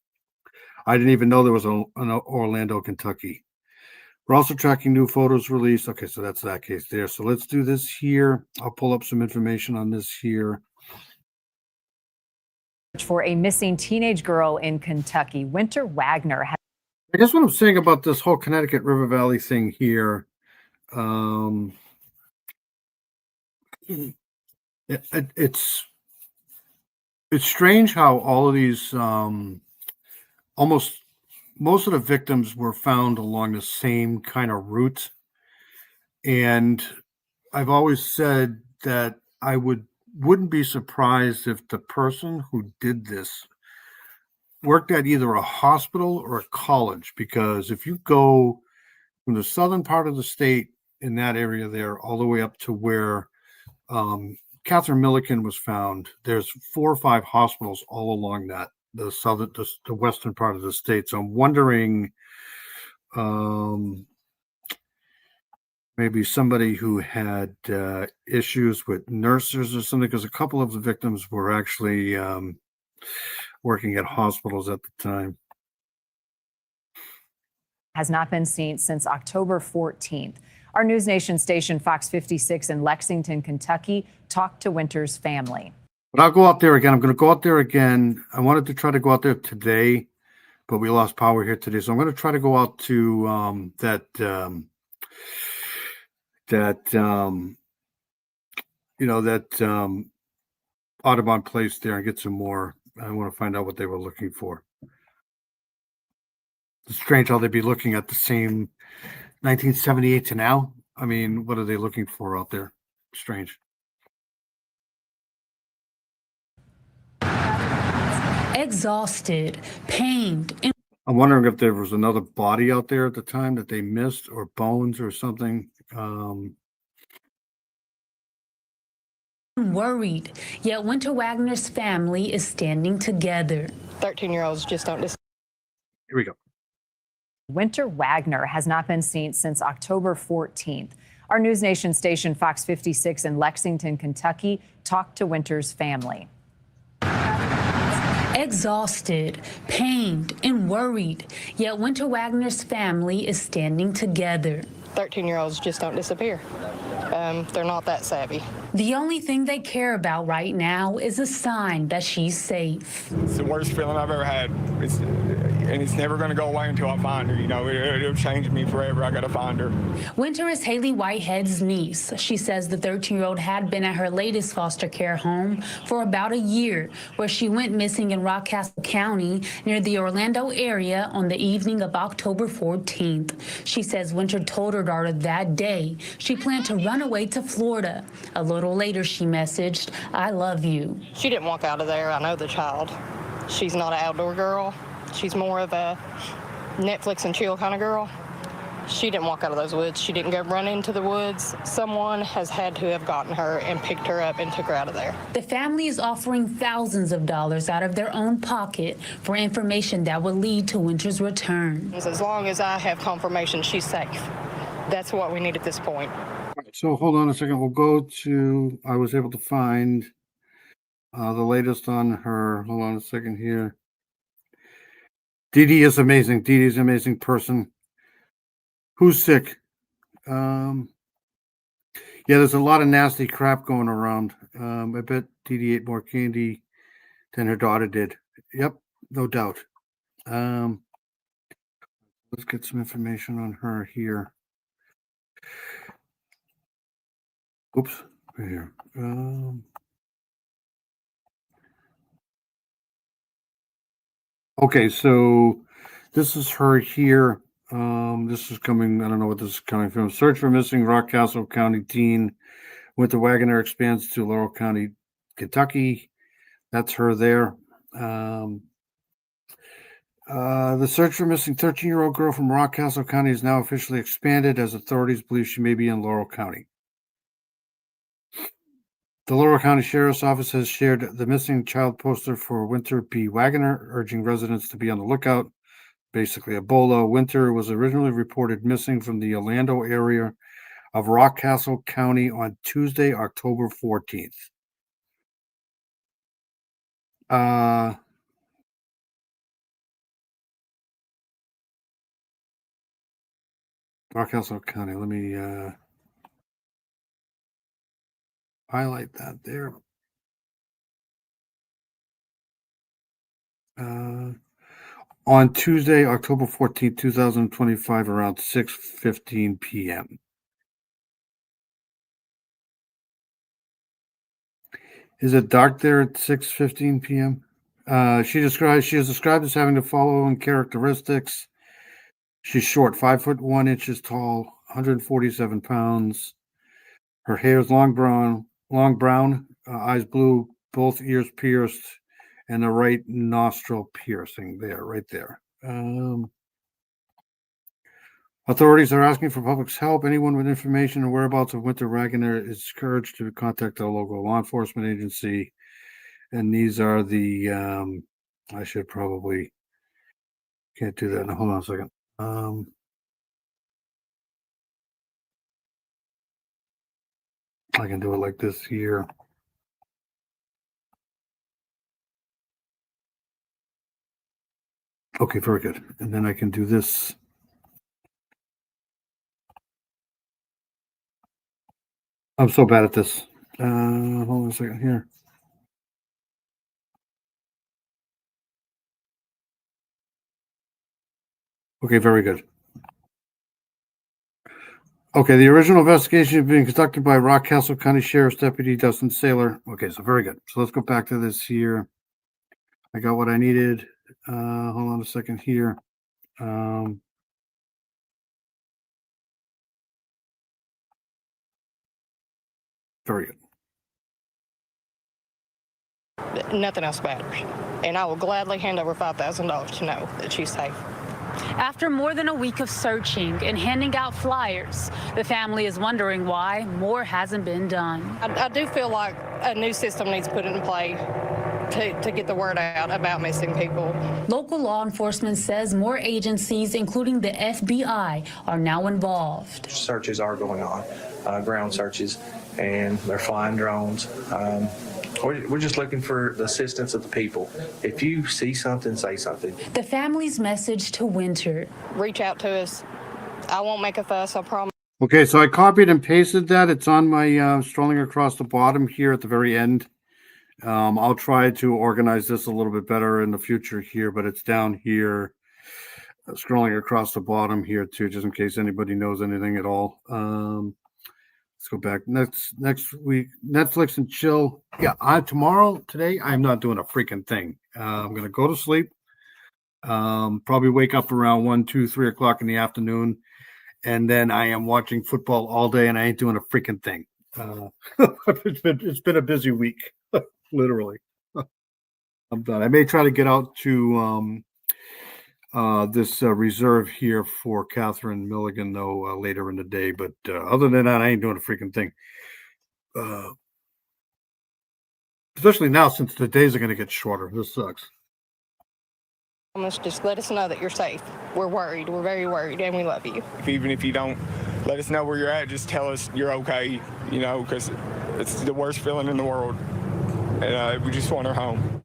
I didn't even know there was an Orlando, Kentucky. We're also tracking new photos released. Okay, so that's that case there. So let's do this here. I'll pull up some information on this here. For a missing teenage girl in Kentucky, Winter Wagoner. I guess what I'm saying about this whole Connecticut River Valley thing here, it's strange how all of these most of the victims were found along the same kind of route. And I've always said that I wouldn't be surprised if the person who did this worked at either a hospital or a college, because if you go from the southern part of the state in that area there all the way up to where Catherine Millican was found, there's 4 or 5 hospitals all along that. The western part of the state. So I'm wondering maybe somebody who had issues with nurses or something, because a couple of the victims were actually working at hospitals at the time. Has not been seen since October 14th. Our News Nation station, Fox 56 in Lexington, Kentucky, talked to Winter's family. But I'll go out there again. I'm going to go out there again. I wanted to try to go out there today, but we lost power here today. So I'm going to try to go out to that Audubon place there and get some more. I want to find out what they were looking for. It's strange how they'd be looking at the same 1978 to now. I mean, what are they looking for out there? Strange. Exhausted, pained. I'm wondering if there was another body out there at the time that they missed, or bones or something. Worried, yet Winter Wagoner's family is standing together. 13-year-olds just don't Here we go. Winter Wagoner has not been seen since October 14th. Our News Nation station, Fox 56 in Lexington, Kentucky, talked to Winter's family. exhausted, pained, and worried. Yet Winter Wagner's family is standing together. 13-year-olds just don't disappear. They're not that savvy. The only thing they care about right now is a sign that she's safe. It's the worst feeling I've ever had. And it's never going to go away until I find her. You know, it'll change me forever. I got to find her. Winter is Haley Whitehead's niece. She says the 13-year-old had been at her latest foster care home for about a year, where she went missing in Rockcastle County near the Orlando area on the evening of October 14th. She says Winter told her daughter that day she planned to run away to Florida. A little later, she messaged, "I love you." She didn't walk out of there. I know the child. She's not an outdoor girl. She's more of a Netflix and chill kind of girl. She didn't walk out of those woods. She didn't go run into the woods. Someone has had to have gotten her and picked her up and took her out of there. The family is offering thousands of dollars out of their own pocket for information that would lead to Winter's return. As long as I have confirmation she's safe, that's what we need at this point. So hold on a second. We'll go to, I was able to find the latest on her. Hold on a second here. Dee Dee is amazing. Dee Dee is an amazing person. Who's sick? Yeah, there's a lot of nasty crap going around. I bet Dee Dee ate more candy than her daughter did. Yep, no doubt. Let's get some information on her here. Oops, right here. Okay, so this is her here. This is coming, I don't know what this is coming from. Search for missing Rockcastle County teen. Winter Wagner expands to Laurel County, Kentucky. That's her there. The search for missing 13-year-old girl from Rockcastle County is now officially expanded as authorities believe she may be in Laurel County. The Laurel County Sheriff's Office has shared the missing child poster for Winter P. Wagner, urging residents to be on the lookout. Basically, Ebola. Winter was originally reported missing from the Orlando area of Rockcastle County on Tuesday, October 14th. Rockcastle County, let me highlight that there. On Tuesday, October 14th, 2025, around 6:15 p.m. Is it dark there at 6:15 p.m.? She is described as having the following characteristics. She's short, 5'1" tall, 147 pounds. Her hair is long brown, eyes blue, both ears pierced, and the right nostril piercing there, right there. Authorities are asking for public's help. Anyone with information or whereabouts of Winter Wagner is encouraged to contact the local law enforcement agency. And these are the, I should probably, can't do that. Now, hold on a second. I can do it like this here. Okay, very good. And then I can do this. I'm so bad at this. Hold on a second here. Okay, very good. Okay, the original investigation is being conducted by Rockcastle County Sheriff's Deputy Dustin Saylor. Okay, so very good. So let's go back to this here. I got what I needed. Hold on a second here. Very good. Nothing else matters. And I will gladly hand over $5,000 to know that she's safe. After more than a week of searching and handing out flyers, the family is wondering why more hasn't been done. I do feel like a new system needs put into play to get the word out about missing people. Local law enforcement says more agencies, including the FBI, are now involved. Searches are going on, ground searches, and they're flying drones. We're just looking for the assistance of the people. If you see something, say something. The family's message to Winter. Reach out to us. I won't make a fuss, I promise. Okay, so I copied and pasted that. It's on my strolling across the bottom here at the very end. I'll try to organize this a little bit better in the future here, but it's down here, scrolling across the bottom here too, just in case anybody knows anything at all. Let's go back next week. Netflix and chill. Yeah, today I'm not doing a freaking thing. I'm gonna go to sleep. Probably wake up around 1, 2, 3 o'clock in the afternoon. And then I am watching football all day, and I ain't doing a freaking thing. It's been a busy week, literally. I'm done. I may try to get out to this reserve here for Catherine Millican though later in the day, but other than that, I ain't doing a freaking thing. Especially now, since the days are going to get shorter. This sucks. Just let us know that you're safe. We're worried. We're very worried, and we love you. Even if you don't let us know where you're at, just tell us you're okay, because it's the worst feeling in the world. And we just want her home.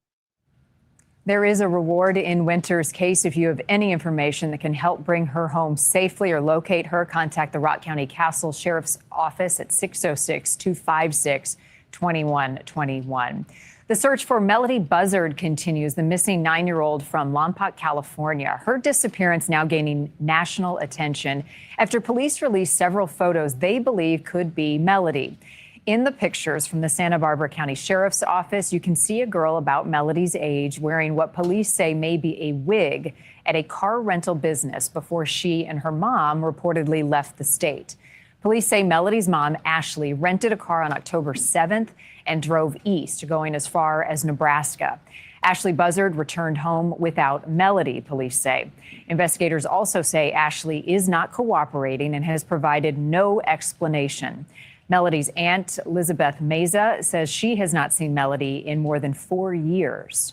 There is a reward in Winter's case. If you have any information that can help bring her home safely or locate her, contact the Rock County Castle Sheriff's Office at 606-256-2121. The search for Melody Buzzard continues, the missing 9-year-old from Lompoc, California. Her disappearance now gaining national attention after police released several photos they believe could be Melody. In the pictures from the Santa Barbara County Sheriff's Office, you can see a girl about Melody's age wearing what police say may be a wig at a car rental business before she and her mom reportedly left the state. Police say Melody's mom, Ashley, rented a car on October 7th and drove east, going as far as Nebraska. Ashley Buzzard returned home without Melody, police say. Investigators also say Ashley is not cooperating and has provided no explanation. Melody's aunt, Elizabeth Meza, says she has not seen Melody in more than 4 years.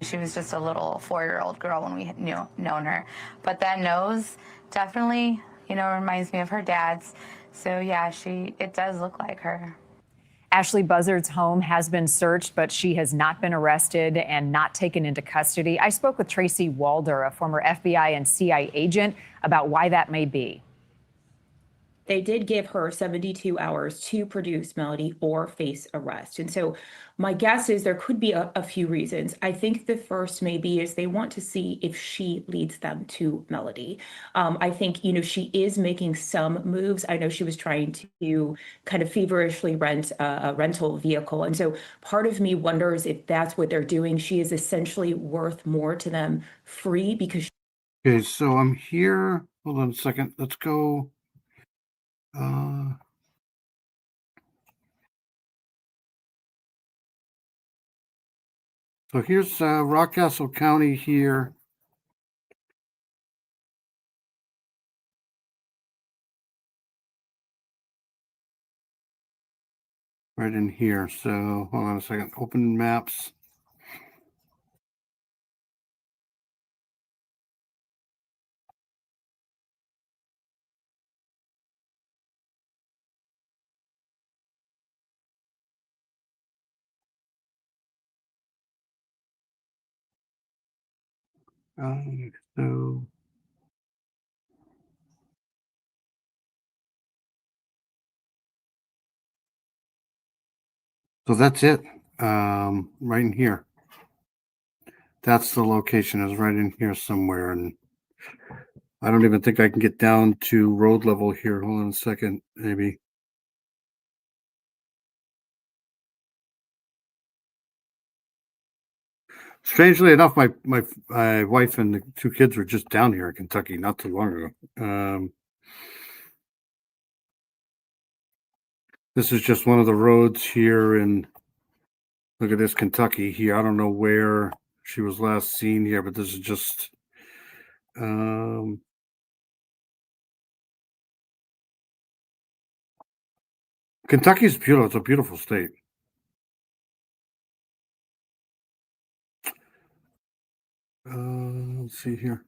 She was just a little 4-year-old girl when we had known her. But that nose definitely, reminds me of her dad's. So yeah, it does look like her. Ashley Buzzard's home has been searched, but she has not been arrested and not taken into custody. I spoke with Tracy Walder, a former FBI and CIA agent, about why that may be. They did give her 72 hours to produce Melody or face arrest. And so my guess is there could be a few reasons. I think the first maybe is they want to see if she leads them to Melody. I think, she is making some moves. I know she was trying to kind of feverishly rent a rental vehicle. And so part of me wonders if that's what they're doing. She is essentially worth more to them free because. Okay, so I'm here. Hold on a second. Let's go. So here's Rockcastle County here. Right in here. So hold on a second. Open maps. So that's it. Right in here. That's the location, is right in here somewhere. And I don't even think I can get down to road level here. Hold on a second, maybe. Strangely enough, my wife and the 2 kids were just down here in Kentucky not too long ago. This is just one of the roads here in, look at this, Kentucky here. I don't know where she was last seen here, but this is just Kentucky's beautiful. It's a beautiful state. Let's see here.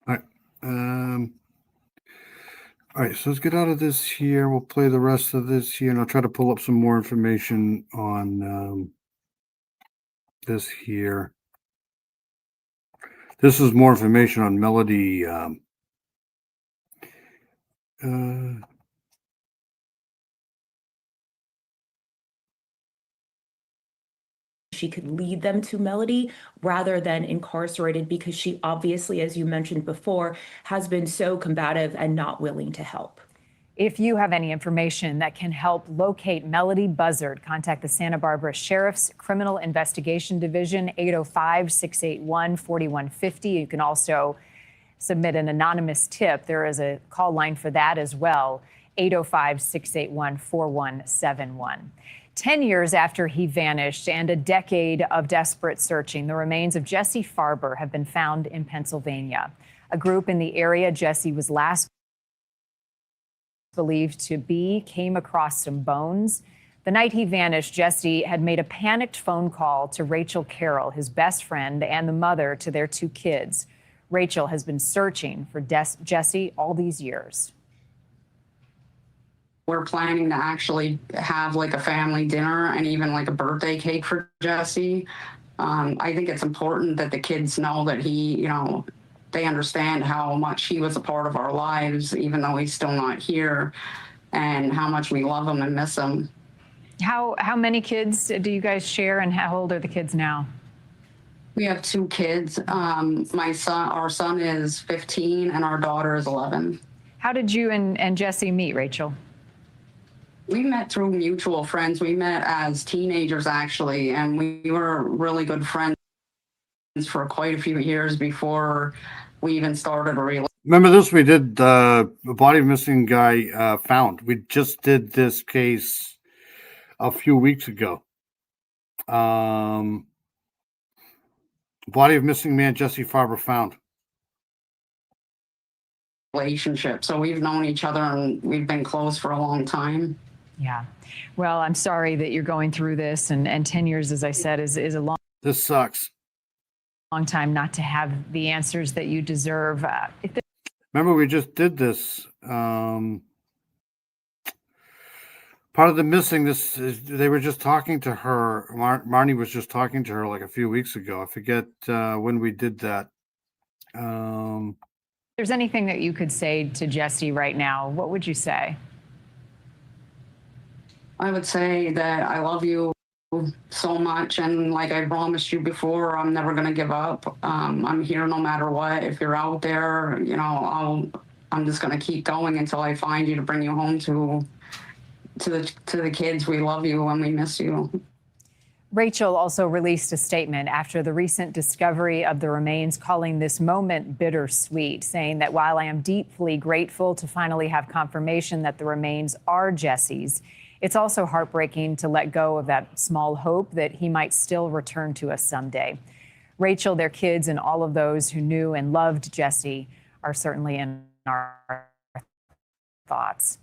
All right. All right, so let's get out of this here. We'll play the rest of this here, and I'll try to pull up some more information on this here. This is more information on Melody. She could lead them to Melody rather than incarcerated, because she obviously, as you mentioned before, has been so combative and not willing to help. If you have any information that can help locate Melody Buzzard, contact the Santa Barbara Sheriff's Criminal Investigation Division, 805-681-4150. You can also submit an anonymous tip. There is a call line for that as well, 805-681-4171. 10 years after he vanished and a decade of desperate searching, the remains of Jesse Farber have been found in Pennsylvania. A group in the area Jesse was last believed to be came across some bones. The night he vanished, Jesse had made a panicked phone call to Rachel Carroll, his best friend and the mother to their 2 kids. Rachel has been searching for Jesse all these years. We're planning to actually have like a family dinner and even like a birthday cake for Jesse. I think it's important that the kids know that he, they understand how much he was a part of our lives, even though he's still not here, and how much we love him and miss him. How many kids do you guys share, and how old are the kids now? We have 2 kids. Our son is 15 and our daughter is 11. How did you and Jesse meet, Rachel? We met through mutual friends. We met as teenagers, actually, and we were really good friends for quite a few years before we even started a relationship. Remember this? We did the body of missing guy found. We just did this case a few weeks ago. Body of missing man Jesse Farber found. Relationship. So we've known each other and we've been close for a long time. Yeah. Well, I'm sorry that you're going through this, and 10 years, as I said, is a long. This sucks. Long time not to have the answers that you deserve. Remember, we just did this. Part of the missing, this is they were just talking to her. Marnie was just talking to her like a few weeks ago. I forget when we did that. If there's anything that you could say to Jesse right now, what would you say? I would say that I love you so much, and like I promised you before, I'm never going to give up. I'm here no matter what. If you're out there, I'm just going to keep going until I find you to bring you home to the kids. We love you and we miss you. Rachel also released a statement after the recent discovery of the remains, calling this moment bittersweet, saying that while I am deeply grateful to finally have confirmation that the remains are Jesse's, it's also heartbreaking to let go of that small hope that he might still return to us someday. Rachel, their kids, and all of those who knew and loved Jesse are certainly in our thoughts.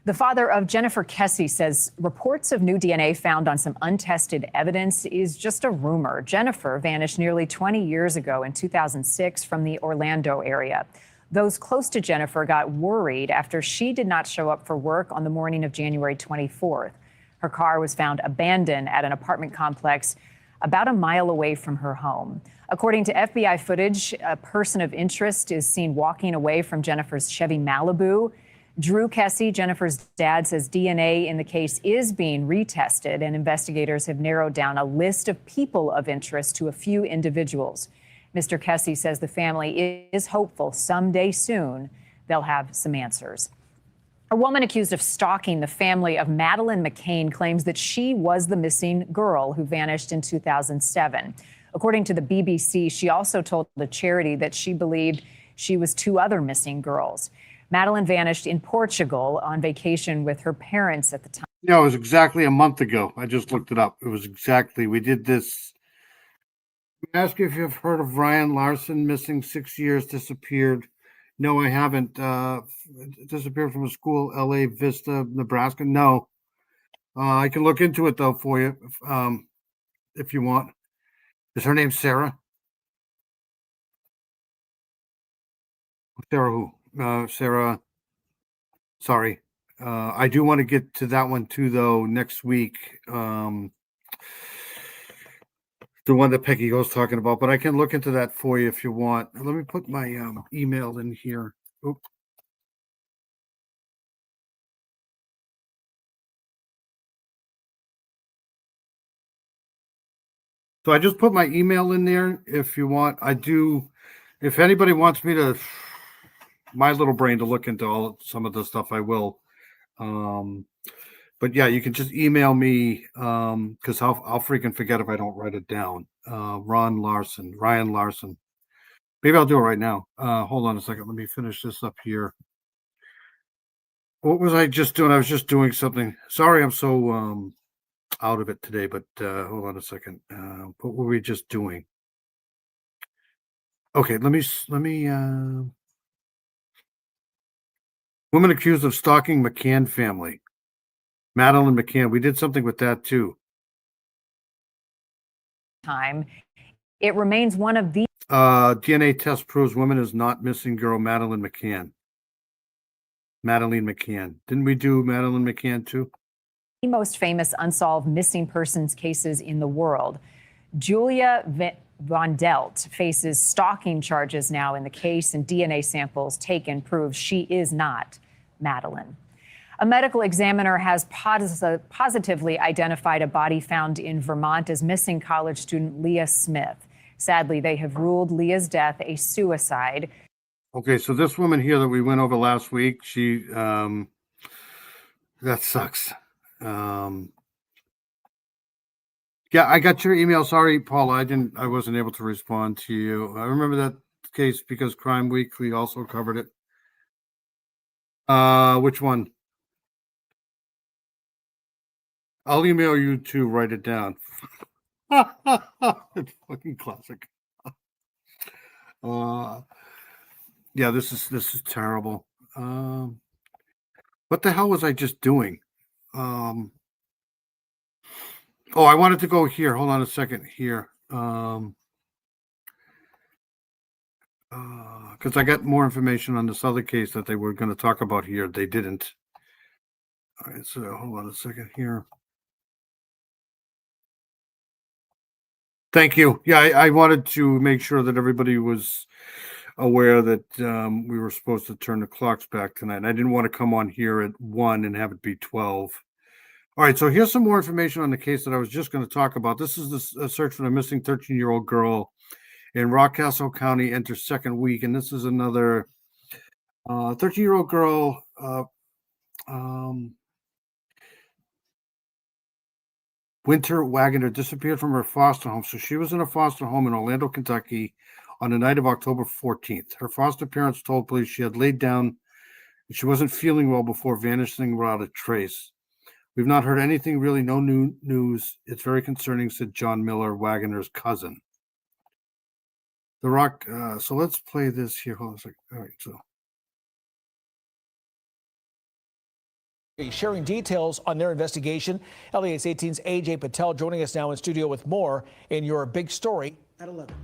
The father of Jennifer Cathy says reports of new DNA found on some untested evidence is just a rumor. Jennifer vanished nearly 20 years ago in 2006 from the Orlando area. Those close to Jennifer got worried after she did not show up for work on the morning of January 24th. Her car was found abandoned at an apartment complex about a mile away from her home. According to FBI footage, a person of interest is seen walking away from Jennifer's Chevy Malibu. Drew Cathy, Jennifer's dad, says DNA in the case is being retested, and investigators have narrowed down a list of people of interest to a few individuals. Mr. Cathy says the family is hopeful someday soon they'll have some answers. A woman accused of stalking the family of Madeline McCain claims that she was the missing girl who vanished in 2007. According to the BBC, she also told the charity that she believed she was 2 other missing girls. Madeline vanished in Portugal on vacation with her parents at the time. Yeah, it was exactly a month ago. I just looked it up. It was exactly, we did this. I ask you if you've heard of Ryan Larson, missing 6 years, disappeared. No, I haven't. Disappeared from a school, LA Vista, Nebraska. No. I can look into it though for you if you want. Is her name Sarah? Sarah who? Sarah. Sorry. I do want to get to that one too, though, next week. The one that Peggy was talking about, but I can look into that for you if you want. Let me put my email in here. Oop. So I just put my email in there if you want. I do, if anybody wants me to, my little brain to look into some of the stuff, I will. But yeah, you can just email me because I'll freaking forget if I don't write it down. Ryan Larson. Maybe I'll do it right now. Hold on a second. Let me finish this up here. What was I just doing? I was just doing something. Sorry, I'm so out of it today, but hold on a second. What were we just doing? Okay, let me woman accused of stalking McCann family. Madeline McCann. We did something with that too. Time. It remains one of the DNA test proves woman is not missing girl Madeline McCann. Madeline McCann. Didn't we do Madeline McCann too? most famous unsolved missing persons cases in the world. Julia Von Delt faces stalking charges now in the case, and DNA samples taken prove she is not Madeline. A medical examiner has positively identified a body found in Vermont as missing college student Leah Smith. Sadly, they have ruled Leah's death a suicide. Okay, so this woman here that we went over last week, she that sucks. Yeah, I got your email. Sorry, Paula, I wasn't able to respond to you. I remember that case because Crime Weekly also covered it. Which one? I'll email you to write it down. It's fucking classic. Yeah, this is terrible. What the hell was I just doing? Oh, I wanted to go here. Hold on a second here. Because I got more information on this other case that they were going to talk about here. They didn't. All right, so hold on a second here. Thank you. Yeah, I wanted to make sure that everybody was aware that we were supposed to turn the clocks back tonight. I didn't want to come on here at 1 and have it be 12. All right, so here's some more information on the case that I was just going to talk about. This is the search for the missing 13-year-old girl in Rockcastle County enters second week, and this is another 13-year-old girl. Winter Wagner disappeared from her foster home. So she was in a foster home in Orlando, Kentucky on the night of October 14th. Her foster parents told police she had laid down and she wasn't feeling well before vanishing without a trace. We've not heard anything really, no new news. It's very concerning, said John Miller, Wagner's cousin. The Rock, so let's play this here. Hold on a second. All right, so. Sharing details on their investigation. LES 18's AJ Patel joining us now in studio with more in your big story at 11.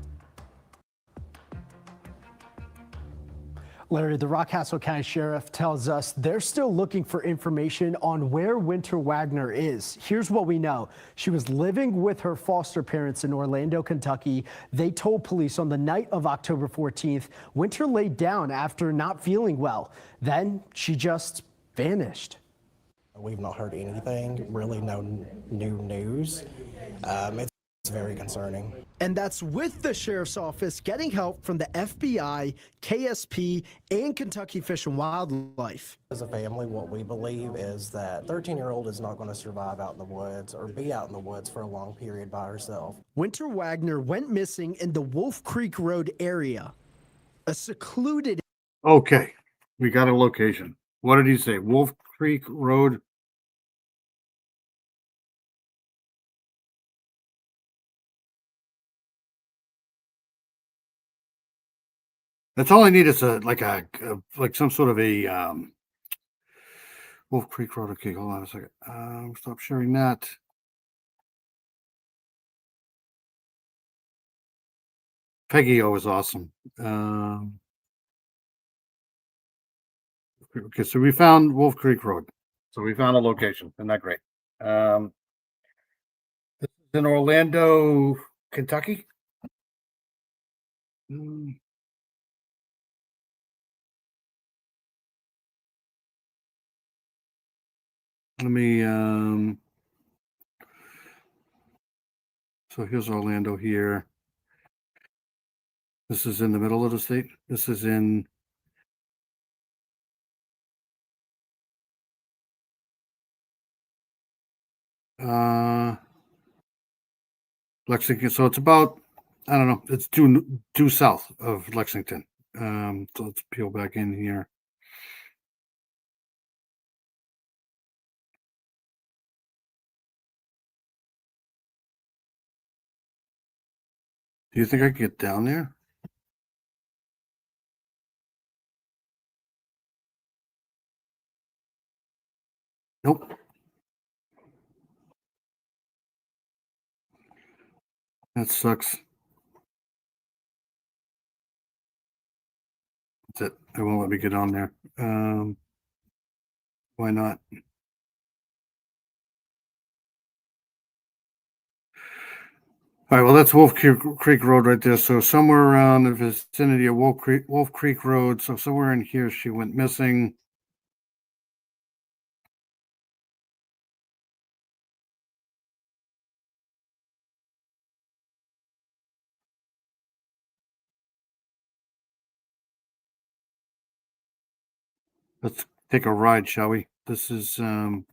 Larry, the Rockcastle County Sheriff tells us they're still looking for information on where Winter Wagner is. Here's what we know. She was living with her foster parents in Orlando, Kentucky. They told police on the night of October 14th, Winter laid down after not feeling well. Then she just vanished. We've not heard anything, really no new news. It's very concerning. And that's with the sheriff's office getting help from the FBI, KSP, and Kentucky Fish and Wildlife. As a family, what we believe is that 13-year-old is not going to survive out in the woods or be out in the woods for a long period by herself. Winter Wagner went missing in the Wolf Creek Road area, a secluded. Okay, we got a location. What did he say? Wolf Creek Road. That's all I need is like some sort of a Wolf Creek Road. Okay, hold on a second. Stop sharing that. Peggy O is awesome. Okay, so we found Wolf Creek Road. So we found a location. Isn't that great? This is in Orlando, Kentucky. Let me so here's Orlando here. This is in the middle of the state. This is in Lexington. So it's about, I don't know, it's due south of Lexington. So let's peel back in here. Do you think I could get down there? Nope. That sucks. That's it. It won't let me get on there. Why not? All right, well, that's Wolf Creek Road right there. So somewhere around the vicinity of Wolf Creek Road. So somewhere in here, she went missing. Let's take a ride, shall we? This is oh,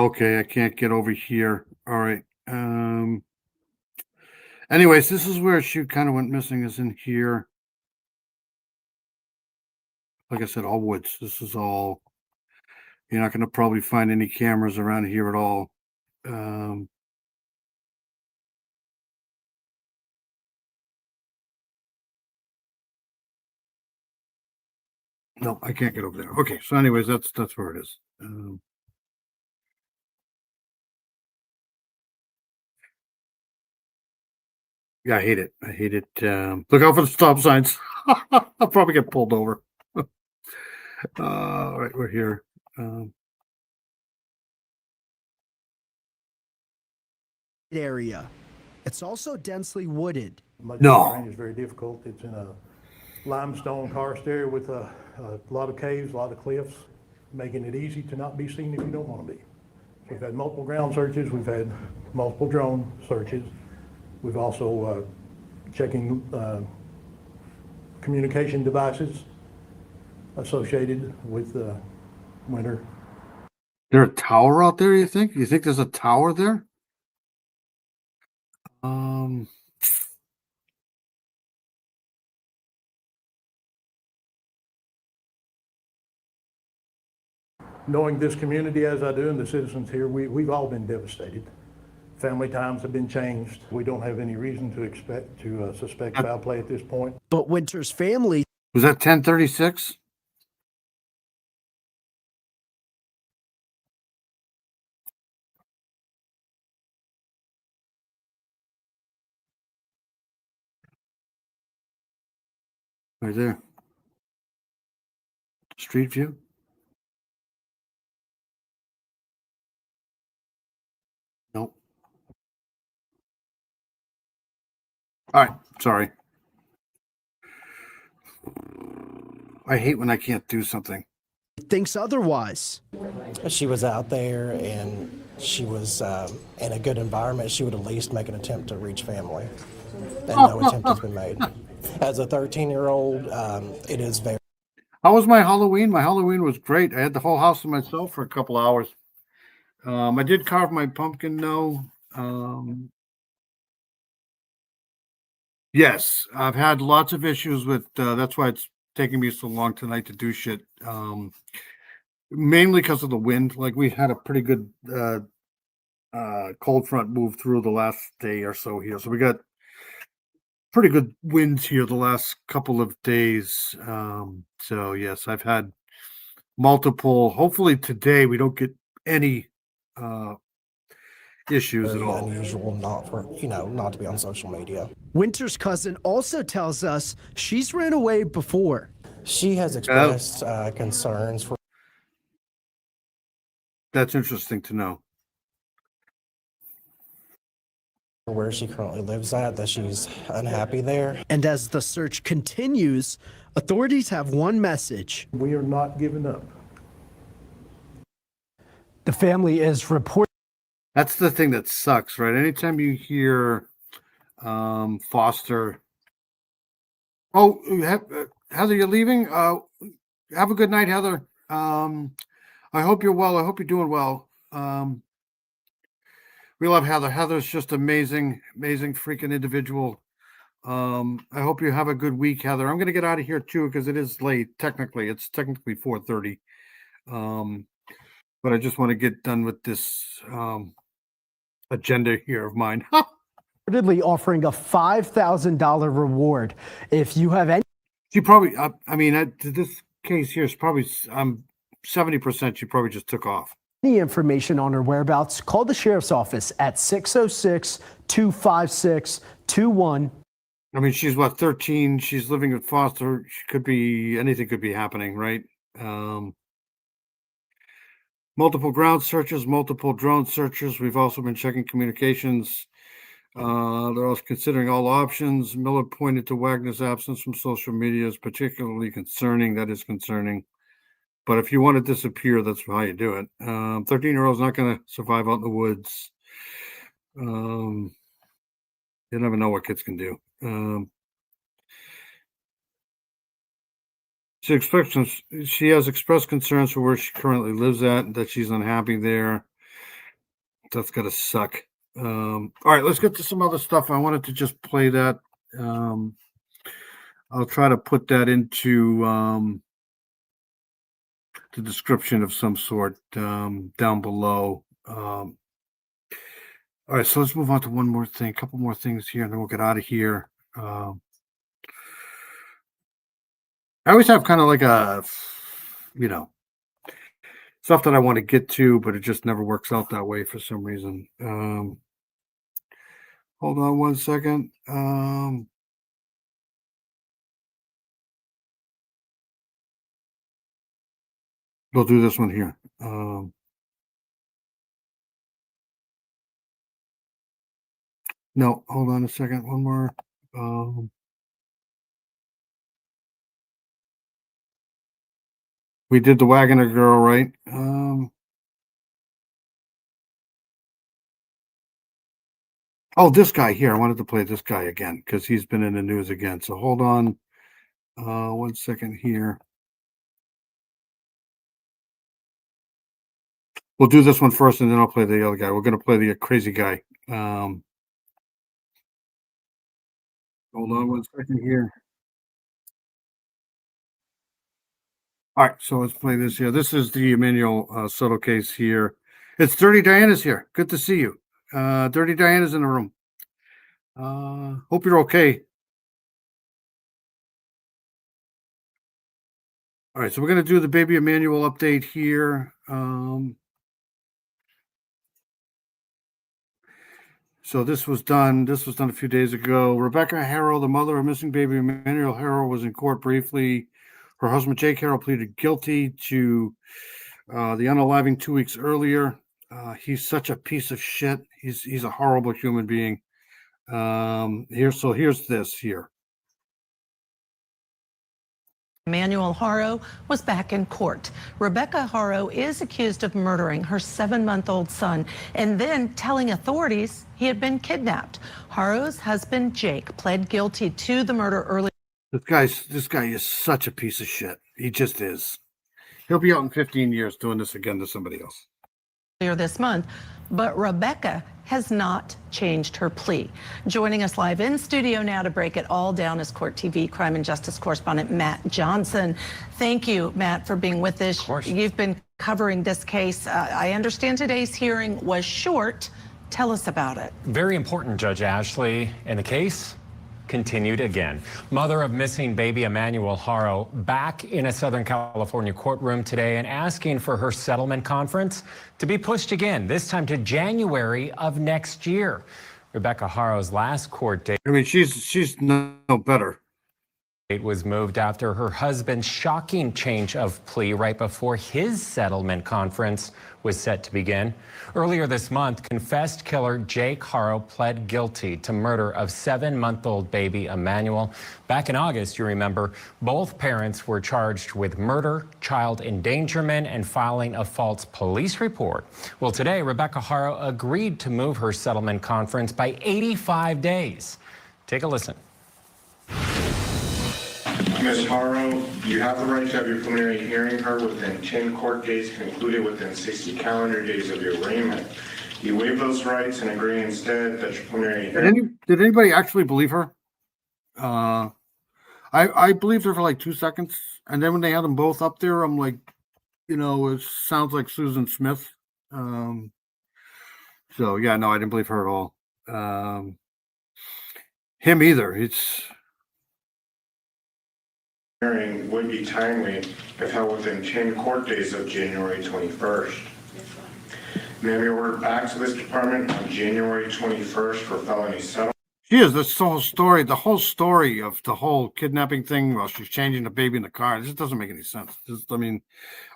okay. I can't get over here. All right. Anyways, this is where she kind of went missing, is in here. Like I said, all woods. This is all, you're not going to probably find any cameras around here at all. No, I can't get over there. Okay, so anyways, that's where it is. Yeah, I hate it. I hate it. Look out for the stop signs. I'll probably get pulled over. All right, we're here. Area. It's also densely wooded. No. Terrain is very difficult. It's in a limestone karst area with a lot of caves, a lot of cliffs, making it easy to not be seen if you don't want to be. So we've had multiple ground searches. We've had multiple drone searches. We've also checking communication devices associated with winter. There a tower out there, you think? You think there's a tower there? Knowing this community as I do and the citizens here, we've all been devastated. Family times have been changed. We don't have any reason to suspect foul play at this point. But Winter's family. Was that 1036? Right there. Street view. Nope. All right, sorry. I hate when I can't do something. Thinks otherwise. She was out there and she was in a good environment. She would at least make an attempt to reach family. And no attempt has been made. As a 13-year-old, it is very. How was my Halloween? My Halloween was great. I had the whole house to myself for a couple hours. I did carve my pumpkin, though. Yes, I've had lots of issues with, that's why it's taking me so long tonight to do shit. Mainly because of the wind. Like we had a pretty good cold front moved through the last day or so here. So we got pretty good winds here the last couple of days. So yes, I've had multiple. Hopefully today we don't get any issues at all. Unusual, not to be on social media. Winter's cousin also tells us she's ran away before. She has expressed concerns for. That's interesting to know. Where she currently lives at, that she's unhappy there. And as the search continues, authorities have one message. We are not giving up. The family is reporting. That's the thing that sucks, right? Anytime you hear foster, Heather, you're leaving? Have a good night, Heather. I hope you're well. I hope you're doing well. We love Heather. Heather's just amazing, amazing freaking individual. I hope you have a good week, Heather. I'm going to get out of here too because it is late. It's technically 4:30. But I just want to get done with this agenda here of mine. Reportedly offering a $5,000 reward if you have any. She probably, this case here is probably, 70% she probably just took off. Any information on her whereabouts, call the sheriff's office at 606-256-21. I mean, she's 13. She's living with foster. She could be, anything could be happening, right? Multiple ground searches, multiple drone searches. We've also been checking communications. They're also considering all options. Miller pointed to Wagner's absence from social media as particularly concerning. That is concerning. But if you want to disappear, that's how you do it. 13-year-old's not going to survive out in the woods. You never know what kids can do. She has expressed concerns for where she currently lives at, and that she's unhappy there. That's got to suck. All right, let's get to some other stuff. I wanted to just play that. I'll try to put that into the description of some sort down below. All right, so let's move on to one more thing, a couple more things here, and then we'll get out of here. I always have kind of like a, stuff that I want to get to, but it just never works out that way for some reason. Hold on one second. We'll do this one here. No, hold on a second. One more. We did the Wagner girl, right? This guy here. I wanted to play this guy again because he's been in the news again. So hold on 1 second here. We'll do this one first, and then I'll play the other guy. We're going to play the crazy guy. Hold on 1 second here. All right, so let's play this here. This is the Emmanuel Soto case here. It's Dirty Diana's here. Good to see you. Dirty Diana's in the room. Hope you're okay. All right, so we're going to do the baby Emmanuel update here. So this was done a few days ago. Rebecca Harrell, the mother of missing baby Emmanuel Harrell, was in court briefly. Her husband, Jake Harrell, pleaded guilty to the unaliving 2 weeks earlier. He's such a piece of shit. He's a horrible human being. Here's this here. Emmanuel Harrell was back in court. Rebecca Harrell is accused of murdering her 7-month-old son and then telling authorities he had been kidnapped. Harrell's husband, Jake, pled guilty to the murder earlier. This guy is such a piece of shit. He just is. He'll be out in 15 years doing this again to somebody else. This month, but Rebecca has not changed her plea. Joining us live in studio now to break it all down is Court TV crime and justice correspondent Matt Johnson. Thank you, Matt, for being with us. You've been covering this case. I understand today's hearing was short. Tell us about it. Very important, Judge Ashley. And the case continued again. Mother of missing baby Emmanuel Haro back in a Southern California courtroom today and asking for her settlement conference to be pushed again, this time to January of next year. Rebecca Haro's last court date. I mean, she's no better. It was moved after her husband's shocking change of plea right before his settlement conference was set to begin. Earlier this month, confessed killer Jake Haro pled guilty to murder of 7-month-old baby Emmanuel. Back in August, you remember, both parents were charged with murder, child endangerment, and filing a false police report. Well, today, Rebecca Haro agreed to move her settlement conference by 85 days. Take a listen. Ms. Haro, you have the right to have your preliminary hearing heard within 10 court days concluded within 60 calendar days of your arraignment. You waive those rights and agree instead that your preliminary hearing... Did anybody actually believe her? I believed her for like 2 seconds. And then when they had them both up there, I'm like, you know, it sounds like Susan Smith. So, yeah, no, I didn't believe her at all. Him either. It's... hearing would be timely if held within 10 court days of January 21st. Ma'am, you were back to this department on January 21st for felony settlement. She is. That's the whole story. The whole story of the whole kidnapping thing while she's changing the baby in the car. It just doesn't make any sense. I mean,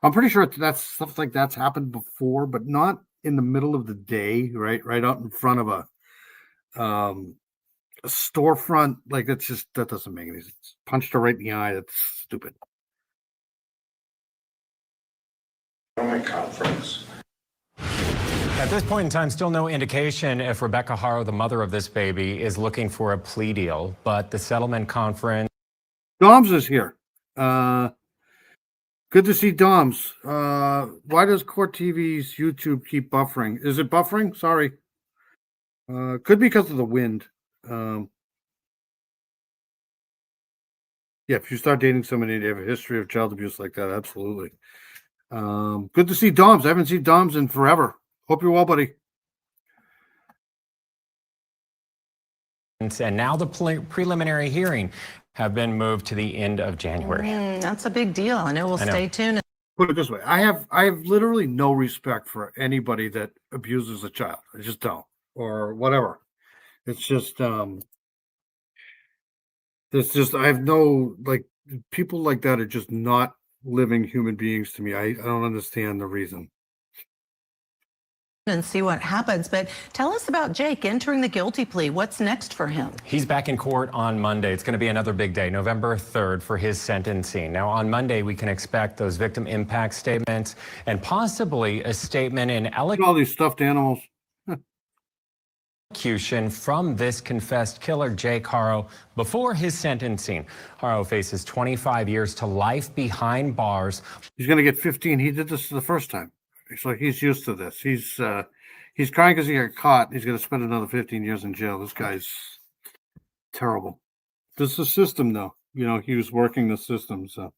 I'm pretty sure that's stuff like that's happened before, but not in the middle of the day, right? Right out in front of a storefront. Like, that doesn't make any sense. Punched her right in the eye. That's stupid. Conference. At this point in time, still no indication if Rebecca Haro, the mother of this baby, is looking for a plea deal, but the settlement conference... Doms is here. Good to see Doms. Why does Court TV's YouTube keep buffering? Is it buffering? Sorry. Could be because of the wind. Yeah, if you start dating somebody and they have a history of child abuse like that, absolutely. Good to see Doms. I haven't seen Doms in forever. Hope you're well, buddy. And now the preliminary hearing have been moved to the end of January. That's a big deal. I know we'll stay tuned. Put it this way. I have literally no respect for anybody that abuses a child. I just don't. Or whatever. It's just I have no, like, people like that are just not living human beings to me. I don't understand the reason. And see what happens. But tell us about Jake entering the guilty plea. What's next for him? He's back in court on Monday. It's going to be another big day, November 3rd, for his sentencing. Now, on Monday, we can expect those victim impact statements and possibly a statement in all these stuffed animals. Execution from this confessed killer, Jake Haro, before his sentencing. Haro faces 25 years to life behind bars. He's going to get 15. He did this the first time. It's like he's used to this. He's crying because he got caught. He's going to spend another 15 years in jail. This guy's terrible. This is the system, though. You know, he was working the system, so.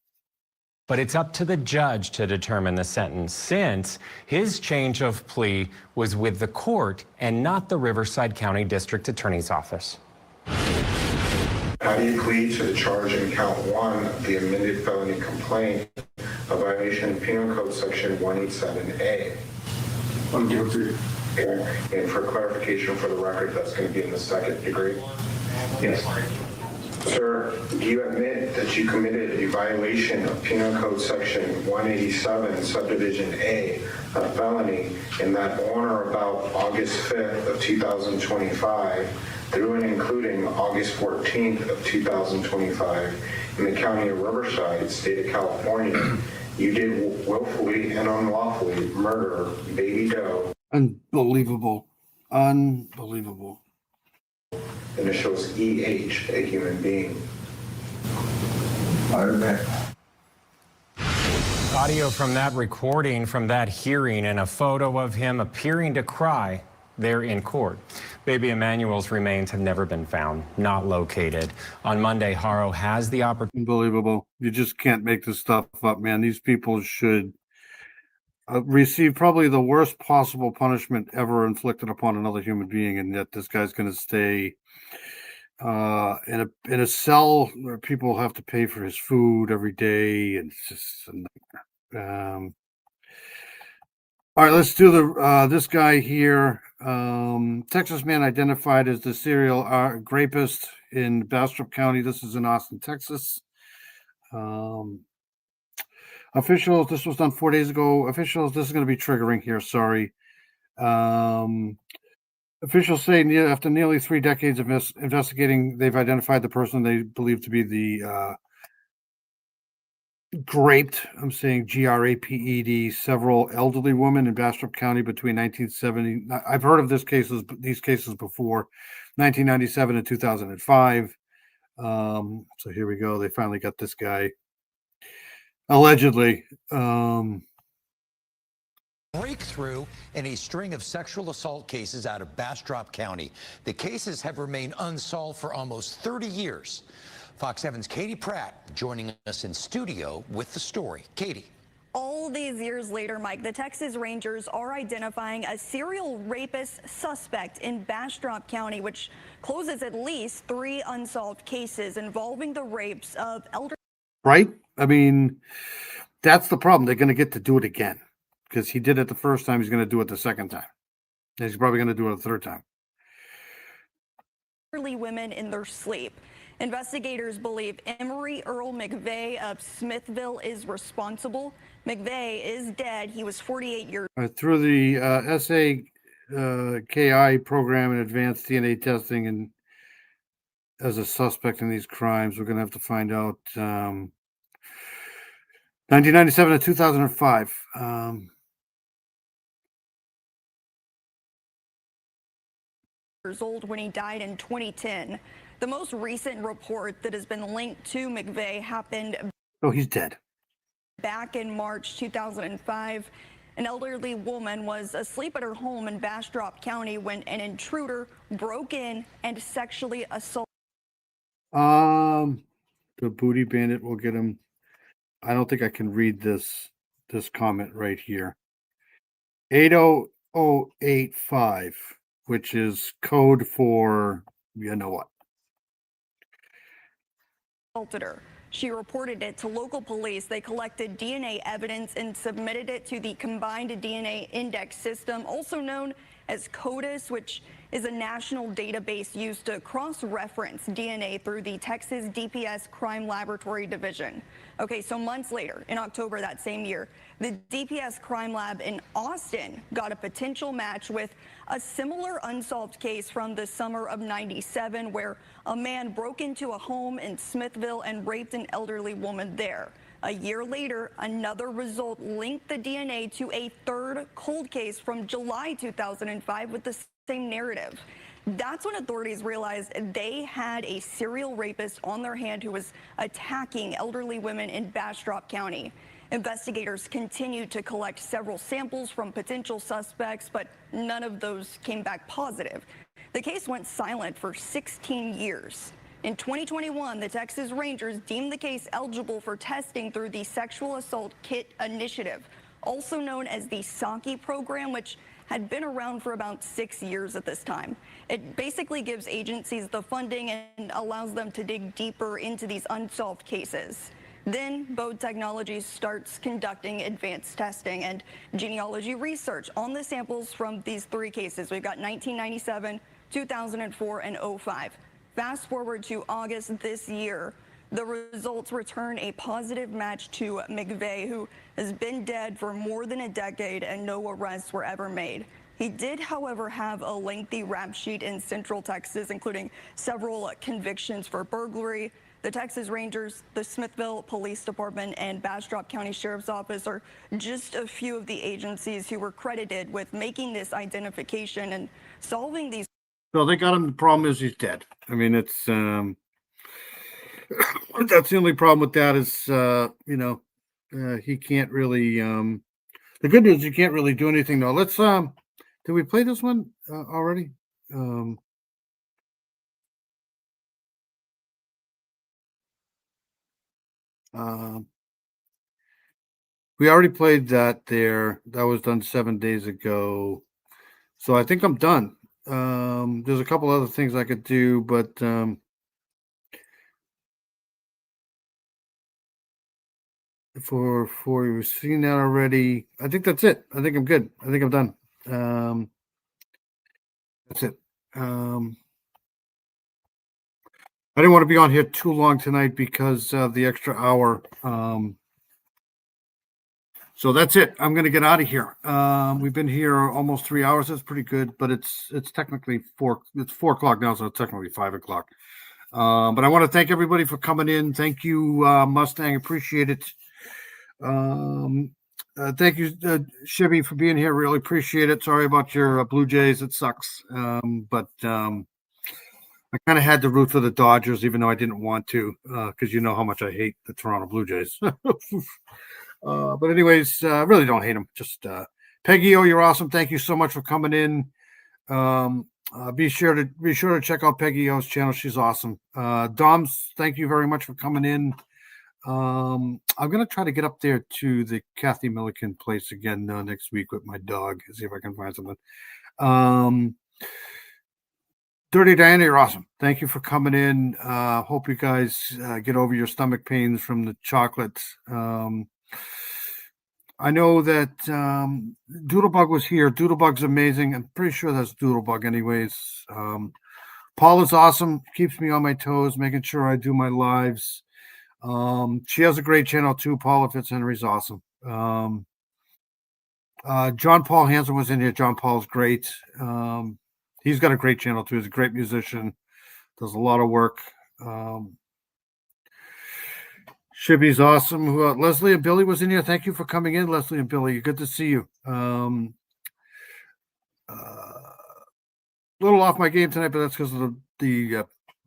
But it's up to the judge to determine the sentence, since his change of plea was with the court and not the Riverside County District Attorney's Office. How do you plead to the charge in count 1 of the amended felony complaint, a violation of Penal Code Section 187A? I'm guilty. And for clarification for the record, that's going to be in the second degree? Yes. Sir, do you admit that you committed a violation of Penal Code Section 187, Subdivision A, a felony, in that on or about August 5th of 2025 through and including August 14th of 2025 in the County of Riverside, State of California, you did willfully and unlawfully murder baby doe? Unbelievable. Unbelievable. Initials EH, a human being. I admit. Audio from that recording from that hearing and a photo of him appearing to cry there in court. Baby Emmanuel's remains have never been found, not located. On Monday, Haro has the opportunity. Unbelievable. You just can't make this stuff up, man. These people should, receive probably the worst possible punishment ever inflicted upon another human being, and yet this guy's going to stay in a cell where people have to pay for his food every day, and it's just a nightmare. All right, let's do the this guy here. Texas man identified as the serial rapist in Bastrop County. This is in Austin, Texas. Officials, this was done 4 days ago. Officials, this is going to be triggering here. Sorry. Officials say after nearly 3 decades of investigating, they've identified the person they believe to be the raped, I'm saying GRAPED, several elderly women in Bastrop County between 1970. I've heard of these cases before, 1997 and 2005. So here we go. They finally got this guy. Allegedly. Breakthrough in a string of sexual assault cases out of Bastrop County. The cases have remained unsolved for almost 30 years. Fox 7's Katie Pratt joining us in studio with the story. Katie. All these years later, Mike, the Texas Rangers are identifying a serial rapist suspect in Bastrop County, which closes at least 3 unsolved cases involving the rapes of elderly. Right? I mean, that's the problem. They're going to get to do it again because he did it the first time. He's going to do it the second time. He's probably going to do it a third time. Elderly women in their sleep. Investigators believe Emery Earl McVeigh of Smithville is responsible. McVeigh is dead. He was 48 years old. Through the SAKI program and advanced DNA testing, and as a suspect in these crimes, we're going to have to find out 1997 to 2005. Years old when he died in 2010. The most recent report that has been linked to McVeigh happened. Oh, he's dead. Back in March 2005, an elderly woman was asleep at her home in Bastrop County when an intruder broke in and sexually assaulted. The booty bandit will get him. I don't think I can read this comment right here. 80085, which is code for you know what. Assaulted her. She reported it to local police. They collected DNA evidence and submitted it to the Combined DNA Index System, also known as CODIS, which is a national database used to cross-reference DNA through the Texas DPS Crime Laboratory Division. Okay, so months later, in October that same year, the DPS Crime Lab in Austin got a potential match with a similar unsolved case from the summer of '97, where a man broke into a home in Smithville and raped an elderly woman there. A year later, another result linked the DNA to a third cold case from July 2005 with the same narrative. That's when authorities realized they had a serial rapist on their hand who was attacking elderly women in Bastrop County. Investigators continued to collect several samples from potential suspects, but none of those came back positive. The case went silent for 16 years. In 2021, the Texas Rangers deemed the case eligible for testing through the Sexual Assault Kit Initiative, also known as the SAKI program, which had been around for about 6 years at this time. It basically gives agencies the funding and allows them to dig deeper into these unsolved cases. Then Bode Technologies starts conducting advanced testing and genealogy research on the samples from these 3 cases. We've got 1997, 2004, and 05. Fast forward to August this year, the results return a positive match to McVeigh, who has been dead for more than a decade and no arrests were ever made. He did, however, have a lengthy rap sheet in Central Texas, including several convictions for burglary. The Texas Rangers, the Smithville Police Department, and Bastrop County Sheriff's Office are just a few of the agencies who were credited with making this identification and solving these. So they got him. The problem is he's dead. I mean, it's that's the only problem with that is he can't really. The good news, you can't really do anything though. Let's did we play this one already? We already played that there. That was done 7 days ago. So I think I'm done. There's a couple other things I could do, but for you've seen that already. I think that's it. I think I'm good. I think I'm done. That's it. I didn't want to be on here too long tonight because of the extra hour. So that's it. I'm going to get out of here. We've been here almost 3 hours. That's pretty good, but it's technically four. It's 4 o'clock now, so it's technically 5 o'clock. But I want to thank everybody for coming in. Thank you, Mustang. Appreciate it. Thank you, Chevy, for being here. Really appreciate it. Sorry about your Blue Jays. It sucks. But I kind of had to root for the Dodgers, even though I didn't want to, because you know how much I hate the Toronto Blue Jays. But anyways, I really don't hate them. Just Peggy O, you're awesome. Thank you so much for coming in. Be sure to check out Peggy O's channel. She's awesome. Doms, thank you very much for coming in. I'm gonna try to get up there to the Cathy Millican place again next week with my dog. See if I can find something. Dirty Diana, you're awesome. Thank you for coming in. Hope you guys get over your stomach pains from the chocolate. I know that Doodlebug was here. Doodlebug's amazing. I'm pretty sure that's Doodlebug anyways. Paul is awesome. Keeps me on my toes, making sure I do my lives. She has a great channel too. Paula Fitzhenry's awesome. John Paul Hansen was in here. John Paul's great. He's got a great channel too. He's a great musician. Does a lot of work. Shibby's awesome. Leslie and Billy was in here. Thank you for coming in, Leslie and Billy. Good to see you. A little off my game tonight, but that's because of the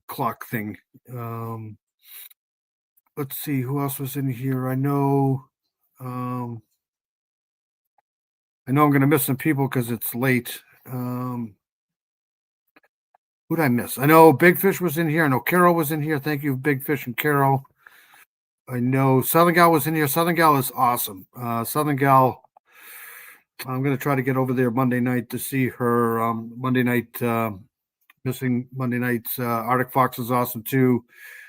clock thing. Let's see who else was in here. I know I'm going to miss some people because it's late. Who'd I miss? I know Big Fish was in here. I know Carol was in here. Thank you, Big Fish and Carol. I know Southern Gal was in here. Southern Gal is awesome. Southern Gal, I'm going to try to get over there Monday night to see her. Monday night, missing Monday night's Arctic Fox is awesome too.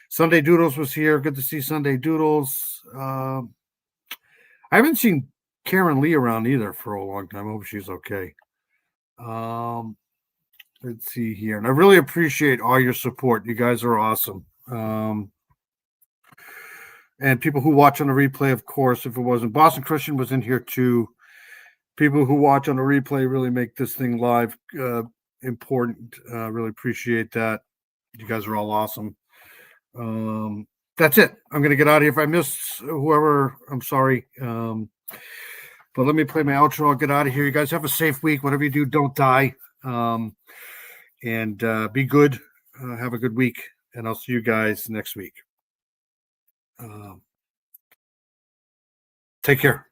Sunday Doodles was here. Good to see Sunday Doodles. I haven't seen Karen Lee around either for a long time. I hope she's okay. Let's see here. And I really appreciate all your support. You guys are awesome. And people who watch on the replay, of course, if it wasn't. Boston Christian was in here too. People who watch on the replay really make this thing live important. Really appreciate that. You guys are all awesome. That's it. I'm going to get out of here. If I missed whoever, I'm sorry. But let me play my outro. I'll get out of here. You guys have a safe week. Whatever you do, don't die. And be good. Have a good week. And I'll see you guys next week. Take care.